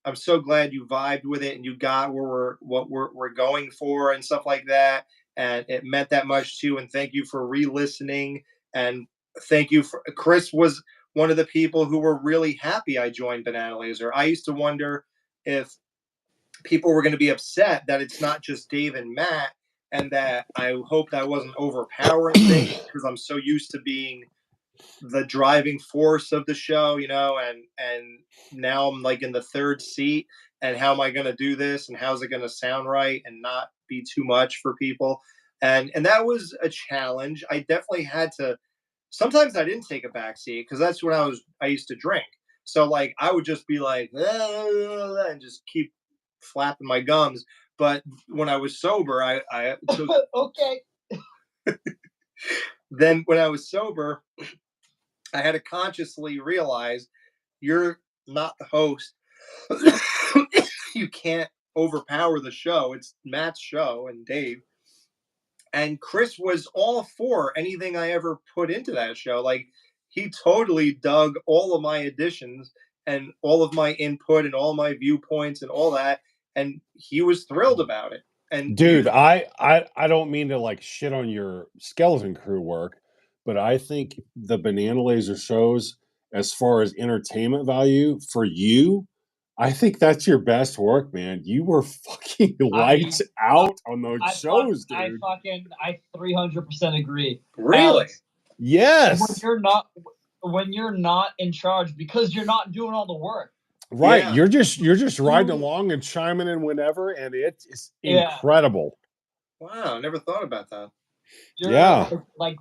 I'm so glad you vibed with it and you got what we're going for and stuff like that. And it meant that much too. And thank you for re-listening. And thank you for Chris was one of the people who were really happy I joined Banana Laser. I used to wonder if people were going to be upset that it's not just Dave and Matt, and that I hoped I wasn't overpowering things because I'm so used to being the driving force of the show, you know, and now I'm like in the third seat, and how am I going to do this, and how's it going to sound right and not be too much for people? And that was a challenge. I definitely had to. Sometimes I didn't take a back seat because that's when I used to drink. So like I would just be like and just keep flapping my gums. But when I was sober, I took okay. Then when I was sober, I had to consciously realize you're not the host. You can't overpower the show. It's Matt's show and Dave. And Chris was all for anything I ever put into that show. Like he totally dug all of my additions and all of my input and all my viewpoints and all that. And he was thrilled about it. And dude, I don't mean to like shit on your Skeleton Crew work, but I think the Banana Laser shows, as far as entertainment value for you, I think that's your best work, man. You were fucking lights out on those shows, dude. I 300% agree. Really? Alex, yes. When you're not in charge, because you're not doing all the work. Right. Yeah. You're just riding along and chiming in whenever, and it's incredible. Wow, I never thought about that. Like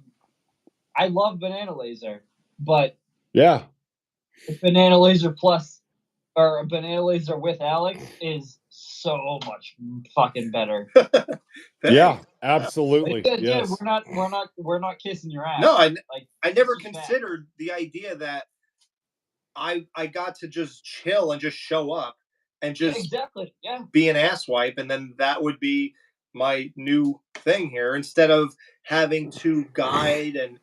I love Banana Laser, but Banana Laser Plus or Banana Laser with Alex is so much fucking better. Yeah, absolutely. Yes. We're not kissing your ass. No, I never considered the idea that I got to just chill and just show up and just be an asswipe, and then that would be my new thing here, instead of having to guide and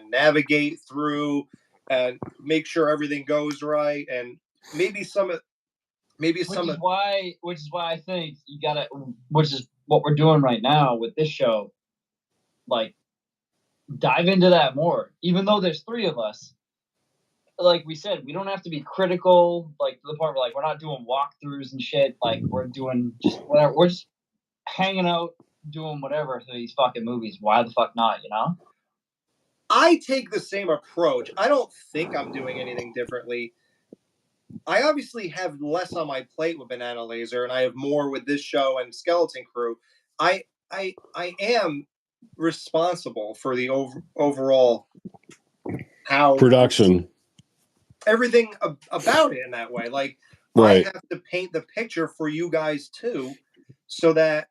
navigate through and make sure everything goes right, and which is why I think you gotta, which is what we're doing right now with this show, like dive into that more. Even though there's 3 of us, like we said, we don't have to be critical, like to the point where like we're not doing walkthroughs and shit. Like we're doing just whatever. We're just hanging out, doing whatever for these fucking movies. Why the fuck not, you know? I take the same approach. I don't think I'm doing anything differently. I obviously have less on my plate with Banana Laser, and I have more with this show and Skeleton Crew. I am responsible for the overall production, everything about it in that way. Like I have to paint the picture for you guys too, so that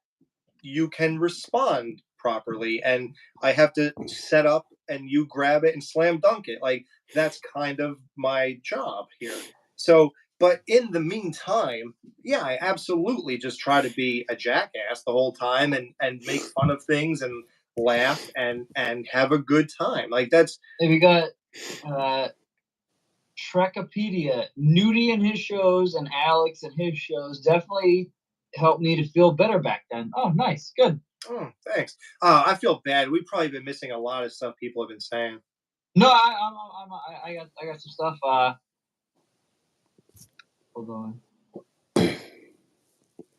you can respond properly, and I have to set up and you grab it and slam dunk it. Like that's kind of my job here. So, but in the meantime, yeah, I absolutely just try to be a jackass the whole time and make fun of things and laugh and have a good time. Like that's And we got Trekopedia, Nudie in his shows and Alex in his shows definitely helped me to feel better back then. Oh, nice, good. oh, thanks. I feel bad. We've probably been missing a lot of stuff people have been saying. No, I got some stuff. Hold on.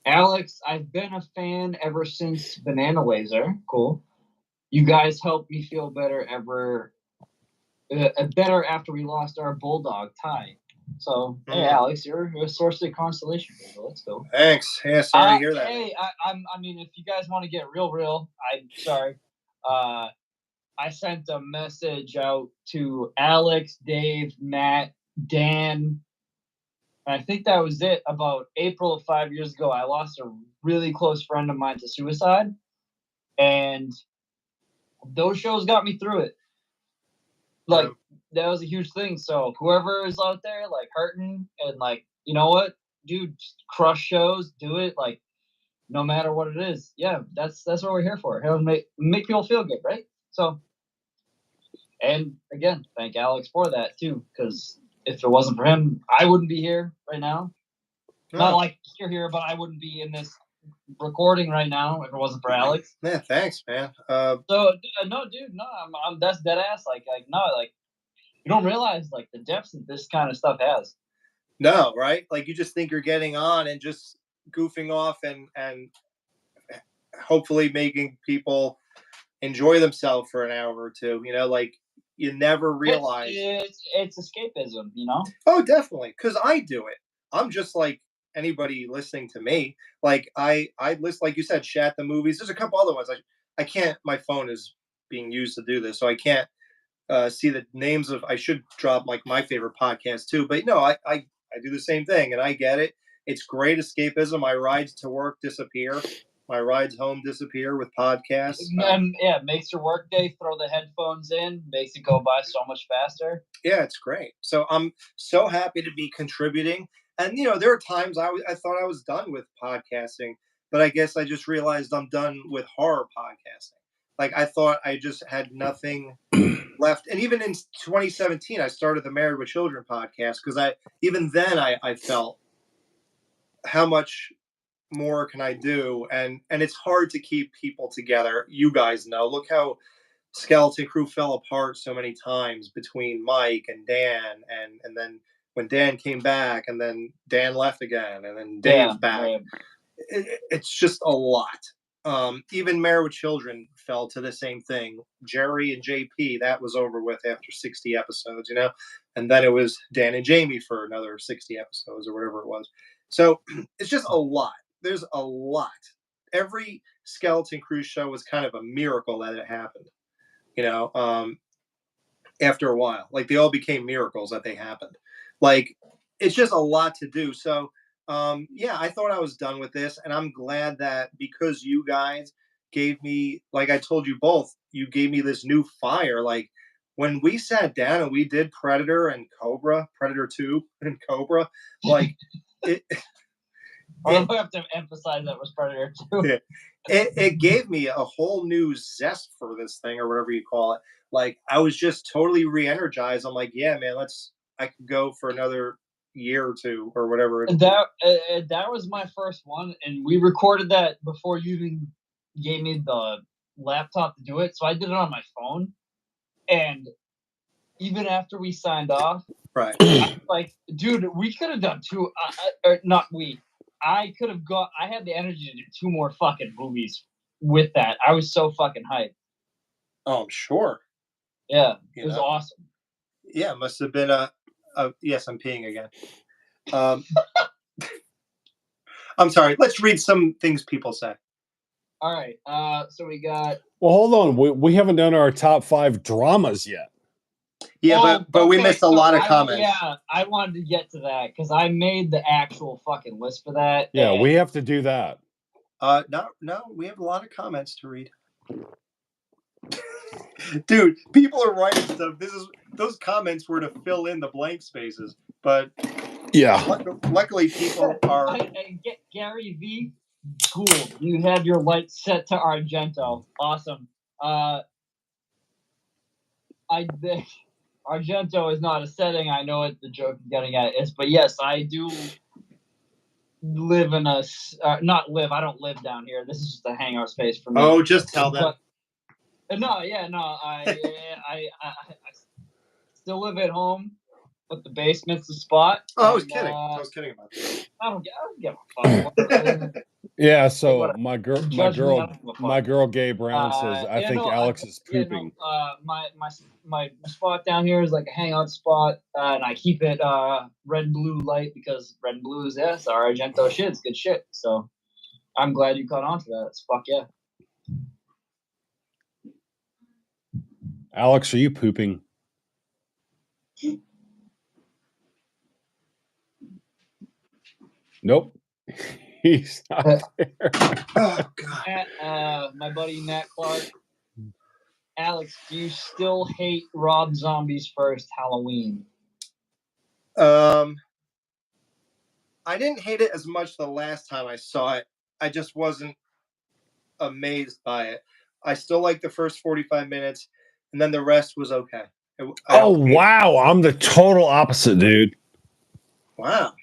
Alex, I've been a fan ever since Banana Laser. Cool. You guys helped me feel better better after we lost our bulldog Ty. So, hey, Alex, you're a source of consolation. Let's go. Thanks. Yeah, sorry to hear that. Hey, I mean, if you guys want to get real, I'm sorry. I sent a message out to Alex, Dave, Matt, Dan. And I think that was it. About April of 5 years ago, I lost a really close friend of mine to suicide. And those shows got me through it. Like, that was a huge thing. So whoever is out there, like, hurting and, like, you know what? Dude, just crush shows, do it. Like, no matter what it is. Yeah, that's what we're here for. Make people feel good, right? So, and again, thank Alex for that, too, because if it wasn't for him, I wouldn't be here right now. Oh. Not like you're here, but I wouldn't be in this recording right now if it wasn't for Alex. Yeah, thanks, man. So no, dude, no, I'm that's dead ass. Like no, like you don't realize like the depths that this kind of stuff has. No, right? Like you just think you're getting on and just goofing off and hopefully making people enjoy themselves for an hour or two. You know, like you never realize it's escapism. You know? Oh, definitely, because I do it. I'm just like anybody listening to me. Like I list, like you said, Chat the Movies. There's a couple other ones. I can't. My phone is being used to do this, so I can't see the names of. I should drop like my favorite podcast too, but no, I do the same thing, and I get it. It's great escapism. My rides to work disappear. My rides home disappear with podcasts. Yeah, it makes your work day. Throw the headphones in. Makes it go by so much faster. Yeah, it's great. So I'm so happy to be contributing. And you know, there are times I thought I was done with podcasting, but I guess I just realized I'm done with horror podcasting. Like I thought I just had nothing left. And even in 2017, I started the Married with Children podcast because even then I felt how much more can I do? And it's hard to keep people together. You guys know. Look how Skeleton Crew fell apart so many times between Mike and Dan, and then when Dan came back, and then Dan left again, and then Dave's back. Right. It's just a lot. Even Married with Children fell to the same thing. Jerry and JP, that was over with after 60 episodes, you know, and then it was Dan and Jamie for another 60 episodes or whatever it was. So it's just a lot. There's a lot. Every Skeleton Crew show was kind of a miracle that it happened. You know, after a while, like they all became miracles that they happened. Like it's just a lot to do. So, yeah, I thought I was done with this, and I'm glad that because you guys gave me, like I told you both, you gave me this new fire. Like when we sat down and we did Predator and Cobra, Predator 2 and Cobra, like it. I have to emphasize that was Predator 2. Yeah. It gave me a whole new zest for this thing, or whatever you call it. Like I was just totally re-energized. I'm like, yeah, man, I could go for another year or two or whatever. That was my first one, and we recorded that before you even gave me the laptop to do it. So I did it on my phone, and even after we signed off, right? I was like, dude, we could have done two. Not we. I could have got. I had the energy to do 2 more fucking movies with that. I was so fucking hyped. Oh, I'm sure. Yeah, it was awesome. Yeah, it must have been a. Yes, I'm peeing again. I'm sorry. Let's read some things people say. All right. So we got. Well, hold on. We haven't done our top 5 dramas yet. Yeah, but we missed a lot of comments. Yeah, I wanted to get to that because I made the actual fucking list for that. Yeah, we have to do that. No, we have a lot of comments to read. Dude, people are writing stuff. Those comments were to fill in the blank spaces, but Yeah. luckily people are. Gary V. Gould, you have your lights set to Argento. Awesome. Argento is not a setting. I know what the joke is getting at is, but yes, I do live in a not live. I don't live down here. This is just a hangout space for me. Oh, just tell them. I still live at home, but the basement's the spot. Oh, I was kidding. I was kidding about that. I don't give a fuck. Yeah, so my girl Gay Brown says, I think no, Alex is pooping. My spot down here is like a hangout spot, and I keep it red and blue light because red and blue is our Argento shit. It's good shit. So I'm glad you caught on to that. It's fuck yeah. Alex, are you pooping? Nope. He's not there. Oh, God. My buddy Matt Clark. Alex, do you still hate Rob Zombie's first Halloween? I didn't hate it as much the last time I saw it. I just wasn't amazed by it. I still like the first 45 minutes, and then the rest was okay. Wow. I'm the total opposite, dude. Wow.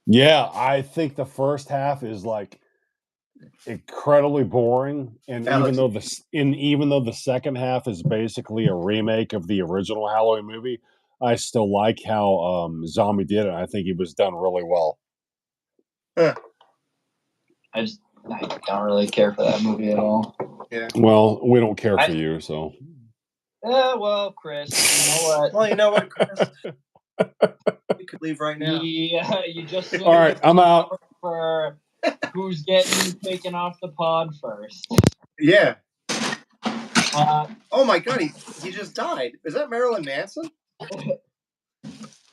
Yeah, I think the first half is like incredibly boring, and Alex, even though the second half is basically a remake of the original Halloween movie, I still like how Zombie did it. I think he was done really well. I don't really care for that movie at all. Yeah. Well, we don't care for you, so. Yeah, well, Chris, you know what? Well, you know what, Chris? You could leave right now. Yeah, you just. All right, I'm out. For who's getting taken off the pod first? Yeah. Oh my God, he just died. Is that Marilyn Manson?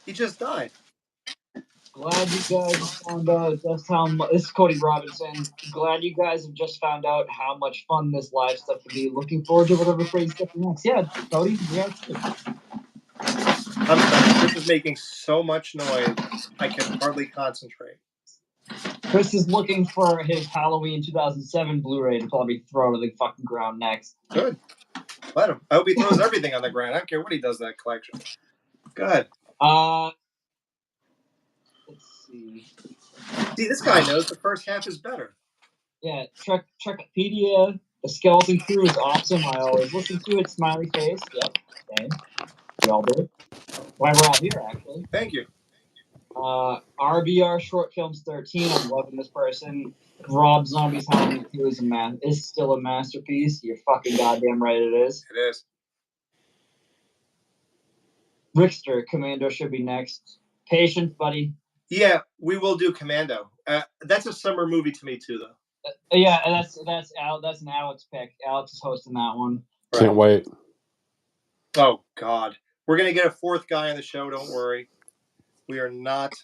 He just died. Glad you guys found out just how much. This is Cody Robinson. Glad you guys have just found out how much fun this live stuff can be. Looking forward to whatever crazy stuff next. Yeah, Cody, This is making so much noise, I can hardly concentrate. Chris is looking for his Halloween 2007 Blu-ray to probably throw to the fucking ground next. Good. Let him. I hope he throws everything on the ground. I don't care what he does to that collection. Go ahead. Let's see. See, this guy knows the first half is better. Yeah, Tragedies. The Skeleton Crew is awesome. I always listen to it. Smiley face. Yep, same. We all do. Why we're all here, actually. Thank you. RBR Short Films 13. I'm loving this person. Rob Zombie's Halloween 2 is still a masterpiece. You're fucking goddamn right it is. It is. Rickster, Commando should be next. Patience, buddy. Yeah, we will do Commando. That's a summer movie to me too, though. Yeah, that's an Alex pick. Alex is hosting that one. Can't wait. Oh God, we're gonna get a fourth guy on the show. Don't worry. We are not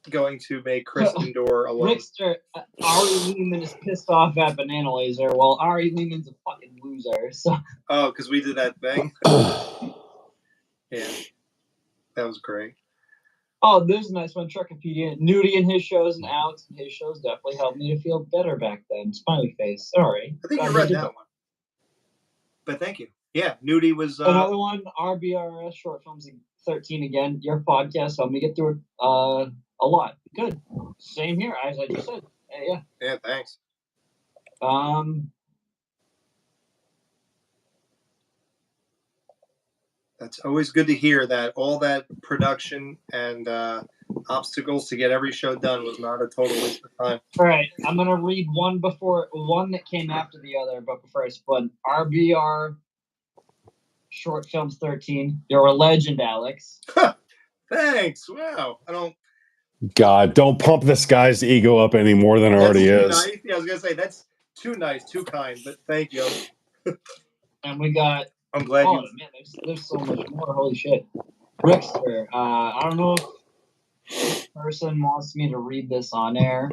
going to make Chris Indoor alone. Rickster, Ari Lehman is pissed off at Banana Laser. Well, Ari Lehman's a fucking loser. So. Oh, because we did that thing. Yeah, that was great. Oh, there's a nice one. Truckopedia. Nudie in his shows and Alex in his shows definitely helped me to feel better back then. Smiley face. Sorry. I think you read that one. But thank you. Yeah, Nudie was... Another one, RBRS Short Films 13 again. Your podcast helped me get through it a lot. Good. Same here, as I just said. Yeah. Yeah, thanks. That's always good to hear that all that production and obstacles to get every show done was not a total waste of time. All right, I'm going to read one that came after the other, but first, RBR Short Films 13. You're a legend, Alex. Thanks. Wow. God, don't pump this guy's ego up any more than it already is. Nice. Yeah, I was going to say, that's too nice, too kind, but thank you. And we got... I'm glad you... Man, there's so much more. Holy shit. Rickster, I don't know if this person wants me to read this on air.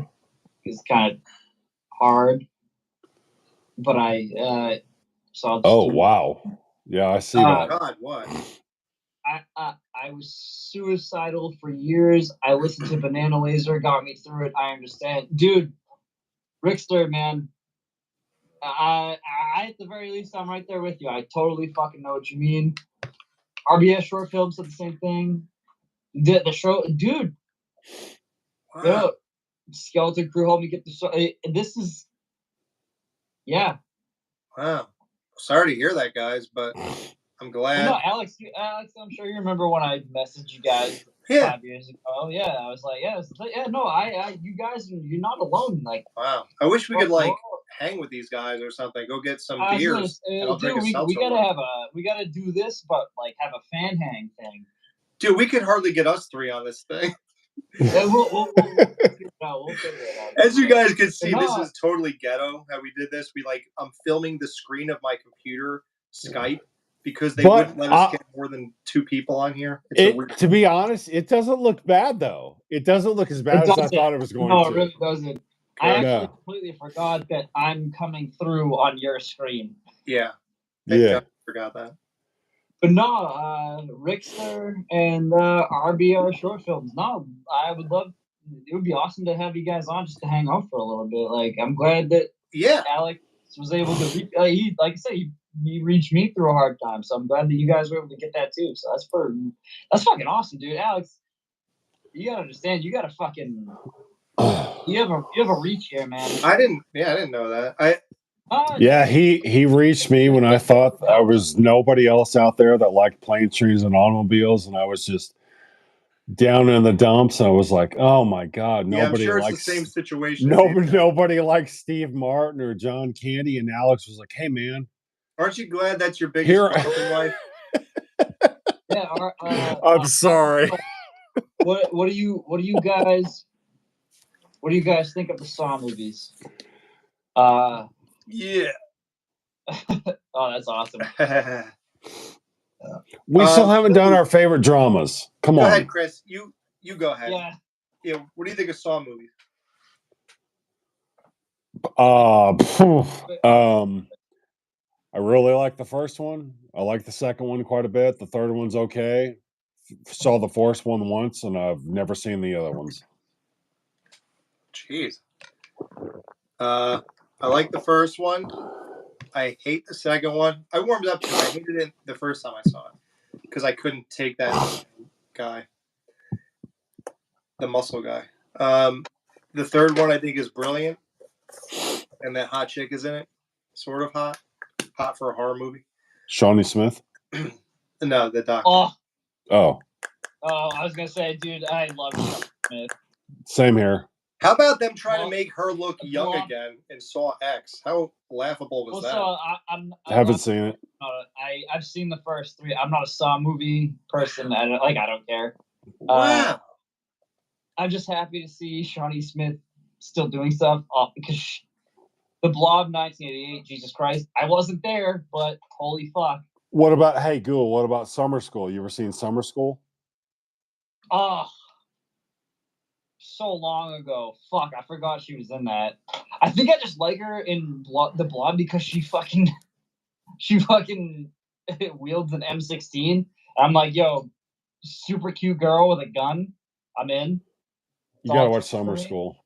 It's kind of hard. But wow. Yeah, I see Oh that. God, what? I was suicidal for years. I listened to Banana Laser, got me through it. I understand, dude. Rickster, man. I at the very least, I'm right there with you. I totally fucking know what you mean. RBS short films said the same thing. The show, dude. Wow. Yo, Skeleton Crew helped me get the show. This is, yeah. Wow. Sorry to hear that, guys, but I'm glad. Well, no, Alex, I'm sure you remember when I messaged you guys Yeah. 5 years ago. Yeah, I was like, no, you guys, you're not alone. Like, Wow. I wish we could like hang with these guys or something. Go get some beers. And I'll drink a seltzer. We gotta do this, but like have a fan hang thing. Dude, we could hardly get us three on this thing. Yeah, we'll figure it out. We'll figure it out. As you guys can see, this is totally ghetto how we did this. I'm filming the screen of my computer Skype because they wouldn't let us get more than 2 people on here. To be honest, it doesn't look bad though. It doesn't look as bad as I thought it was going to. No, it really doesn't. I actually completely forgot that I'm coming through on your screen. Yeah. I forgot that. But no, Rickster and RBR short films. No, I would love. It would be awesome to have you guys on just to hang out for a little bit. Like, I'm glad that Alex was able to. He, like I said, he reached me through a hard time, so I'm glad that you guys were able to get that too. So that's fucking awesome, dude. Alex, you gotta understand. You gotta fucking. You have a reach here, man. I didn't know that. He reached me when I thought I was nobody else out there that liked planes, trains, and automobiles, and I was just down in the dumps. And I was like, "Oh my God, nobody I'm sure likes it's the same situation." Nobody likes Steve Martin or John Candy. And Alex was like, "Hey, man, aren't you glad that's your biggest problem in life?" Yeah, I'm sorry. What do you guys think of the Saw movies? Yeah. Oh, that's awesome. We still haven't done our favorite dramas. Come on. Go ahead, Chris. You go ahead. Yeah. What do you think of Saw movies? I really like the first one. I like the second one quite a bit. The third one's okay. Saw the fourth one once, and I've never seen the other ones. Jeez. I like the first one. I hate the second one. I warmed up to it. I hated it the first time I saw it because I couldn't take that guy, the muscle guy. The third one I think is brilliant, and that hot chick is in it. Sort of hot for a horror movie. Shawnee Smith? No, the doctor. Oh, I was gonna say, dude, I love Shawnee Smith. Same here. How about them trying to make her look young again in Saw X? How laughable was that? So I haven't seen it. I've seen the first 3. I'm not a Saw movie person. I don't care. Wow. I'm just happy to see Shawnee Smith still doing stuff because the Blob 1988, Jesus Christ, I wasn't there, but holy fuck. What about Summer School? You ever seen Summer School? Oh, so long ago. Fuck, I forgot she was in that. I think I just like her in the Blob because she fucking wields an M16. I'm like, yo, super cute girl with a gun. I'm in. You gotta watch Summer School.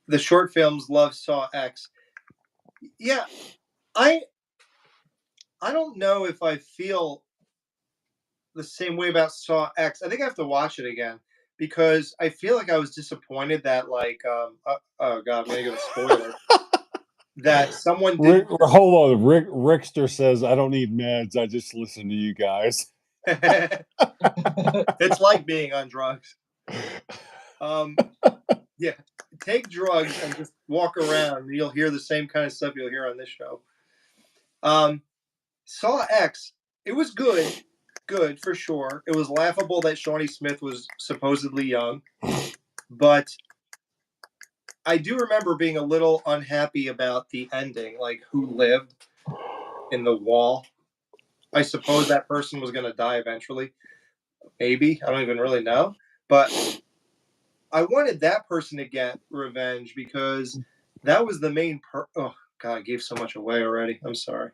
The short films love Saw X. Yeah, I don't know if I feel the same way about Saw X. I think I have to watch it again because I feel like I was disappointed that like oh God, I'm gonna give a spoiler. That someone did. Hold on, Rickster says I don't need meds. I just listen to you guys. It's like being on drugs. Yeah, take drugs and just walk around. And you'll hear the same kind of stuff you'll hear on this show. Saw X, it was good for sure. It was laughable that Shawnee Smith was supposedly young, but I do remember being a little unhappy about the ending, like who lived in the wall. I suppose that person was going to die eventually. Maybe. I don't even really know. But I wanted that person to get revenge because that was the main God, I gave so much away already. I'm sorry.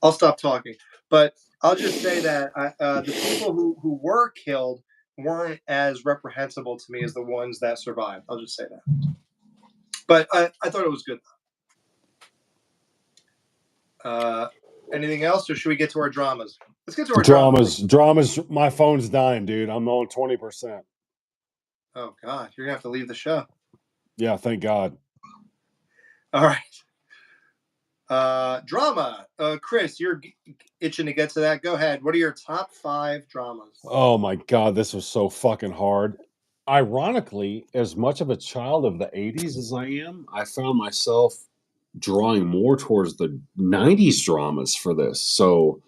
I'll stop talking. But I'll just say that the people who were killed weren't as reprehensible to me as the ones that survived. I'll just say that. But I thought it was good. Anything else, or should we get to our dramas? Let's get to our dramas. My phone's dying, dude. I'm on 20%. Oh God, you're gonna have to leave the show. Yeah, thank God. All right. Drama. Chris, you're itching to get to that. Go ahead. What are your top 5 dramas? Oh my God, this was so fucking hard. Ironically, as much of a child of the 80s as I am, I found myself drawing more towards the 90s dramas for this. So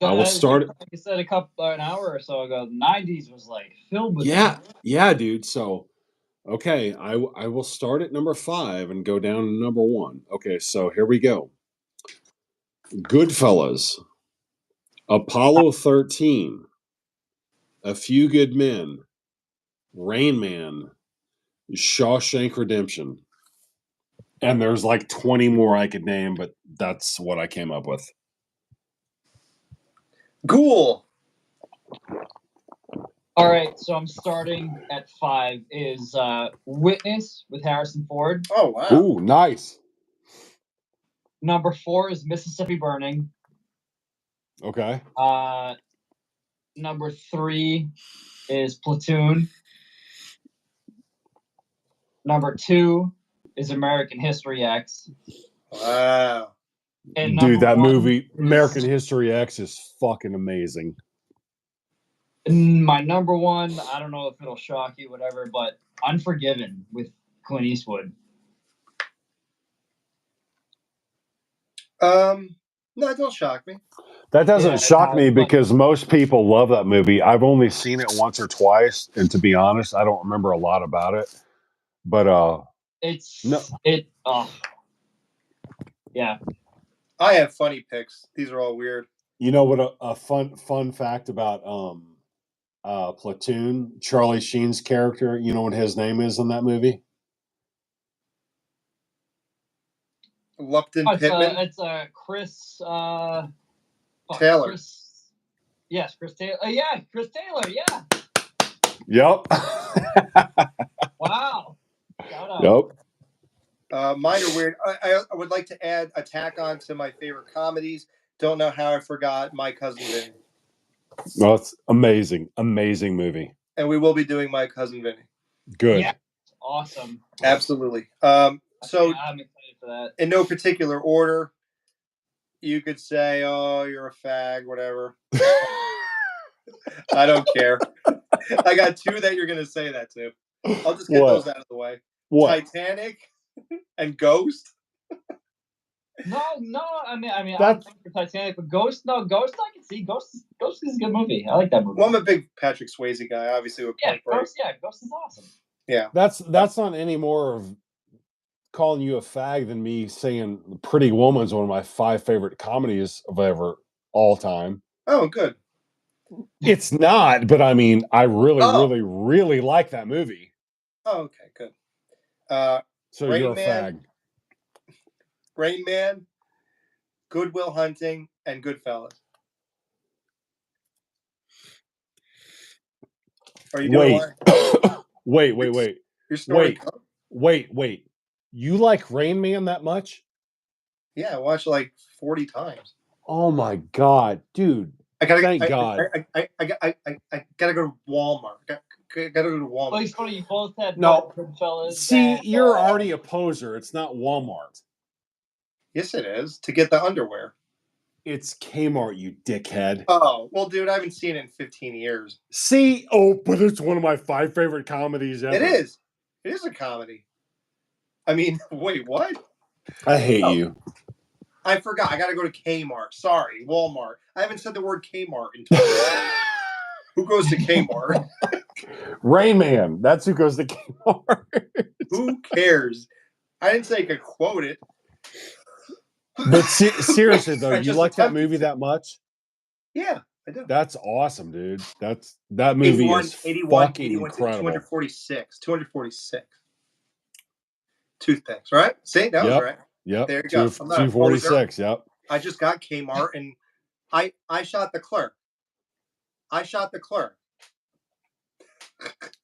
I will start. Like you said an hour or so ago, the 90s was like filled with yeah, dude. So okay, I will start at number 5 and go down to number 1. Okay, so here we go. Goodfellas, Apollo 13, A Few Good Men, Rain Man, Shawshank Redemption. And there's like 20 more I could name, but that's what I came up with. Cool. All right, so I'm starting at 5 is Witness with Harrison Ford. Oh, wow. Ooh, nice. Number 4 is Mississippi Burning. Okay. Number 3 is Platoon. Number 2 is American History X. Wow. And dude, that movie, is, American History X, is fucking amazing. My number 1, I don't know if it'll shock you, whatever, but Unforgiven with Clint Eastwood. No, don't shock me. That doesn't shock me because most people love that movie. I've only seen it once or twice, and to be honest, I don't remember a lot about it. But yeah. I have funny picks. These are all weird. You know what? A fun fact about Platoon, Charlie Sheen's character. You know what his name is in that movie? Lupton Pittman. It's Chris Taylor. Chris Taylor. Yeah, Chris Taylor. Yeah. Yep. Wow. Shout out. Yep. Mine are weird. I would like to add a tack on to my favorite comedies. Don't know how I forgot My Cousin Vinny. Well, it's amazing movie. And we will be doing My Cousin Vinny. Good. Yeah. Awesome. Absolutely. So I'm excited for that. In no particular order, you could say, "Oh, you're a fag," whatever. I don't care. I got 2 that you're going to say that to. I'll just get those out of the way. What? Titanic and Ghost. No. I mean, I'm for Titanic, but Ghost. No, Ghost. I can see Ghost. Ghost is a good movie. I like that movie. Well, I'm a big Patrick Swayze guy, obviously with Point Break. Ghost is awesome. Yeah, that's not any more of calling you a fag than me saying Pretty Woman's one of my 5 favorite comedies of all time. Oh, good. It's not, but I mean, I really like that movie. Oh, okay, good. So you're a fag. Rain Man, Good Will Hunting, and Goodfellas. Are you doing Wait. You're snorting. Wait. You like Rain Man that much? Yeah, I watched like 40 times. Oh my God, dude. Thank God. I gotta go to Walmart. I gotta go to Walmart. Well, it's funny, you both had Goodfellas. See, you're already a poser. It's not Walmart. Yes, it is. To get the underwear. It's Kmart, you dickhead. Oh, well, dude, I haven't seen it in 15 years. See? But it's one of my 5 favorite comedies ever. It is. It is a comedy. I mean, wait, what? I hate you. I forgot. I got to go to Kmart. Sorry, Walmart. I haven't said the word Kmart in 20 years. Who goes to Kmart? Rain Man. That's who goes to Kmart. Who cares? I didn't say I could quote it. But seriously, though, you like that movie that much? Yeah, I do. That's awesome, dude. That movie is fucking incredible. 246. 246. Toothpicks, right? See, that was right. Yep. There you go. I'm not a poser. 246. Yep. I just got Kmart and I shot the clerk. I shot the clerk.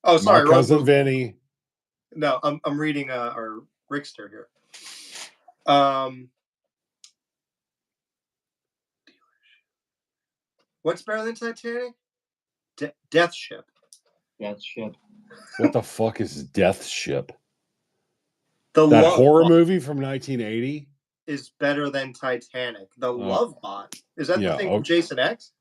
Oh, sorry, My cousin Vinny. No, I'm reading our Rickster here. What's better than Titanic? Death Ship. Death Ship. What the fuck is Death Ship? The That Love horror Bot movie from 1980 is better than Titanic. The Love Bot. Is that the thing from Jason X?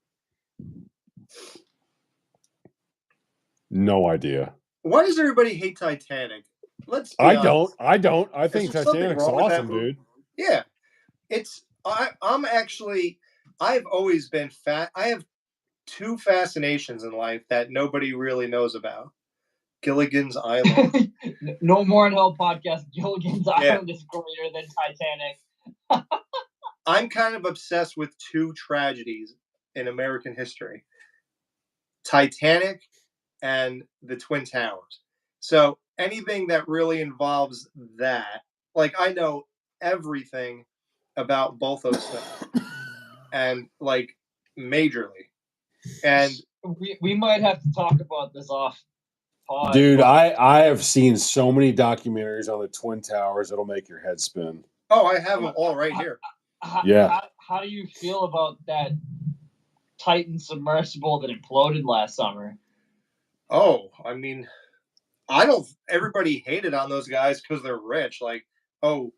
No idea. Why does everybody hate Titanic? Let's be honest. I Is think there something Titanic's wrong with that awesome, movie? dude. Yeah. I'm actually, I've always been I have two fascinations in life that nobody really knows about. Gilligan's Island. No More in Hell podcast. Gilligan's Island is greater than Titanic. I'm kind of obsessed with two tragedies in American history: Titanic and the Twin Towers. So anything that really involves that, like I know everything about both those things, and like majorly. And we might have to talk about this off pod. Dude, I have seen so many documentaries on the Twin Towers it'll make your head spin. Oh, I have them all right here. How do you feel about that Titan submersible that imploded last summer? Oh, I mean, everybody hated on those guys because they're rich. Like, oh,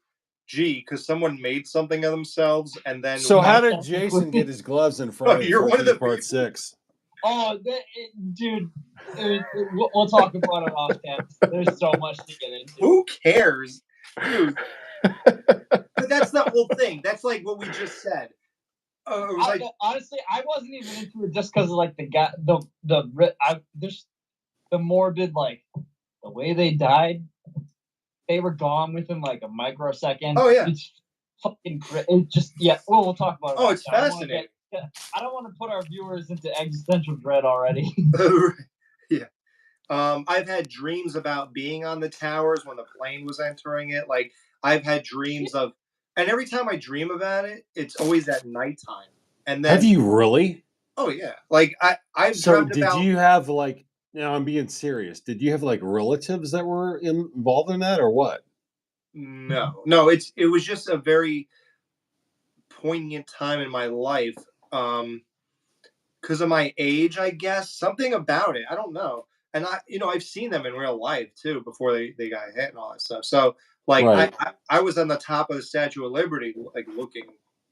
gee, because someone made something of themselves and then. So how did Jason get his gloves in Friday you're one of the Part 6? Oh, dude, we'll talk about it off campus. There's so much to get into. Who cares, dude? But that's the whole thing. That's like what we just said. Honestly, I wasn't even into it just because of like there's the morbid, like the way they died. They were gone within like a microsecond. Oh yeah, it's fucking. It just Well, we'll talk about it. Oh, it's fascinating. I don't want to put our viewers into existential dread already. Yeah. I've had dreams about being on the towers when the plane was entering it. Like I've had dreams of, and every time I dream about it, it's always at nighttime. And then have you really? Oh yeah. Like I've so dreamt did about. You have like? Now I'm being serious. Did you have like relatives that were involved in that or what? No. It was just a very poignant time in my life. Because of my age, I guess. Something about it. I don't know. And I've seen them in real life too before they got hit and all that stuff. So like Right. I was on the top of the Statue of Liberty, like looking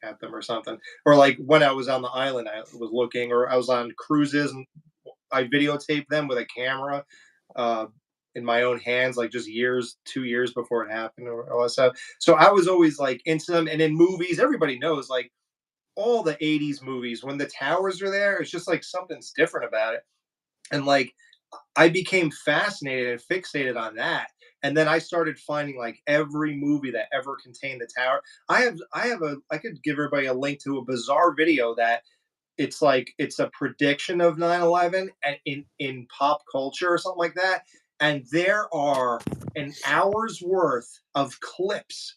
at them or something. Or like when I was on the island, I was looking, or I was on cruises and I videotaped them with a camera in my own hands, like just 2 years before it happened or all that stuff. So I was always like into them. And in movies, everybody knows like all the 80s movies, when the towers are there, it's just like something's different about it. And like I became fascinated and fixated on that. And then I started finding like every movie that ever contained the tower. I could give everybody a link to a bizarre video that it's a prediction of 9/11 and in pop culture or something like that. And there are an hour's worth of clips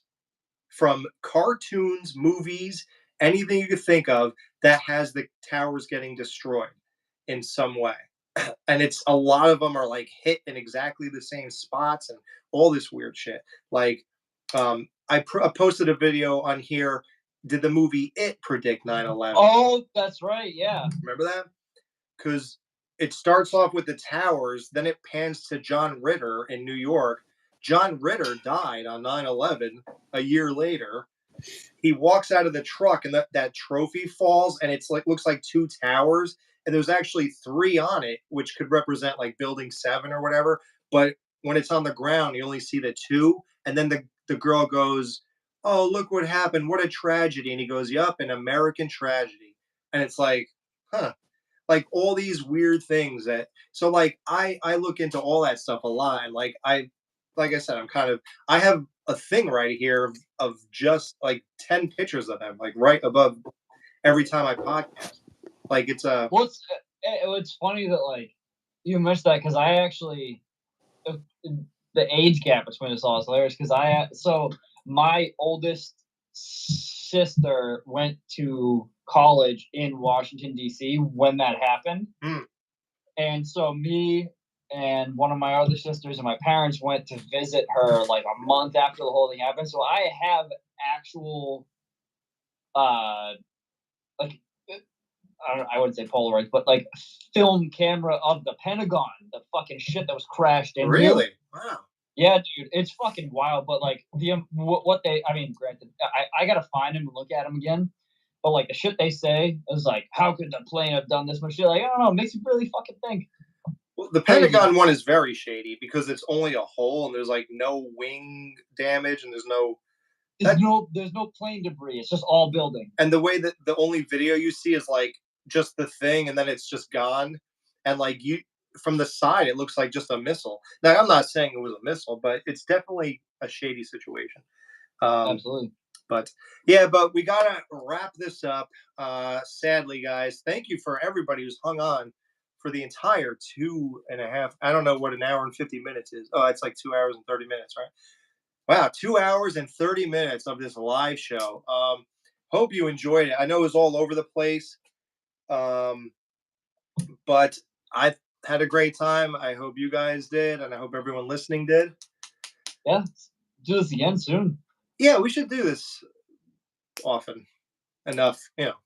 from cartoons, movies, anything you could think of that has the towers getting destroyed in some way. And it's a lot of them are like hit in exactly the same spots and all this weird shit. Like, I posted a video on here. Did the movie It predict 9/11? Oh, that's right. Yeah. Remember that? Because it starts off with the towers, then it pans to John Ritter in New York. John Ritter died on 9/11 a year later. He walks out of the truck and that trophy falls and it's like looks like two towers and there's actually three on it, which could represent like building 7 or whatever. But when it's on the ground, you only see the two. And then the girl goes, "Oh, look what happened. What a tragedy." And he goes, "Yup, an American tragedy." And it's like, huh. Like all these weird things so like I look into all that stuff a lot. And like I said, I have a thing right here of just like 10 pictures of them, like right above every time I podcast. Like it's a. Well, it's funny that like you mentioned that because I actually the age gap between us all is hilarious because my oldest sister went to college in Washington, D.C. when that happened. And so me and one of my other sisters and my parents went to visit her like a month after the whole thing happened. So I have actual, like, I wouldn't say Polaroids, but like film camera of the Pentagon, the fucking shit that was crashed into. Really? Wow. Yeah, dude, it's fucking wild. But like what they, I mean, granted, I gotta find him and look at him again. But like the shit they say is like, how could the plane have done this much shit? Like, I don't know, it makes you really fucking think. Well, the Pentagon one is very shady because it's only a hole and there's like no wing damage and there's no plane debris. It's just all building. And the way that the only video you see is like just the thing and then it's just gone. And like you from the side, it looks like just a missile. Now, I'm not saying it was a missile, but it's definitely a shady situation. Absolutely. But yeah, but we gotta wrap this up. Sadly, guys, thank you for everybody who's hung on for the entire 2.5. I don't know what an hour and 50 minutes is. Oh, it's like 2 hours and 30 minutes, right? Wow, 2 hours and 30 minutes of this live show. Hope you enjoyed it. I know it was all over the place, but I had a great time. I hope you guys did, and I hope everyone listening did. Yeah, do this again soon. Yeah, we should do this often enough.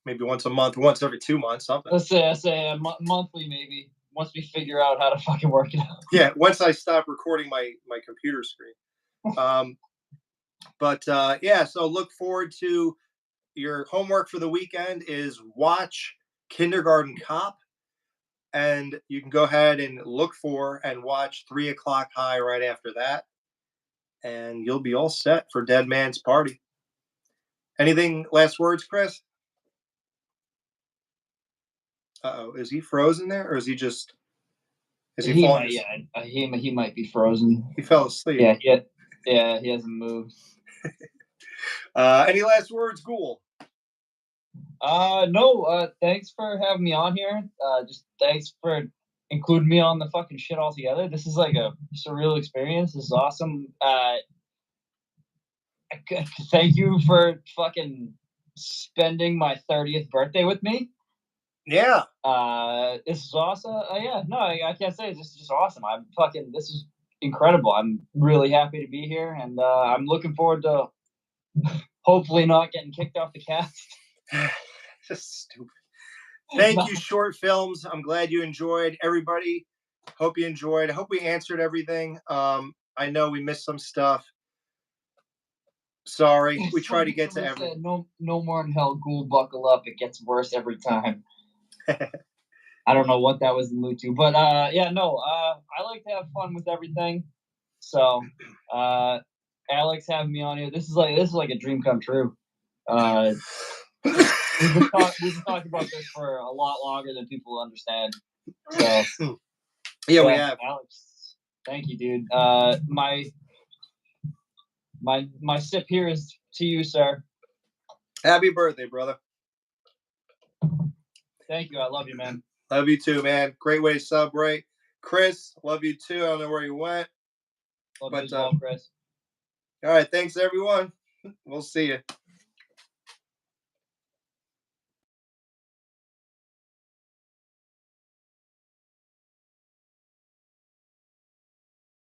Maybe once a month, once every 2 months, something. Let's say monthly, maybe. Once we figure out how to fucking work it out. Yeah, once I stop recording my computer screen. But yeah, so look forward to your homework for the weekend is watch Kindergarten Cop, and you can go ahead and look for and watch 3 O'Clock High right after that, and you'll be all set for Dead Man's Party. Anything last words, Chris? Uh-oh, is he frozen there, or is he just? Is he falling? Yeah, he might be frozen. He fell asleep. Yeah, he hasn't moved. Any last words, Ghoul? No. Thanks for having me on here. Just thanks for including me on the fucking shit altogether. This is like a surreal experience. This is awesome. Thank you for fucking spending my 30th birthday with me. Yeah. This is awesome. Yeah, no, I can't say this is just awesome. This is incredible. I'm really happy to be here, and I'm looking forward to hopefully not getting kicked off the cast. Just stupid. Thank you, Short Films. I'm glad you enjoyed. Everybody, hope you enjoyed. I hope we answered everything. I know we missed some stuff. Sorry. We try to get to everything. No more in hell, Ghoul, buckle up. It gets worse every time. I don't know what that was in mood to, but yeah, no. I like to have fun with everything. So, Alex having me on here. This is like a dream come true. We've been talking about this for a lot longer than people understand. So yeah, we have. Alex, thank you, dude. My sip here is to you, sir. Happy birthday, brother. Thank you. I love you, man. Love you too, man. Great way to celebrate. Chris, love you too. I don't know where you went. Love you as well, Chris. All right. Thanks, everyone. We'll see you.